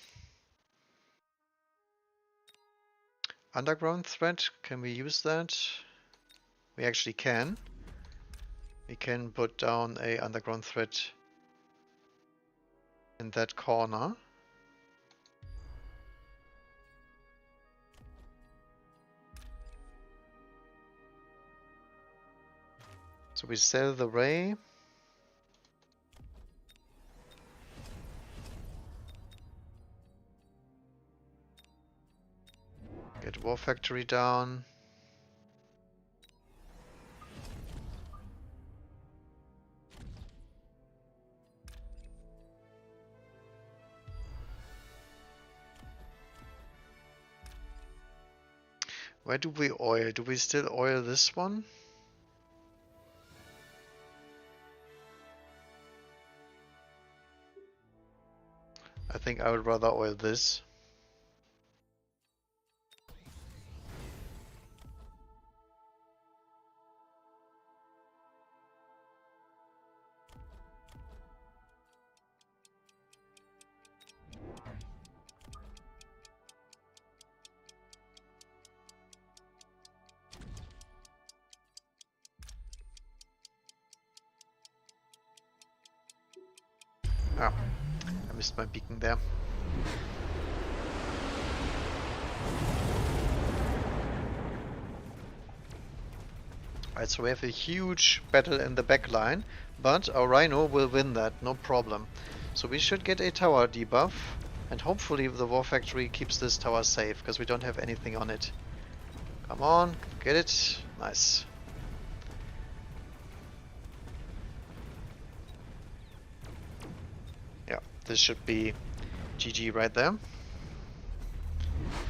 Underground threat, can we use that? We actually can. We can put down a underground threat in that corner. So we sell the ray. Get War Factory down. Where do we oil? Do we still oil this one? I think I would rather oil this. Ah, I missed my beacon there. Alright, so we have a huge battle in the back line, but our Rhino will win that, no problem. So we should get a tower debuff, and hopefully the War Factory keeps this tower safe, because we don't have anything on it. Come on, get it. Nice. Yeah, this should be GG right there.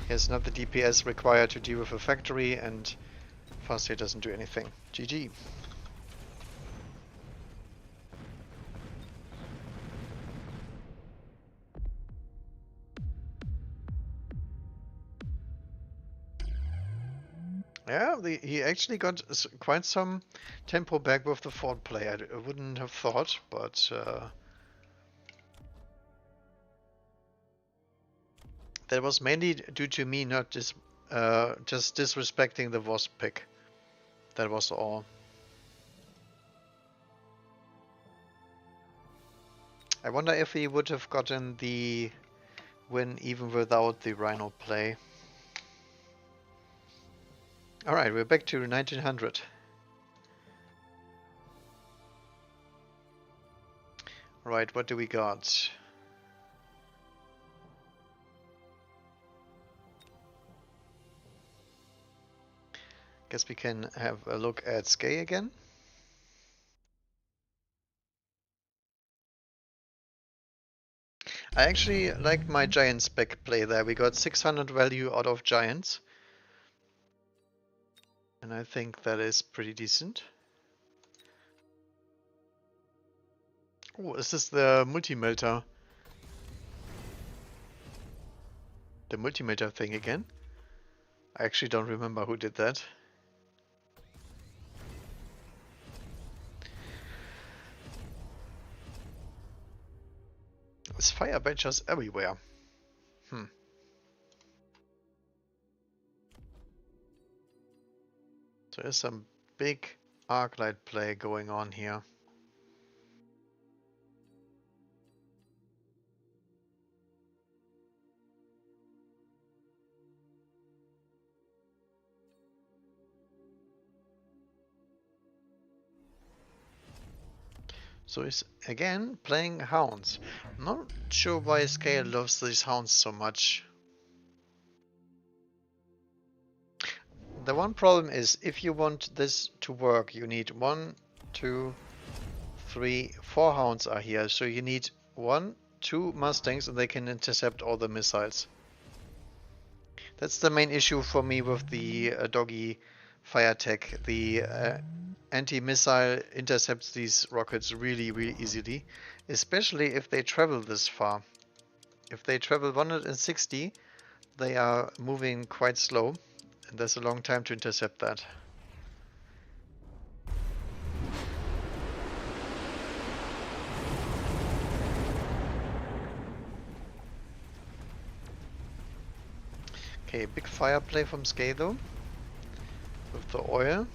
Here's not the DPS required to deal with a factory, and Fast doesn't do anything. GG. Yeah, he actually got quite some tempo back with the fort play. I wouldn't have thought, but that was mainly due to me not just disrespecting the Wasp pick. That was all. I wonder if he would have gotten the win even without the Rhino play. Alright, we're back to 1900. Right, what do we got? Guess we can have a look at Skay again. I actually like my giant spec play there. We got 600 value out of giants. And I think that is pretty decent. Oh, is this the multi-melter? The multi-melter thing again? I actually don't remember who did that. There's fire badgers everywhere. So there's some big arclight play going on here. So he's again playing hounds. I'm not sure why Scale loves these hounds so much. The one problem is if you want this to work, you need 1, 2, 3, 4 hounds are here. So you need 1, 2 Mustangs and they can intercept all the missiles. That's the main issue for me with the doggy fire tech. The anti-missile intercepts these rockets really, really easily, especially if they travel this far. If they travel 160, they are moving quite slow, and there's a long time to intercept that. Okay, big fire play from Skay though, with the oil.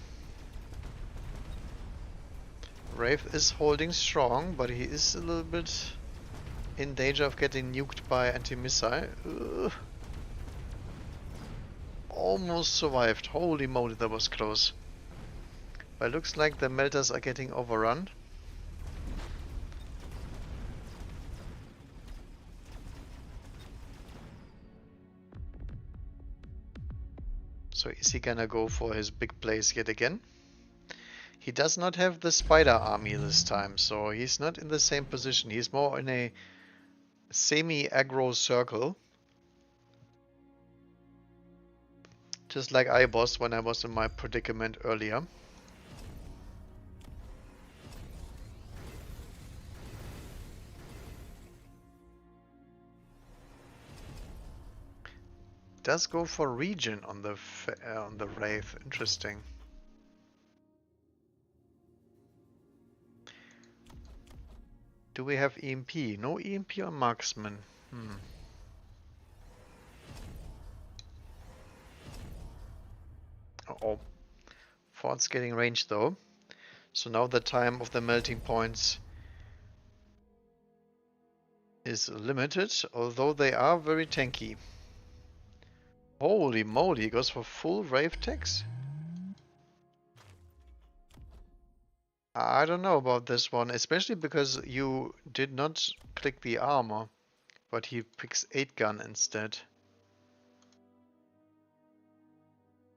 Wraith is holding strong, but he is a little bit in danger of getting nuked by anti-missile. Almost survived. Holy moly, that was close. But it looks like the melters are getting overrun. So is he gonna go for his big plays yet again? He does not have the spider army this time, so he's not in the same position. He's more in a semi-aggro circle. Just like I was when I was in my predicament earlier. Does go for region on the Wraith. Interesting. Do we have EMP? No EMP on marksman. Uh-oh. Fort's getting range though. So now the time of the melting points is limited, although they are very tanky. Holy moly, he goes for full Wraith techs? I don't know about this one, especially because you did not click the armor, but he picks 8 gun instead.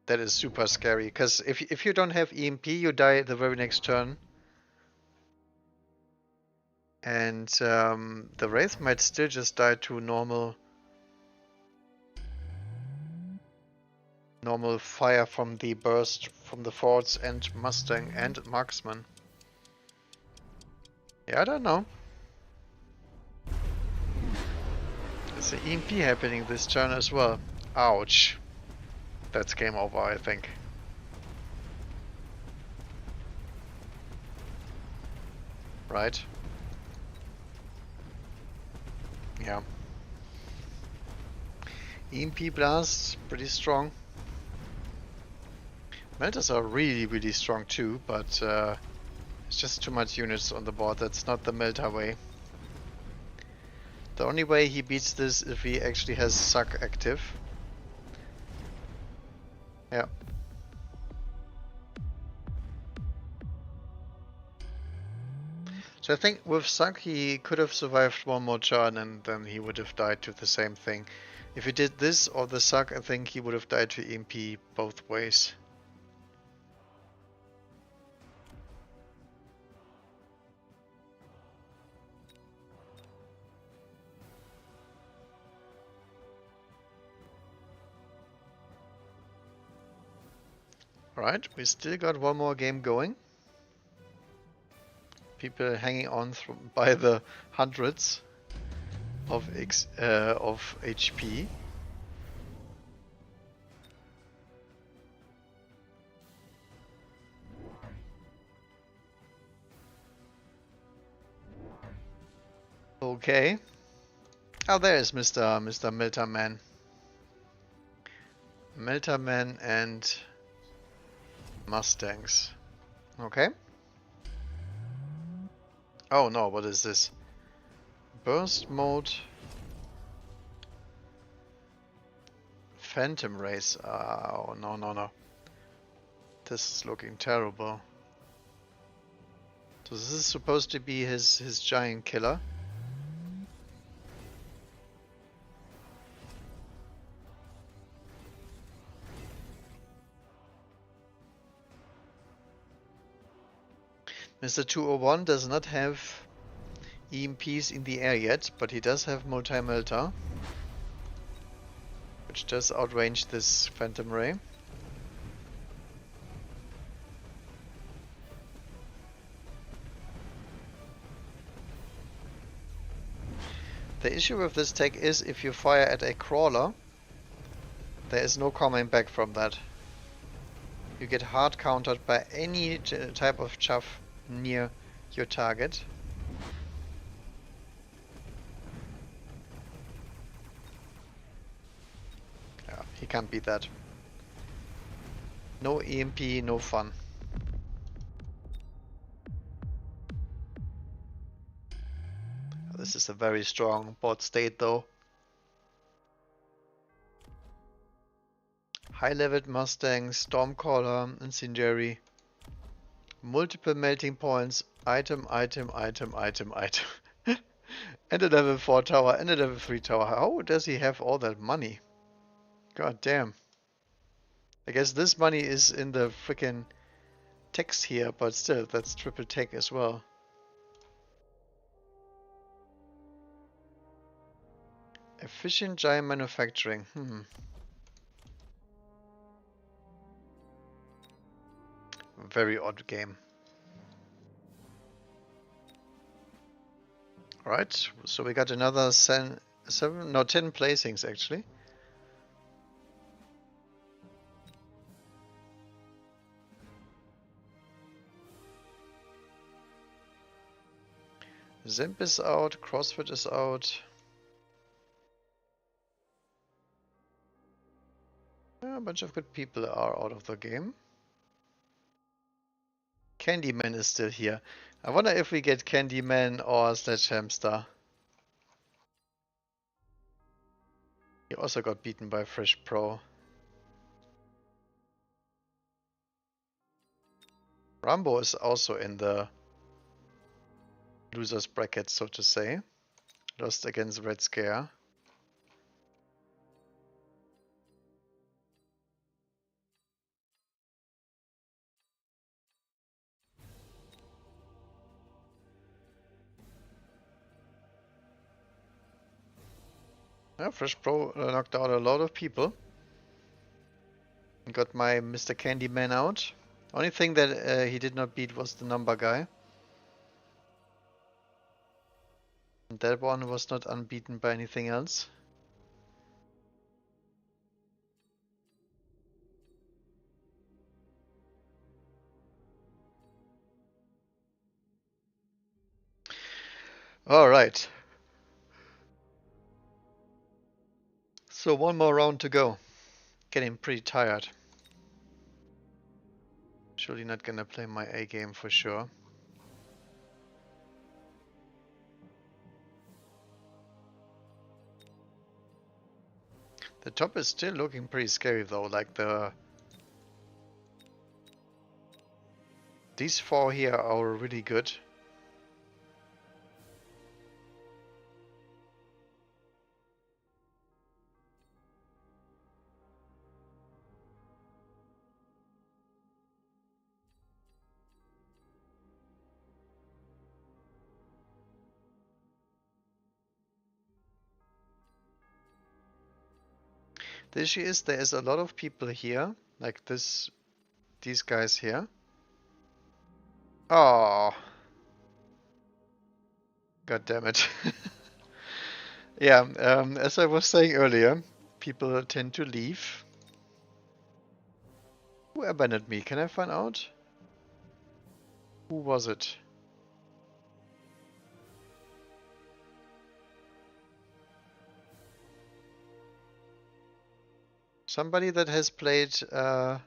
That is super scary, because if you don't have EMP, you die the very next turn. And the Wraith might still just die to normal fire from the burst from the forts and Mustang and Marksman. Yeah, I don't know. There's an EMP happening this turn as well. Ouch. That's game over, I think. Right? Yeah. EMP blast, pretty strong. Melters are really, really strong too, but it's just too much units on the board. That's not the Melter way. The only way he beats this if he actually has Suck active. Yeah. So I think with Suck he could have survived one more turn and then he would have died to the same thing. If he did this or the Suck, I think he would have died to EMP both ways. Alright, we still got one more game going. People hanging on by the hundreds of HP. Okay. Oh, there is Mr. Melterman. Melterman and Mustangs. Okay. Oh no, what is this? Burst mode. Phantom race. Oh no, no, no. This is looking terrible. So this is supposed to be his giant killer. Mr. 201 does not have EMPs in the air yet, but he does have multi-melter, which does outrange this Phantom Ray. The issue with this tech is if you fire at a crawler, there is no coming back from that. You get hard countered by any type of chaff near your target. Yeah, he can't beat that. No EMP, no fun. This is a very strong board state though. High-leveled Mustang, Stormcaller, Incendiary. Multiple melting points, item, item, item, item, item. And a level 4 tower and a level 3 tower. How does he have all that money? God damn. I guess this money is in the freaking text here, but still, that's triple tech as well. Efficient giant manufacturing. Very odd game. Alright, so we got another 10 placings actually. Zimp is out, CrossFit is out. A bunch of good people are out of the game. Candyman is still here. I wonder if we get Candyman or Sledgehamster. He also got beaten by Fresh Pro. Rambo is also in the losers bracket, so to say. Lost against Red Scare. Yeah, Fresh Pro knocked out a lot of people. Got my Mr. Candyman out. Only thing that he did not beat was the number guy. And that one was not unbeaten by anything else. Alright. So one more round to go. Getting pretty tired. Surely not gonna play my A game for sure. The top is still looking pretty scary though, like these four here are really good. The issue is there is a lot of people here, like these guys here. Oh, god damn it. Yeah, as I was saying earlier, people tend to leave. Who abandoned me? Can I find out? Who was it? Somebody that has played 6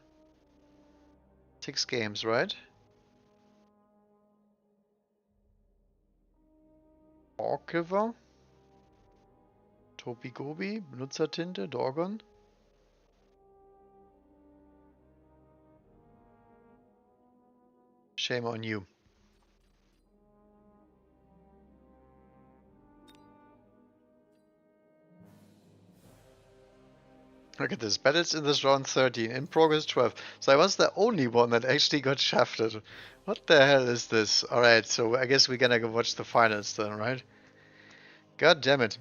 games, right? Orkiver? Topi Gobi? Benutzertinte? Dorgon? Shame on you. Look at this. Battles in this round 13. In progress 12. So I was the only one that actually got shafted. What the hell is this? Alright, so I guess we're gonna go watch the finals then, right? God damn it.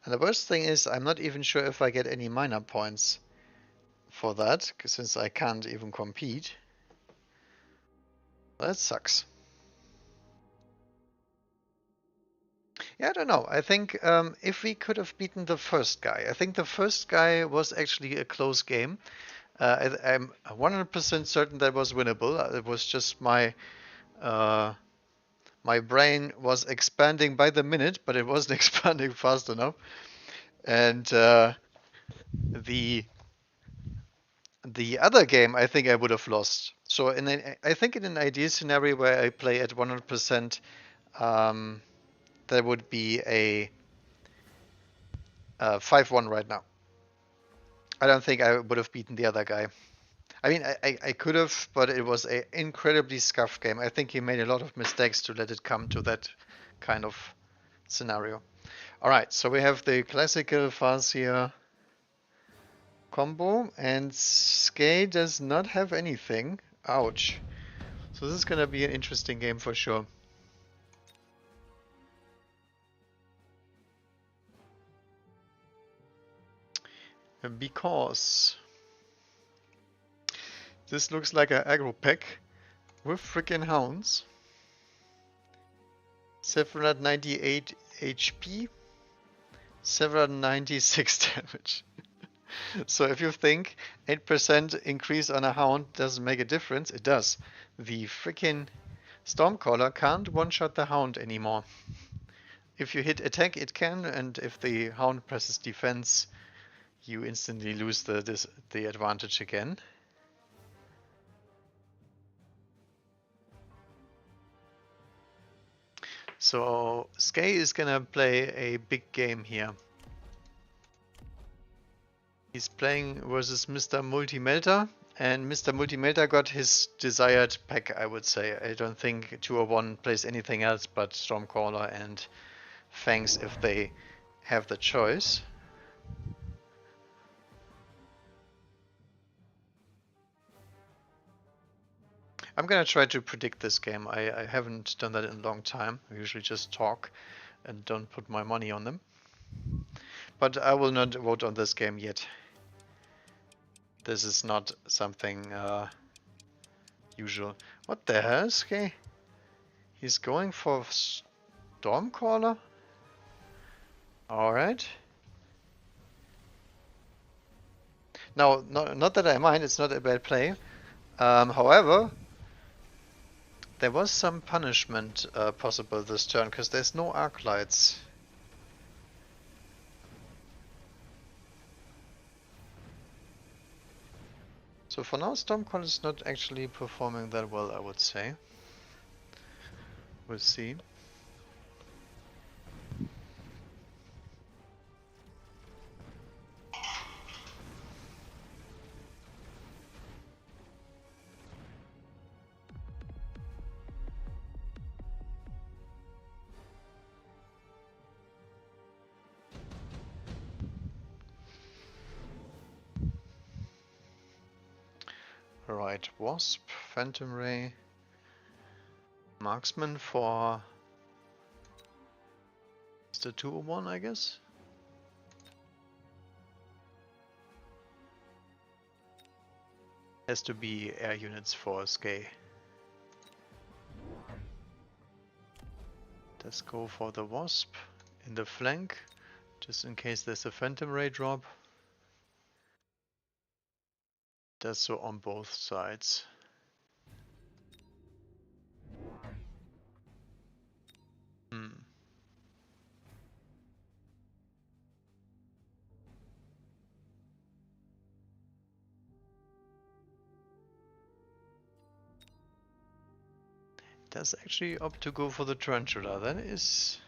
And the worst thing is, I'm not even sure if I get any minor points for that, since I can't even compete. That sucks. Yeah, I don't know. I think if we could have beaten the first guy, I think the first guy was actually a close game. I'm 100% certain that was winnable. It was just my brain was expanding by the minute, but it wasn't expanding fast enough. And the other game, I think I would have lost. So I think in an ideal scenario where I play at 100%, that would be a 5-1 right now. I don't think I would have beaten the other guy. I mean, I could have, but it was an incredibly scuffed game. I think he made a lot of mistakes to let it come to that kind of scenario. All right, so we have the classical Farseer combo, and Skay does not have anything. Ouch. So this is gonna be an interesting game for sure. Because this looks like an aggro pack with freaking hounds. 798 HP, 796 damage. So if you think 8% increase on a hound doesn't make a difference, it does. The freaking Stormcaller can't one-shot the hound anymore. If you hit attack, it can, and if the hound presses defense, you instantly lose the advantage again. So Skay is gonna play a big game here. He's playing versus Mr. Multi-Melter, and Mr. Multi-Melter got his desired pack, I would say. I don't think 201 plays anything else but Stormcaller and Fangs if they have the choice. I'm gonna try to predict this game. I haven't done that in a long time. I usually just talk and don't put my money on them. But I will not vote on this game yet. This is not something usual. What the hell, Skay? He's going for Stormcaller? Alright. Now, not that I mind, it's not a bad play. However, there was some punishment possible this turn, because there's no arc lights. So for now, Stormcaller is not actually performing that well, I would say. We'll see. Alright, Wasp, Phantom Ray, Marksman for the 201, I guess. Has to be air units for Skay. Let's go for the Wasp in the flank, just in case there's a Phantom Ray drop. Does so on both sides. Does actually opt to go for the Tarantula. That is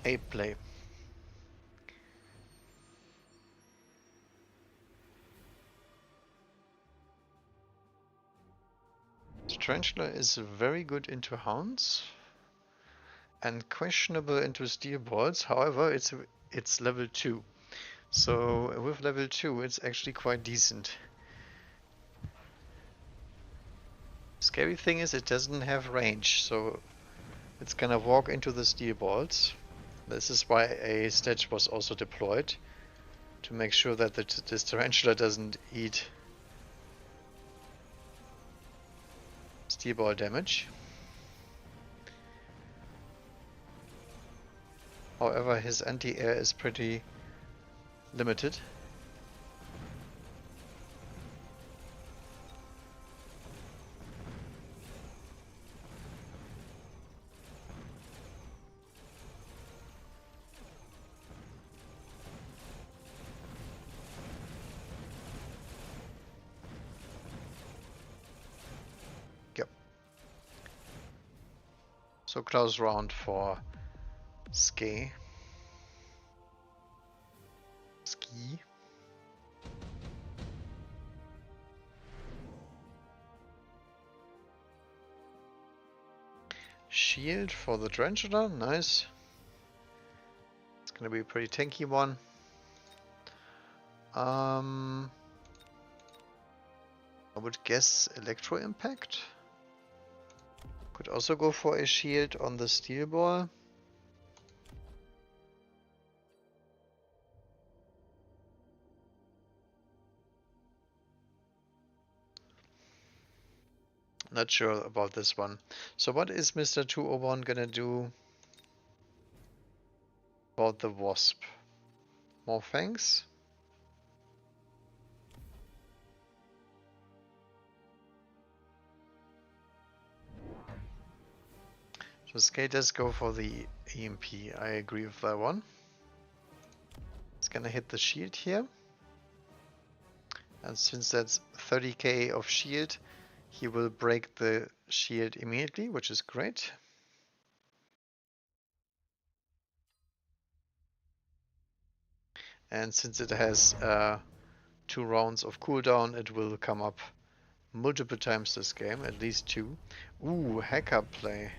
a play. Tarantula is very good into hounds and questionable into steel balls. However, it's level 2. So with level 2 it's actually quite decent. Scary thing is it doesn't have range, so it's gonna walk into the steel balls. This is why a sledge was also deployed, to make sure that this tarantula doesn't eat steel ball damage. However, his anti-air is pretty limited. Yep. So close round for Ski. Shield for the tarantula, nice. It's gonna be a pretty tanky one. I would guess electro impact. Could also go for a shield on the steel ball. Not sure about this one. So what is Mr. 201 gonna do about the wasp? More fangs? So Skate does go for the EMP. I agree with that one. It's gonna hit the shield here. And since that's 30k of shield, he will break the shield immediately, which is great. And since it has 2 rounds of cooldown, it will come up multiple times this game, at least 2. Ooh, hacker play.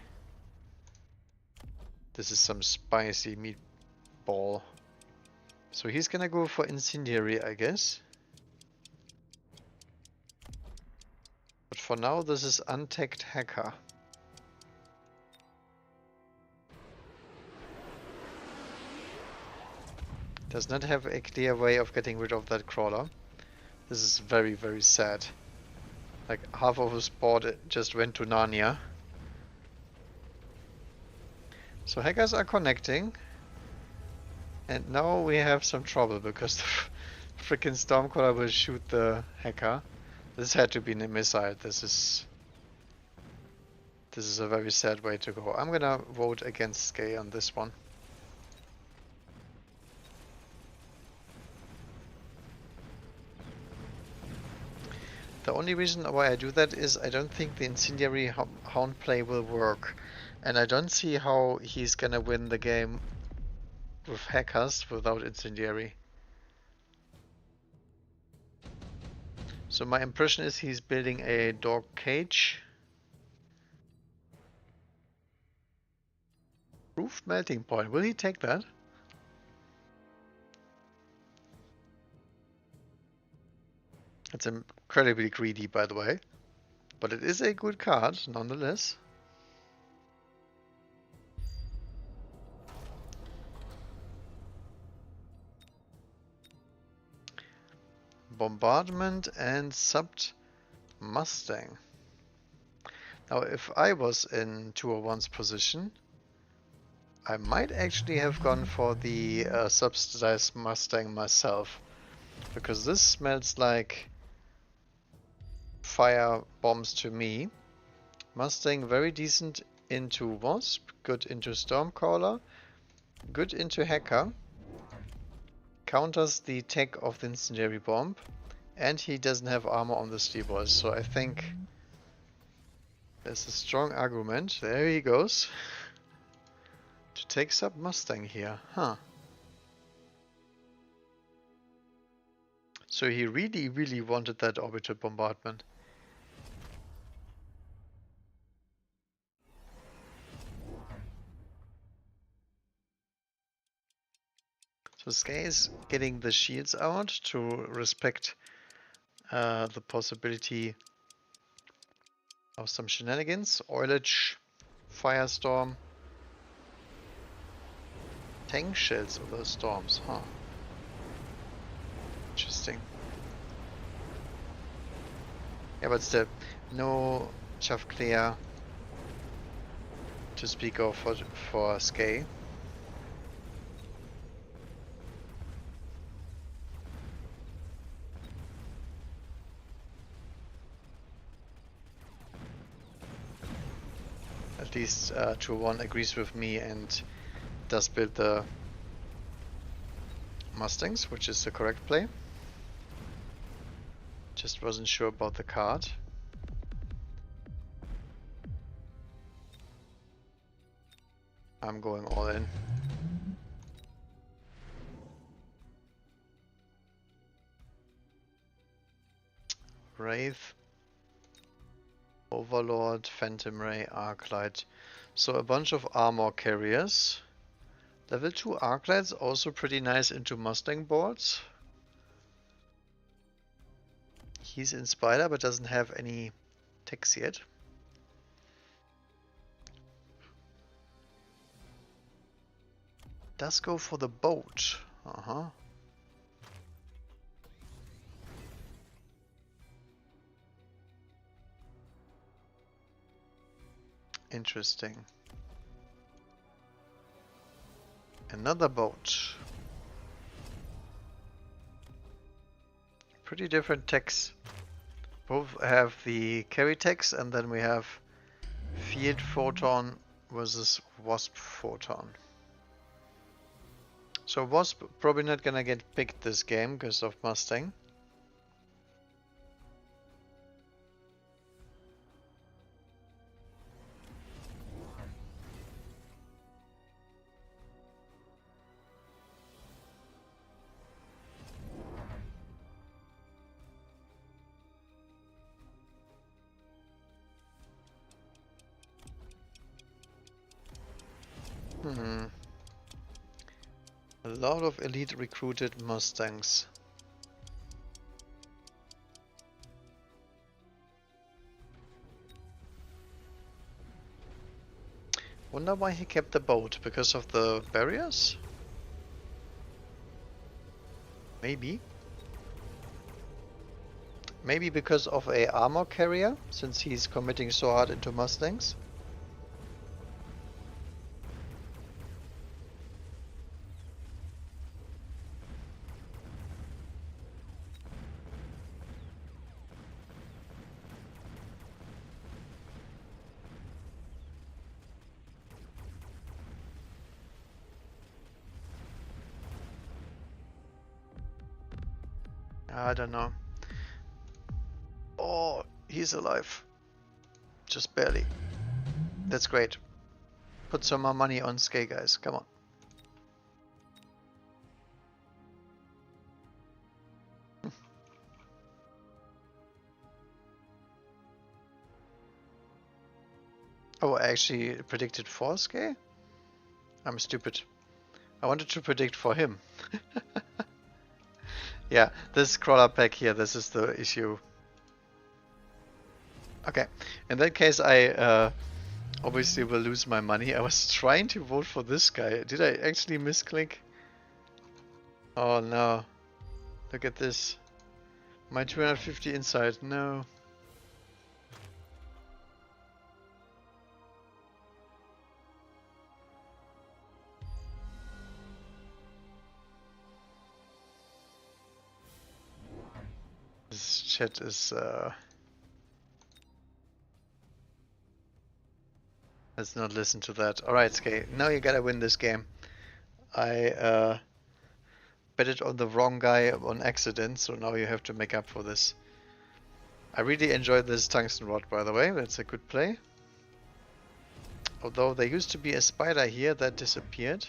This is some spicy meatball. So he's gonna go for incendiary, I guess. But for now, this is untagged hacker. Does not have a clear way of getting rid of that crawler. This is very, very sad. Like half of his board just went to Narnia. So hackers are connecting. And now we have some trouble because the freaking Stormcaller will shoot the hacker. This had to be a missile. This is a very sad way to go. I'm gonna vote against Skay on this one. The only reason why I do that is I don't think the incendiary hound play will work. And I don't see how he's gonna win the game with hackers without incendiary. So my impression is he's building a dog cage. Roof melting point. Will he take that? It's incredibly greedy, by the way. But it is a good card, nonetheless. Bombardment and subbed Mustang. Now, if I was in 201's position, I might actually have gone for the subsidized Mustang myself. Because this smells like fire bombs to me. Mustang very decent into Wasp, good into Stormcaller, good into Hacker. Counters the tech of the incendiary bomb, and he doesn't have armor on the steel balls, so I think there's a strong argument, there he goes, to take sub Mustang here, huh. So he really wanted that orbital bombardment. So Skye is getting the shields out to respect the possibility of some shenanigans. Oilage, Firestorm, tank shells of those storms, huh? Interesting. Yeah, but still, no chaff clear to speak of for Skye. At least 2-1 agrees with me and does build the Mustangs, which is the correct play. Just wasn't sure about the card. I'm going all in. Wraith, Overlord, Phantom Ray, Arclight. So a bunch of armor carriers. Level 2 Arclights also pretty nice into Mustang boards. He's in Spider but doesn't have any techs yet. Does go for the boat. Interesting. Another boat. Pretty different techs. Both have the carry techs, and then we have Field Photon versus Wasp Photon. So Wasp probably not gonna get picked this game because of Mustang. A lot of elite recruited Mustangs. Wonder why he kept the boat, because of the barriers? Maybe. Maybe because of a armor carrier, since he's committing so hard into Mustangs. I don't know. Oh, he's alive. Just barely. That's great. Put some more money on Skye, guys. Come on. Oh, I actually predicted for Skye? I'm stupid. I wanted to predict for him. Yeah, this crawler pack here, this is the issue. Okay, in that case I obviously will lose my money. I was trying to vote for this guy. Did I actually misclick? Oh no. Look at this. My 250 inside, no. This chat is let's not listen to that. Alright, Skye, now you gotta win this game. I betted on the wrong guy on accident, so now you have to make up for this. I really enjoyed this tungsten rod, by the way. That's a good play. Although there used to be a spider here that disappeared.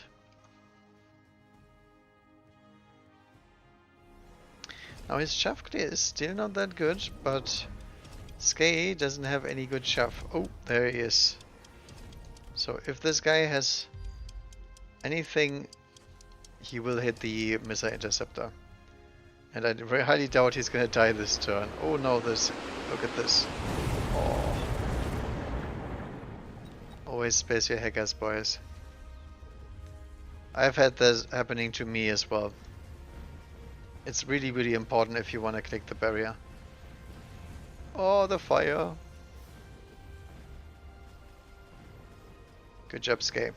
Now his chaff clear is still not that good, but Skye doesn't have any good chaff. Oh, there he is. So if this guy has anything he will hit the missile interceptor. And I very highly doubt he's gonna die this turn. Oh no, this. Look at this. Oh. Always space your hackers, boys. I've had this happening to me as well. It's really, really important if you want to click the barrier. Oh, the fire. Good job, Skay.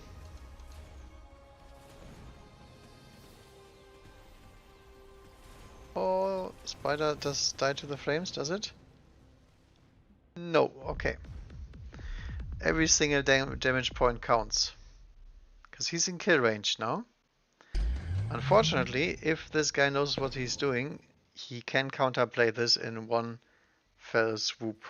Oh, Spider does die to the flames, does it? No, okay. Every single damage point counts. Because he's in kill range now. Unfortunately, if this guy knows what he's doing, he can counterplay this in one fell swoop.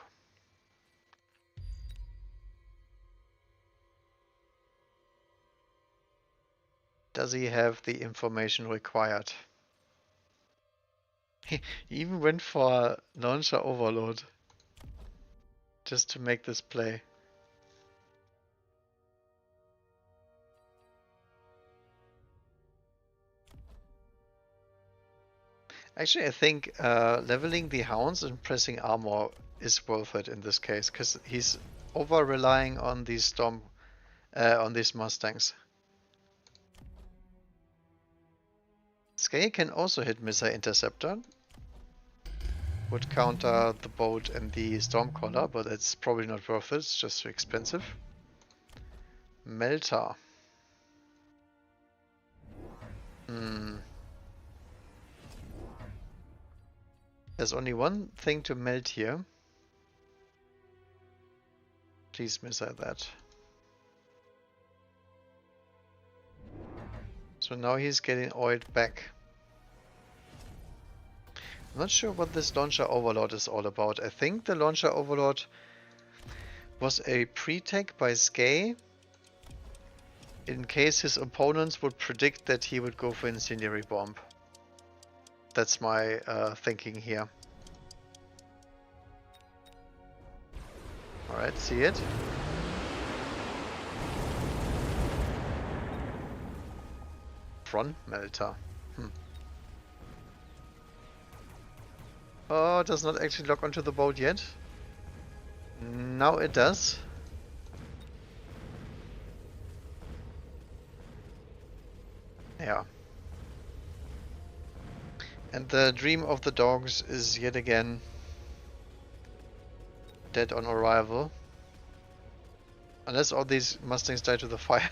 Does he have the information required? He even went for launcher overload just to make this play. Actually, I think leveling the hounds and pressing armor is worth it in this case, because he's over relying on these on these mustangs. Skay can also hit missile interceptor. Would counter the boat and the stormcaller, but it's probably not worth it. It's just too expensive. Melter. There's only one thing to melt here. Please missile that. So now he's getting oiled back. I'm not sure what this launcher overload is all about. I think the launcher overload was a pre-tech by Skay in case his opponents would predict that he would go for incendiary bomb. That's my thinking here. Alright, see it. Front melter. Oh, it does not actually lock onto the boat yet. Now it does. Yeah. And the dream of the dogs is yet again dead on arrival. Unless all these mustangs die to the fire.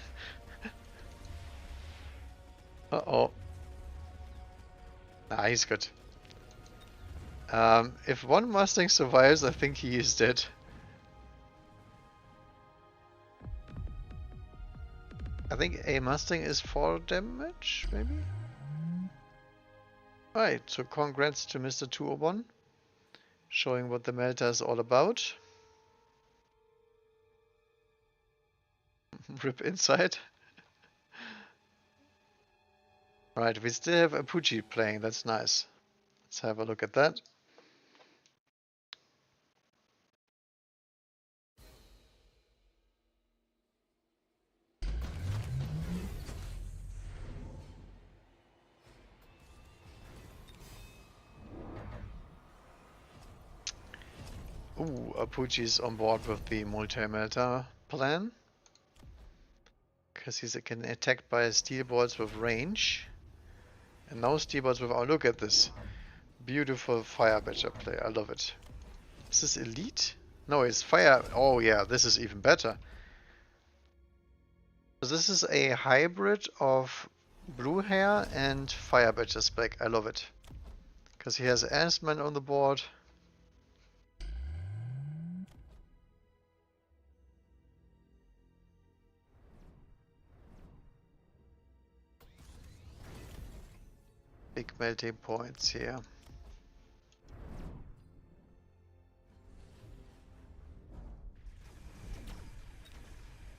Uh-oh. Nah, he's good. If one mustang survives, I think he is dead. I think a mustang is 4 damage, maybe? Alright, so congrats to Mr. 201. Showing what the melter is all about. Rip inside. Right, we still have Apuchi playing, that's nice. Let's have a look at that. Ooh, Apuchi's on board with the multi-melter plan. Because he's getting attacked by steel balls with range. And now steel balls with... Oh, look at this. Beautiful fire badger play. I love it. Is this elite? No, it's fire... Oh yeah, this is even better. So this is a hybrid of blue hair and fire badger spec. I love it. Because he has Assman on the board. Big melting points here.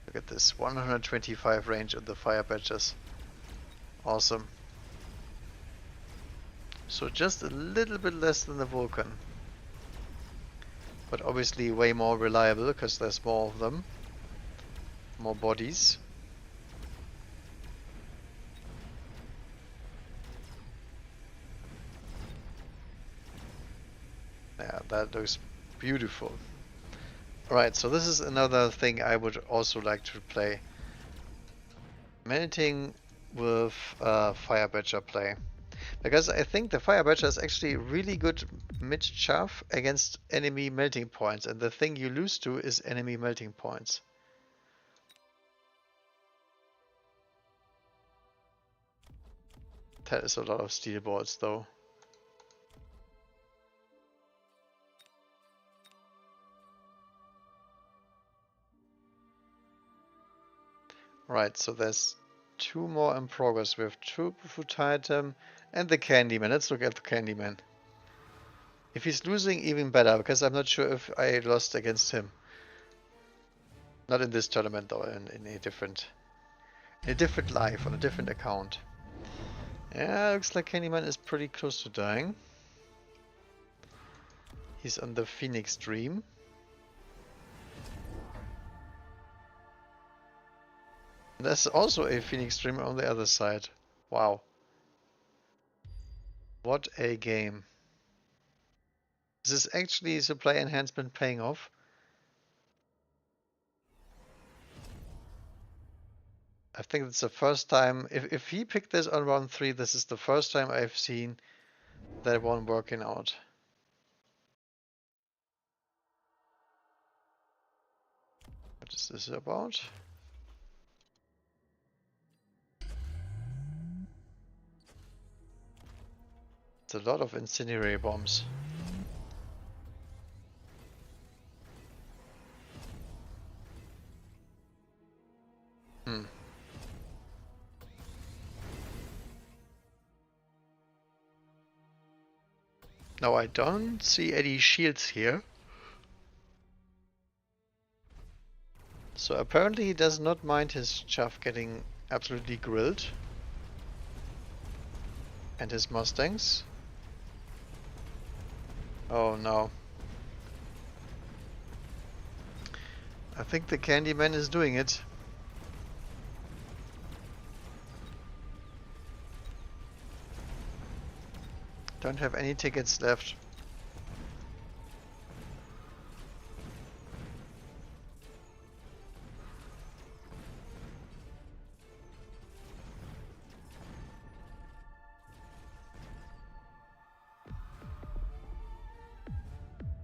Look at this, 125 range on the fire badgers. Awesome. So just a little bit less than the Vulcan. But obviously way more reliable because there's more of them. More bodies. That looks beautiful. Alright, so this is another thing I would also like to play. Melting with Fire Badger play. Because I think the Fire Badger is actually really good mid-chaff against enemy melting points, and the thing you lose to is enemy melting points. That is a lot of steel balls though. Right, so there's 2 more in progress. We have food item and the Candyman. Let's look at the Candyman. If he's losing, even better, because I'm not sure if I lost against him. Not in this tournament though, in a different life, on a different account. Yeah, looks like Candyman is pretty close to dying. He's on the Phoenix Dream. There's also a Phoenix Dream on the other side. Wow. What a game. Is this actually supply enhancement paying off? I think it's the first time, if he picked this on round 3, this is the first time I've seen that one working out. What is this about? It's a lot of incendiary bombs. Hmm. Now I don't see any shields here. So apparently he does not mind his chaff getting absolutely grilled. And his Mustangs. Oh no. I think the Candyman is doing it. Don't have any tickets left.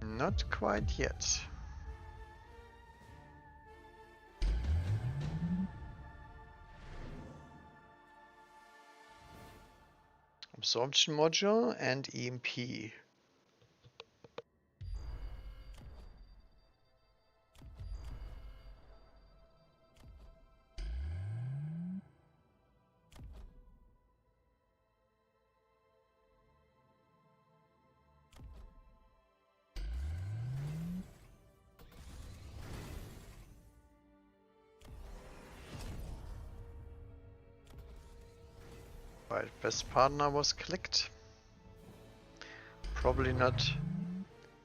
Not quite yet. Absorption module and EMP. Right, best partner was clicked. Probably not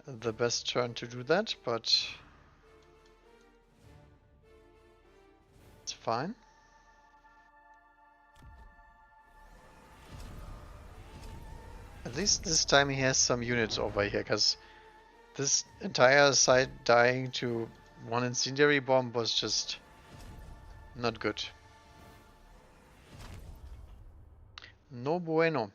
the best turn to do that, but it's fine. At least this time he has some units over here, because this entire side dying to one incendiary bomb was just not good. No bueno.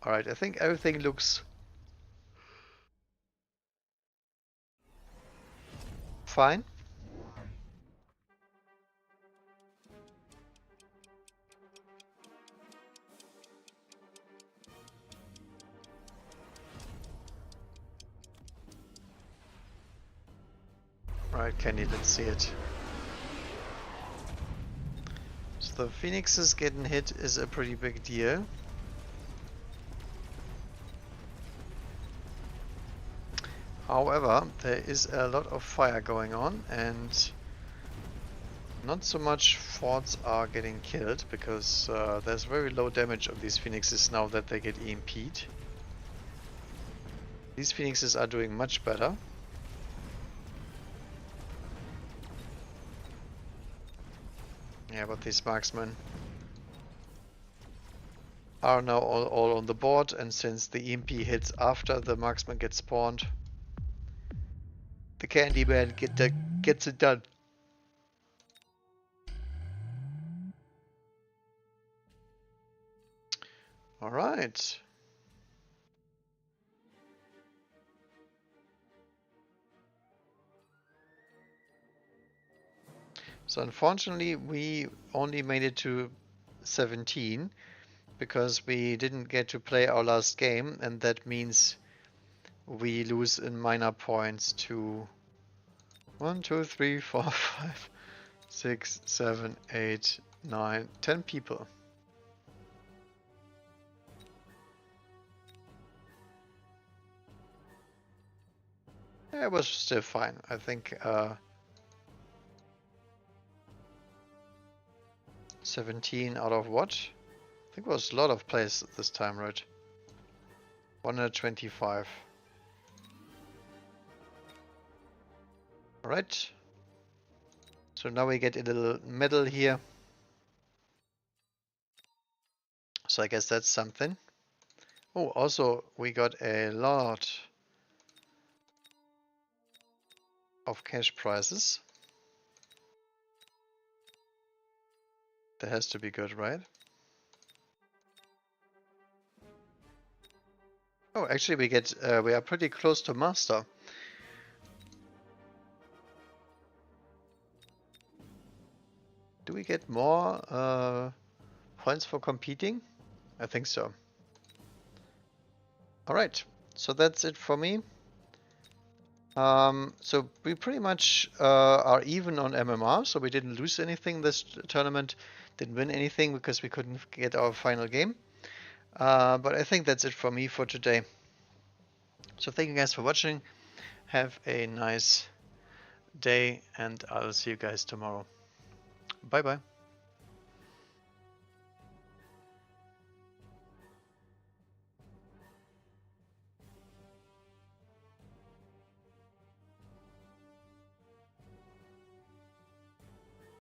Alright, I think everything looks fine. Right, Kenny, let's see it. So the Phoenixes getting hit is a pretty big deal. However, there is a lot of fire going on and not so much forts are getting killed because there's very low damage of these Phoenixes now that they get EMP'd. These Phoenixes are doing much better. Yeah, but these marksmen are now all on the board, and since the EMP hits after the marksman gets spawned, the Candyman gets it done. Alright. So unfortunately we only made it to 17 because we didn't get to play our last game, and that means we lose in minor points to 1, 2, 3, 4, 5, 6, 7, 8, 9, 10 people. Yeah, it was still fine. I think 17 out of what? I think it was a lot of plays this time, right? 125. Alright. So now we get a little medal here. So I guess that's something. Oh, also we got a lot of cash prizes. That has to be good, right? Oh, actually we are pretty close to master. Do we get more points for competing? I think so. Alright, so that's it for me. So we pretty much are even on MMR, so we didn't lose anything this tournament, didn't win anything because we couldn't get our final game. But I think that's it for me for today. So thank you guys for watching. Have a nice day, and I'll see you guys tomorrow. Bye bye.